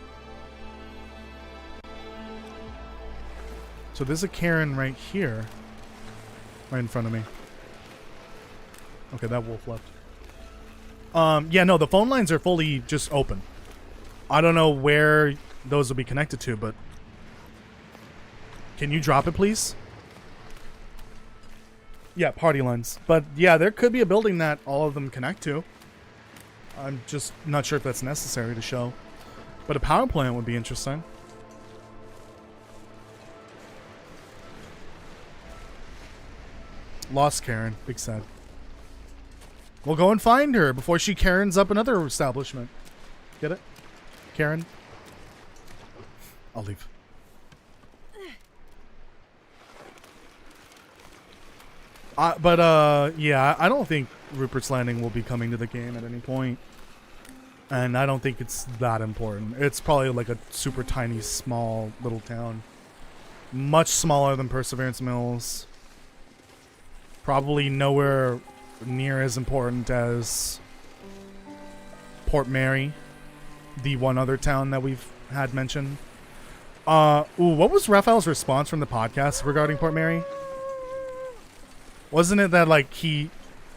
So there's a Karen right here. Right in front of me. Okay, that wolf left. Yeah, no, the phone lines are fully just open. I don't know where those will be connected to, but... Can you drop it, please? Yeah, party lines. But yeah, there could be a building that all of them connect to. I'm just not sure if that's necessary to show. But a power plant would be interesting. Lost Karen. Big sad. We'll go and find her before she Karens up another establishment. Get it? Karen? I'll leave. Yeah, I don't think Rupert's Landing will be coming to the game at any point. And I don't think it's that important. It's probably like a super tiny, small little town. Much smaller than Perseverance Mills. Probably nowhere near as important as Port Mary, the one other town that we've had mentioned. What was Raphael's response from the podcast regarding Port Mary? Wasn't it that like he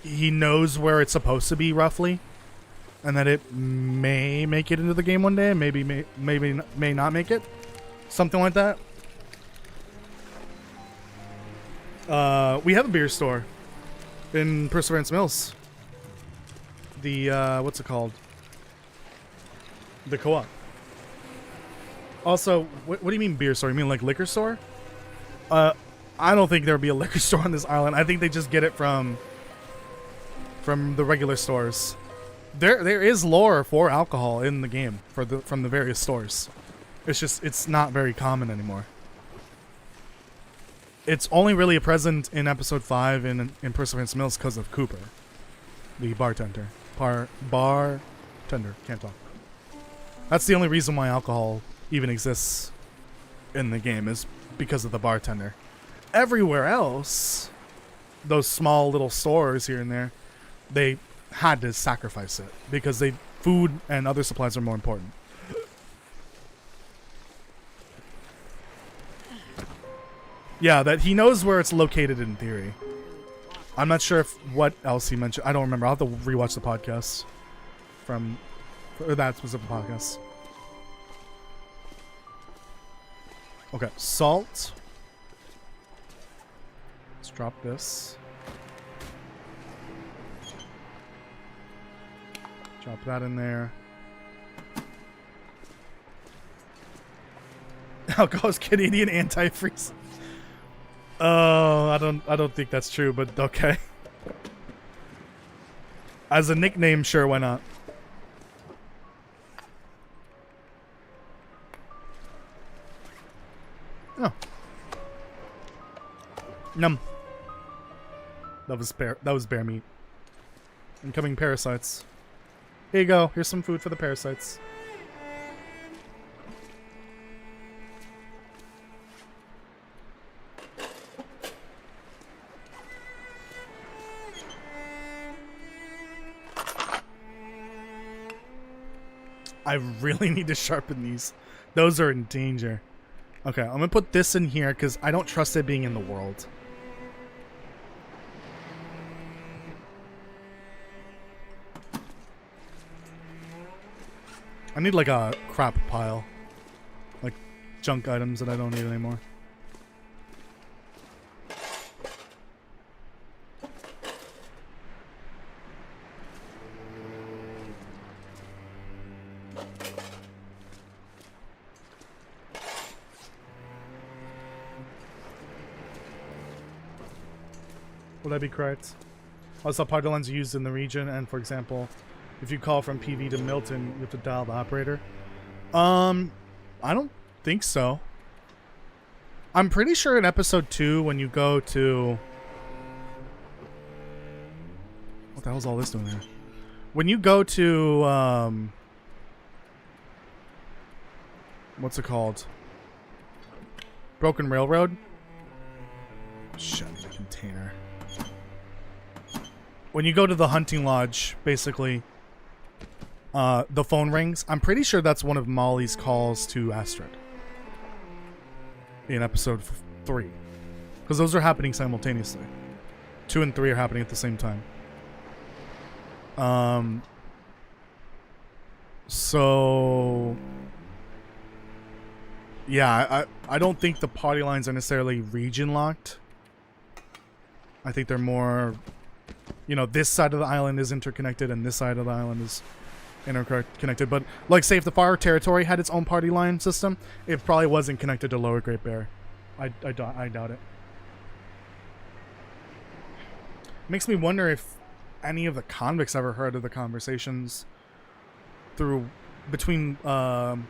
knows where it's supposed to be roughly, and that it may make it into the game one day, and maybe may not make it, something like that? We have a beer store in Perseverance Mills. The what's it called? The Co-op. Also, what do you mean beer store? You mean like liquor store? I don't think there'll be a liquor store on this island. I think they just get it from the regular stores. There is lore for alcohol in the game from the various stores. It's just it's not very common anymore. It's only really present in episode 5 in Perseverance Mills because of Cooper, the bartender. Bartender, can't talk. That's the only reason why alcohol even exists in the game, is because of the bartender. Everywhere else, those small little stores here and there, they had to sacrifice it because food and other supplies are more important. Yeah, that he knows where it's located in theory. I'm not sure what else he mentioned. I don't remember. I'll have to rewatch the podcast from that specific podcast. Okay, salt. Let's drop this. Drop that in there. Alcohol's Canadian antifreeze. Oh, I don't think that's true, but okay. As a nickname, sure, why not? Oh. Num. That was bear meat. Incoming parasites. Here you go. Here's some food for the parasites. I really need to sharpen these. Those are in danger. Okay, I'm gonna put this in here because I don't trust it being in the world. I need like a crap pile. Like junk items that I don't need anymore. Would that be correct? Also, party lines are used in the region, and for example, if you call from PV to Milton, you have to dial the operator. I don't think so. I'm pretty sure in episode 2, when you go to... What the hell's all this doing there? When you go to, what's it called? Broken Railroad? Shut the container. When you go to the hunting lodge, basically, the phone rings. I'm pretty sure that's one of Molly's calls to Astrid. In episode 3. Because those are happening simultaneously. 2 and 3 are happening at the same time. So... Yeah, I don't think the party lines are necessarily region locked. I think they're more... You know, this side of the island is interconnected and this side of the island is interconnected. But, like, say if the Far Territory had its own party line system, it probably wasn't connected to Lower Great Bear. I doubt it. Makes me wonder if any of the convicts ever heard of the conversations between from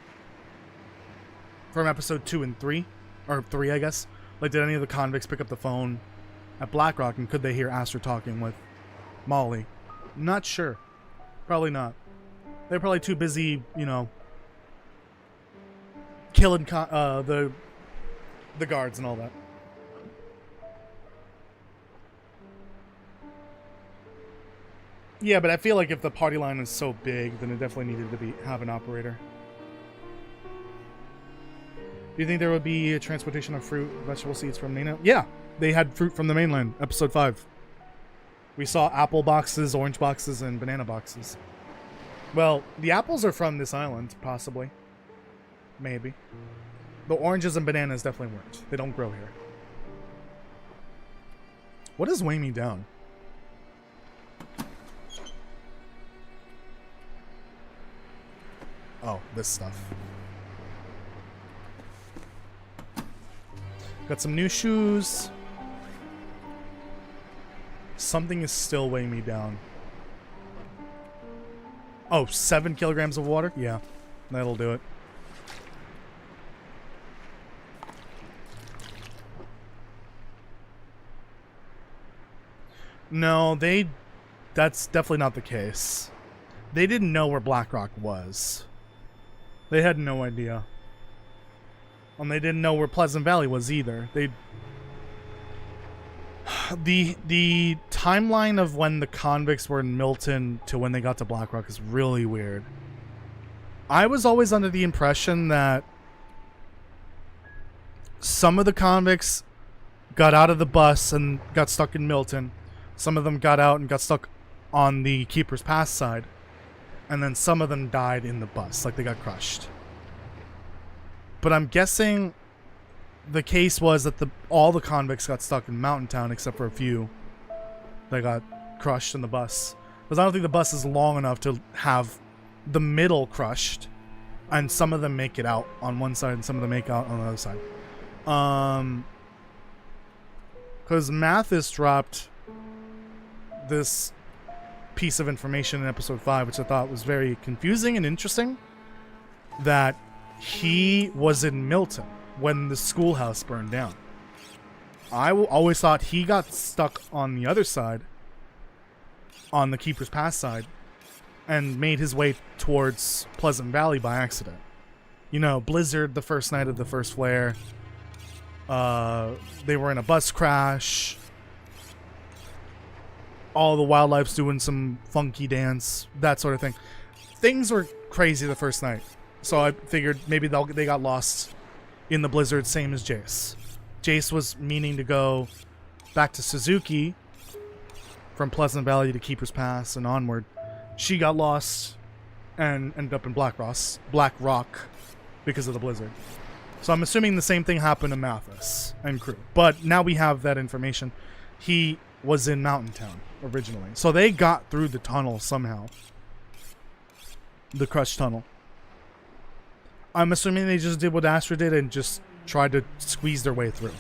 episode 2 and 3, or 3 I guess. Like, did any of the convicts pick up the phone at Blackrock, and could they hear Astrid talking with Molly? Not sure. Probably not. They're probably too busy, you know, killing the guards and all that. Yeah, but I feel like if the party line is so big, then it definitely needed to have an operator. Do you think there would be a transportation of fruit, vegetable seeds from Nina? Yeah, they had fruit from the mainland, episode 5. We saw apple boxes, orange boxes, and banana boxes. Well, the apples are from this island, possibly. Maybe. The oranges and bananas definitely weren't. They don't grow here. What is weighing me down? Oh, this stuff. Got some new shoes. Something is still weighing me down. Oh, 7 kilograms of water? Yeah, that'll do it. No, that's definitely not the case. They didn't know where Blackrock was. They had no idea. And they didn't know where Pleasant Valley was either. The timeline of when the convicts were in Milton to when they got to Blackrock is really weird. I was always under the impression that some of the convicts got out of the bus and got stuck in Milton. Some of them got out and got stuck on the Keeper's Pass side. And then some of them died in the bus, like they got crushed. But I'm guessing the case was that all the convicts got stuck in Mountain Town except for a few that got crushed in the bus. Because I don't think the bus is long enough to have the middle crushed, and some of them make it out on one side and some of them make out on the other side. Because Mathis dropped this piece of information in episode 5, which I thought was very confusing and interesting, that he was in Milton when the schoolhouse burned down. I always thought he got stuck on the other side, on the Keeper's Pass side, and made his way towards Pleasant Valley by accident. You know, blizzard the first night of the first flare. They were in a bus crash. All the wildlife's doing some funky dance, that sort of thing. Things were crazy the first night. So I figured maybe they got lost in the blizzard, same as Jace. Jace was meaning to go back to Suzuki from Pleasant Valley to Keeper's Pass and onward. She got lost and ended up in Black Rock because of the blizzard. So I'm assuming the same thing happened to Mathis and crew. But now we have that information. He was in Mountain Town originally. So they got through the tunnel somehow. The Crush Tunnel. I'm assuming they just did what Astra did and just tried to squeeze their way through.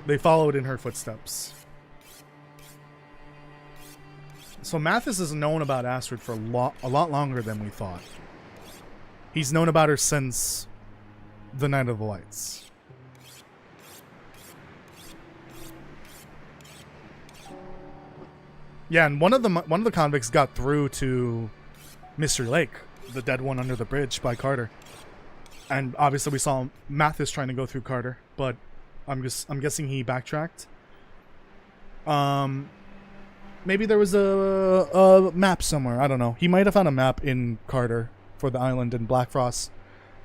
They followed in her footsteps. So Mathis has known about Astrid for a lot longer than we thought. He's known about her since the Night of the Lights. Yeah, and one of the convicts got through to Mystery Lake, the dead one under the bridge by Carter. And obviously we saw Mathis trying to go through Carter, but I'm guessing he backtracked. Maybe there was a map somewhere. I don't know. He might have found a map in Carter for the island in Blackfrost.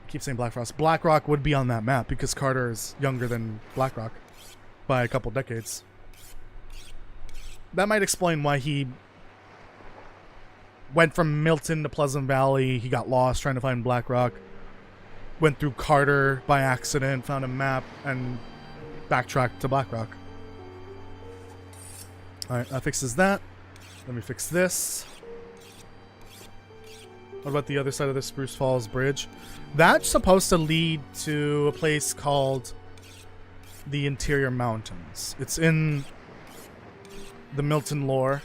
I keep saying Blackfrost. Blackrock would be on that map because Carter is younger than Blackrock by a couple decades. That might explain why he went from Milton to Pleasant Valley. He got lost trying to find Blackrock. Went through Carter by accident, found a map, and backtracked to Blackrock. Alright, that fixes that. Let me fix this. What about the other side of the Spruce Falls Bridge? That's supposed to lead to a place called the Interior Mountains. It's in the Milton lore.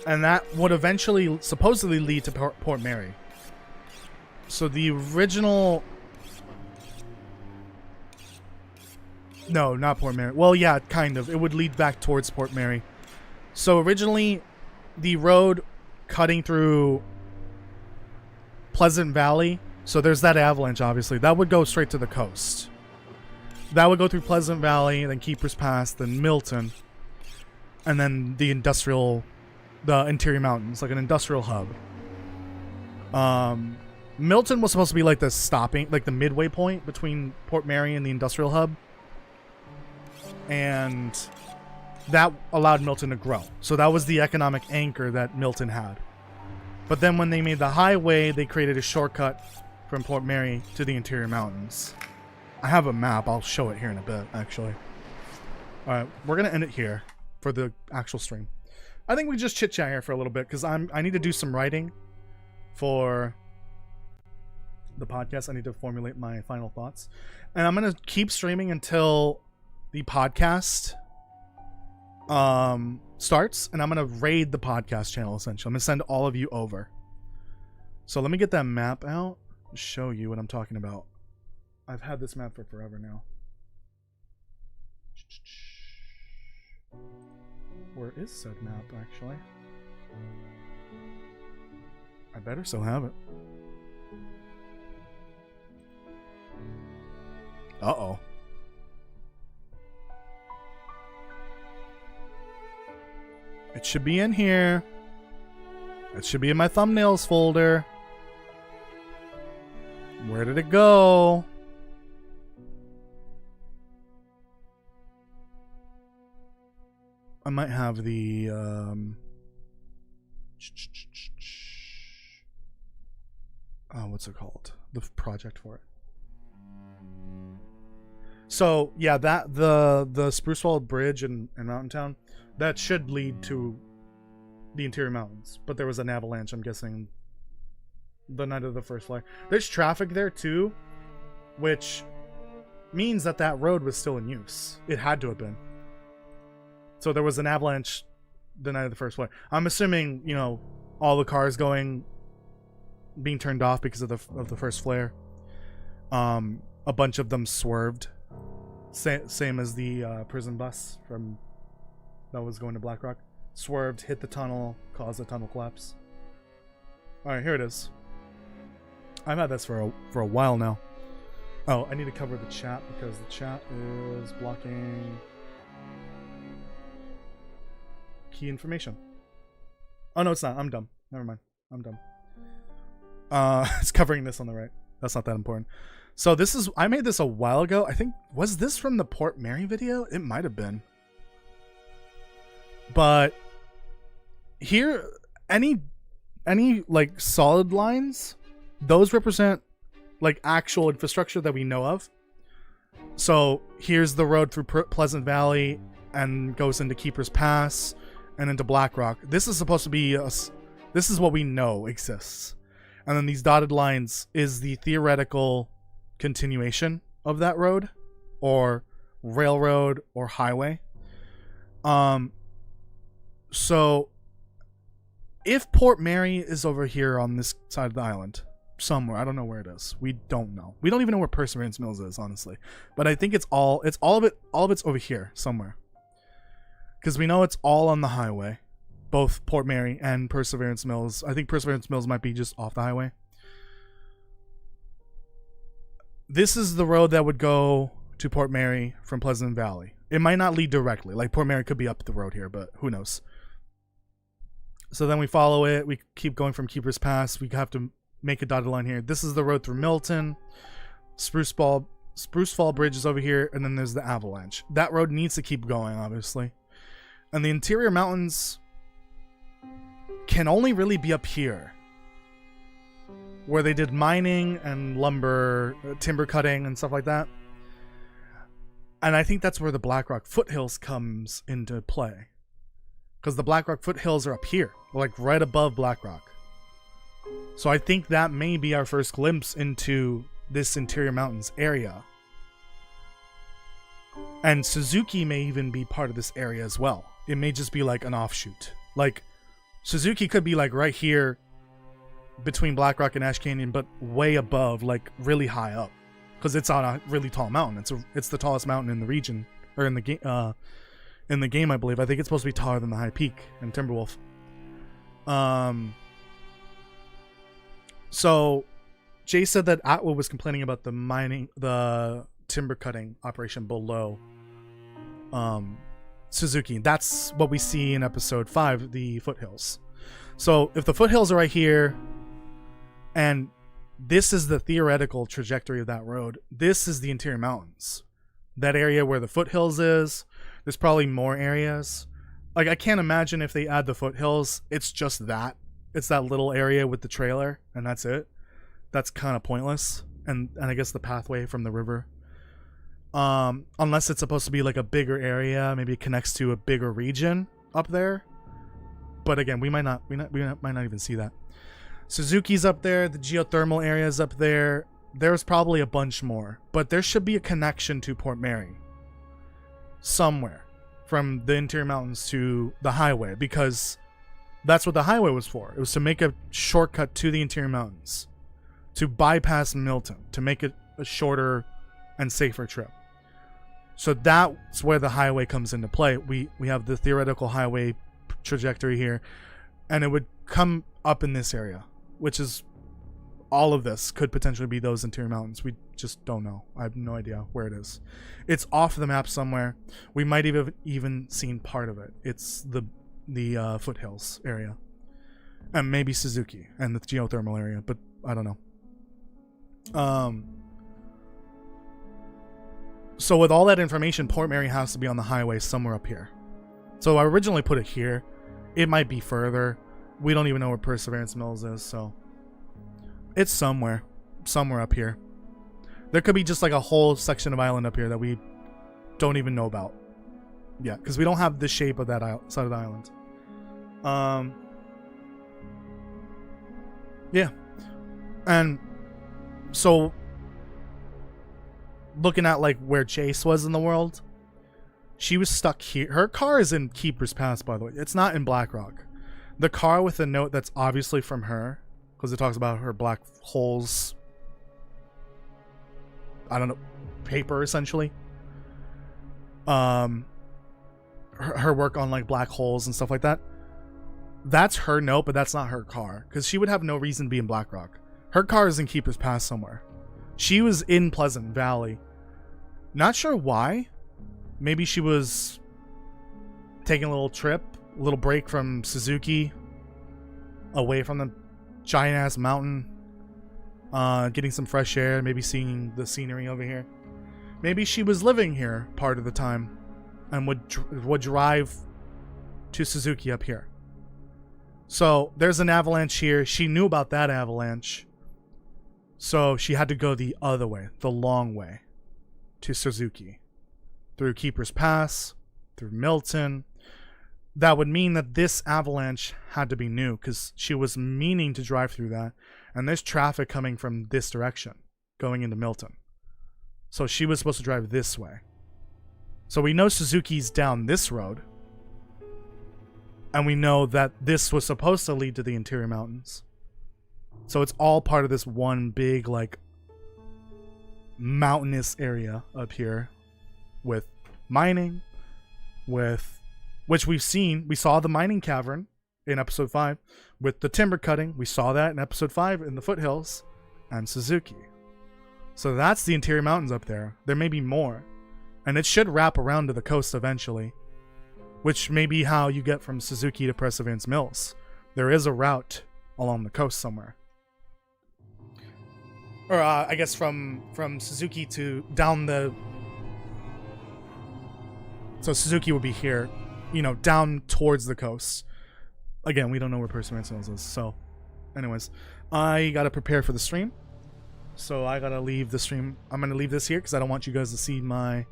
And that would eventually, supposedly, lead to Port Mary. So the original... No, not Port Mary. Well, yeah, kind of. It would lead back towards Port Mary. So originally, the road cutting through Pleasant Valley, so there's that avalanche, obviously. That would go straight to the coast. That would go through Pleasant Valley, then Keeper's Pass, then Milton, and then the Interior Mountains, like an industrial hub. Milton was supposed to be like the stopping, like the midway point between Port Mary and the industrial hub. And that allowed Milton to grow. So that was the economic anchor that Milton had. But then when they made the highway, they created a shortcut from Port Mary to the Interior Mountains. I have a map. I'll show it here in a bit, actually. Alright, we're going to end it here for the actual stream. I think we just chit-chat here for a little bit because I need to do some writing for the podcast. I need to formulate my final thoughts. And I'm going to keep streaming until the podcast starts, and I'm going to raid the podcast channel, essentially. I'm going to send all of you over. So let me get that map out and show you what I'm talking about. I've had this map for forever now. Where is said map, actually? I better still have it. Uh-oh. It should be in here. It should be in my thumbnails folder. Where did it go? I might have the what's it called? The project for it. So yeah, that the Sprucewald Bridge in Mountain Town, that should lead to the Interior Mountains. But there was an avalanche, I'm guessing, the night of the first flare. There's traffic there too, which means that that road was still in use. It had to have been. So there was an avalanche the night of the first flare. I'm assuming, you know, all the cars being turned off because of the first flare. A bunch of them swerved. Same as the prison bus that was going to Blackrock. Swerved, hit the tunnel, caused a tunnel collapse. Alright, here it is. I've had this for a while now. Oh, I need to cover the chat because the chat is blocking key information. Oh no, it's not. I'm dumb. Never mind. I'm dumb. It's covering this on the right. That's not that important. So this is, I made this a while ago. I think, was this from the Port Mary video? It might have been. But here, any like solid lines, those represent like actual infrastructure that we know of. So here's the road through Pleasant Valley and goes into Keeper's Pass and into Blackrock. This is supposed to be this is what we know exists. And then these dotted lines is the theoretical continuation of that road or railroad or highway. So if Port Mary is over here on this side of the island somewhere, I don't know where it is. We don't know. We don't even know where Perseverance Mills is, honestly. But I think it's all of it's over here somewhere. Because we know it's all on the highway. Both Port Mary and Perseverance Mills. I think Perseverance Mills might be just off the highway. This is the road that would go to Port Mary from Pleasant Valley. It might not lead directly. Like, Port Mary could be up the road here, but who knows. So then we follow it. We keep going from Keeper's Pass. We have to make a dotted line here. This is the road through Milton. Spruce Fall Bridge is over here, and then there's the Avalanche. That road needs to keep going, obviously. And the interior mountains can only really be up here, where they did mining and lumber, timber cutting and stuff like that. And I think that's where the Blackrock foothills comes into play. Because the Blackrock foothills are up here, like right above Blackrock. So I think that may be our first glimpse into this interior mountains area. And Suzuki may even be part of this area as well. It may just be like an offshoot. Like, Suzuki could be like right here between Blackrock and Ash Canyon, but way above, like really high up, because it's on a really tall mountain. It's the tallest mountain in the region, or in the game. In the game, I believe. I think it's supposed to be taller than the High Peak in Timberwolf. So Jay said that Atwood was complaining about the timber cutting operation below Suzuki. That's what we see in episode 5, the foothills. So if the foothills are right here, and this is the theoretical trajectory of that road, this is the interior mountains. That area where the foothills is, there's probably more areas. Like, I can't imagine if they add the foothills, it's just that. It's that little area with the trailer, and that's it. That's kind of pointless. And I guess the pathway from the river. Unless it's supposed to be like a bigger area, maybe it connects to a bigger region up there. But again, we might not even see that. Suzuki's up there, the geothermal area is up there. There's probably a bunch more, but there should be a connection to Port Mary somewhere from the interior mountains to the highway, because that's what the highway was for. It was to make a shortcut to the interior mountains, to bypass Milton, to make it a shorter and safer trip. So that's where the highway comes into play. We have the theoretical highway trajectory here, and it would come up in this area, which is all of this could potentially be those interior mountains. We just don't know. I have no idea where it is. It's off the map somewhere. We might have even seen part of it. It's the foothills area, and maybe Suzuki and the geothermal area, but I don't know. So with all that information, Port Mary has to be on the highway somewhere up here. So I originally put it here. It might be further. We don't even know where Perseverance Mills is, so it's somewhere up here. There could be just like a whole section of island up here that we don't even know about. Yeah, because we don't have the shape of that side of the island. Yeah. And so looking at like where Jace was in the world, she was stuck here. Her car is in Keeper's Pass, by the way. It's not in Blackrock. The car with a note that's obviously from her, because it talks about her black holes, I don't know, paper essentially. Her work on like black holes and stuff like that. That's her note, but that's not her car, because she would have no reason to be in Blackrock. Her car is in Keeper's Pass somewhere. She was in Pleasant Valley. Not sure why. Maybe she was taking a little trip, a little break from Suzuki, away from the giant ass mountain. getting some fresh air, maybe seeing the scenery over here. Maybe she was living here part of the time and would drive to Suzuki up here. So there's an avalanche here. She knew about that avalanche. So she had to go the other way, the long way, to Suzuki. Through Keeper's Pass, through Milton. That would mean that this avalanche had to be new because she was meaning to drive through that. And there's traffic coming from this direction, going into Milton. So she was supposed to drive this way. So we know Suzuki's down this road. And we know that this was supposed to lead to the interior mountains. So it's all part of this one big, like, mountainous area up here. With mining. Which we've seen. We saw the mining cavern in episode 5. With the timber cutting. We saw that in episode 5 in the foothills. And Suzuki. So that's the interior mountains up there. There may be more. And it should wrap around to the coast eventually. Which may be how you get from Suzuki to Perseverance Mills. There is a route along the coast somewhere. Or I guess from Suzuki to down the... So Suzuki would be here, you know, down towards the coast. Again, we don't know where Perseverance Mills is. So, anyways, I gotta prepare for the stream. So I gotta leave the stream. I'm gonna leave this here because I don't want you guys to see my...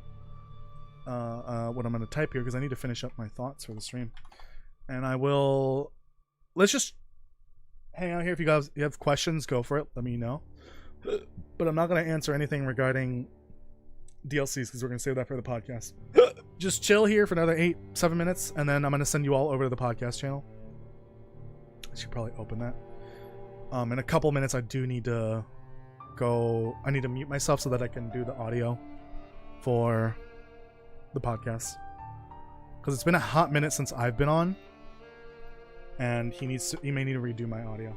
what I'm going to type here because I need to finish up my thoughts for the stream. And I will... Let's just hang out here. If you guys have questions, go for it. Let me know. But I'm not going to answer anything regarding DLCs because we're going to save that for the podcast. Just chill here for another 7 minutes and then I'm going to send you all over to the podcast channel. I should probably open that. In a couple minutes I do need to go... I need to mute myself so that I can do the audio for... the podcast, because it's been a hot minute since I've been on, and he may need to redo my audio.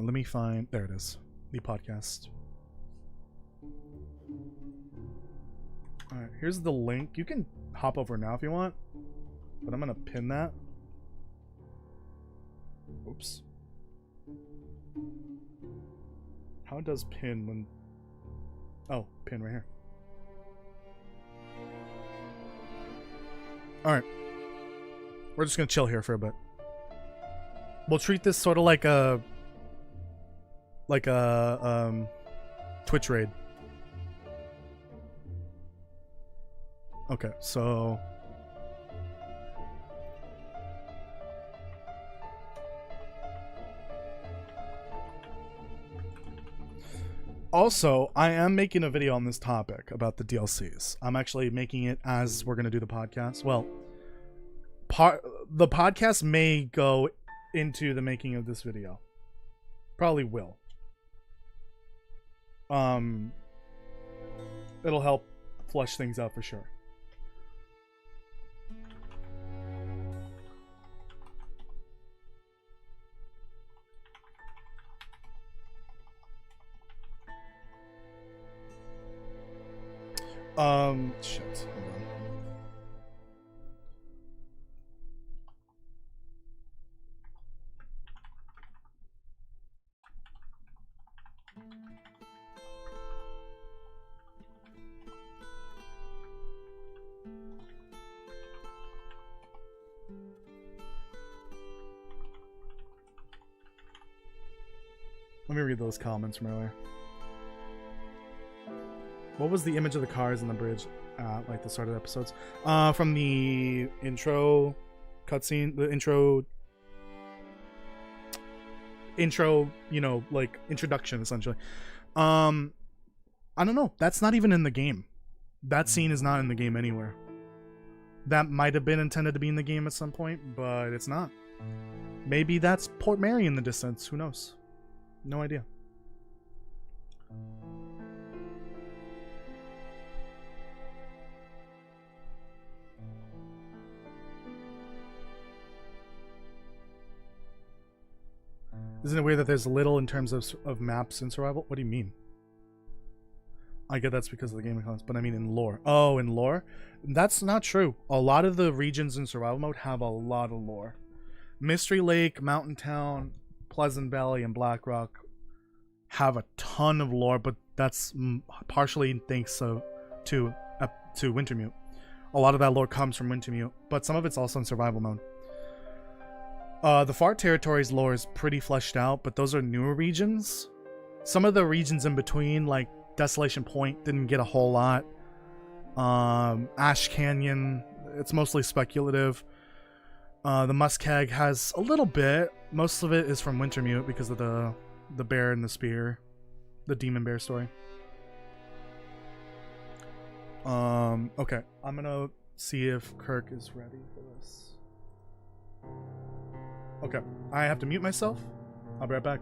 Let me find, there it is, the podcast. All right, here's the link. You can hop over now if you want, but I'm gonna pin that. Oops. How does pin when... Oh, pin right here. Alright. We're just gonna chill here for a bit. We'll treat this sort of like a... Twitch raid. Okay, so... Also, I am making a video on this topic about the DLCs. I'm actually making it as we're going to do the podcast. Well, the podcast may go into the making of this video. Probably will. It'll help flush things out for sure. Shit. Hold on. Let me read those comments from earlier. What was the image of the cars in the bridge at, like, the start of the episodes? From the intro cutscene, the intro, you know, like, introduction, essentially. I don't know. That's not even in the game. That scene is not in the game anywhere. That might have been intended to be in the game at some point, but it's not. Maybe that's Port Mary in the distance. Who knows? No idea. Isn't it weird that there's little in terms of maps in survival? What do you mean? I get that's because of the gaming cons, but I mean in lore. Oh, in lore? That's not true. A lot of the regions in survival mode have a lot of lore. Mystery Lake, Mountain Town, Pleasant Valley, and Blackrock have a ton of lore, but that's partially thanks to Wintermute. A lot of that lore comes from Wintermute, but some of it's also in survival mode. The Far Territories lore is pretty fleshed out, but those are newer regions. Some of the regions in between, like Desolation Point, didn't get a whole lot. Ash Canyon, it's mostly speculative. The Muskeg has a little bit. Most of it is from Wintermute because of the bear and the spear, the demon bear story. Okay, I'm gonna see if Kirk is ready for this. Okay, I have to mute myself. I'll be right back.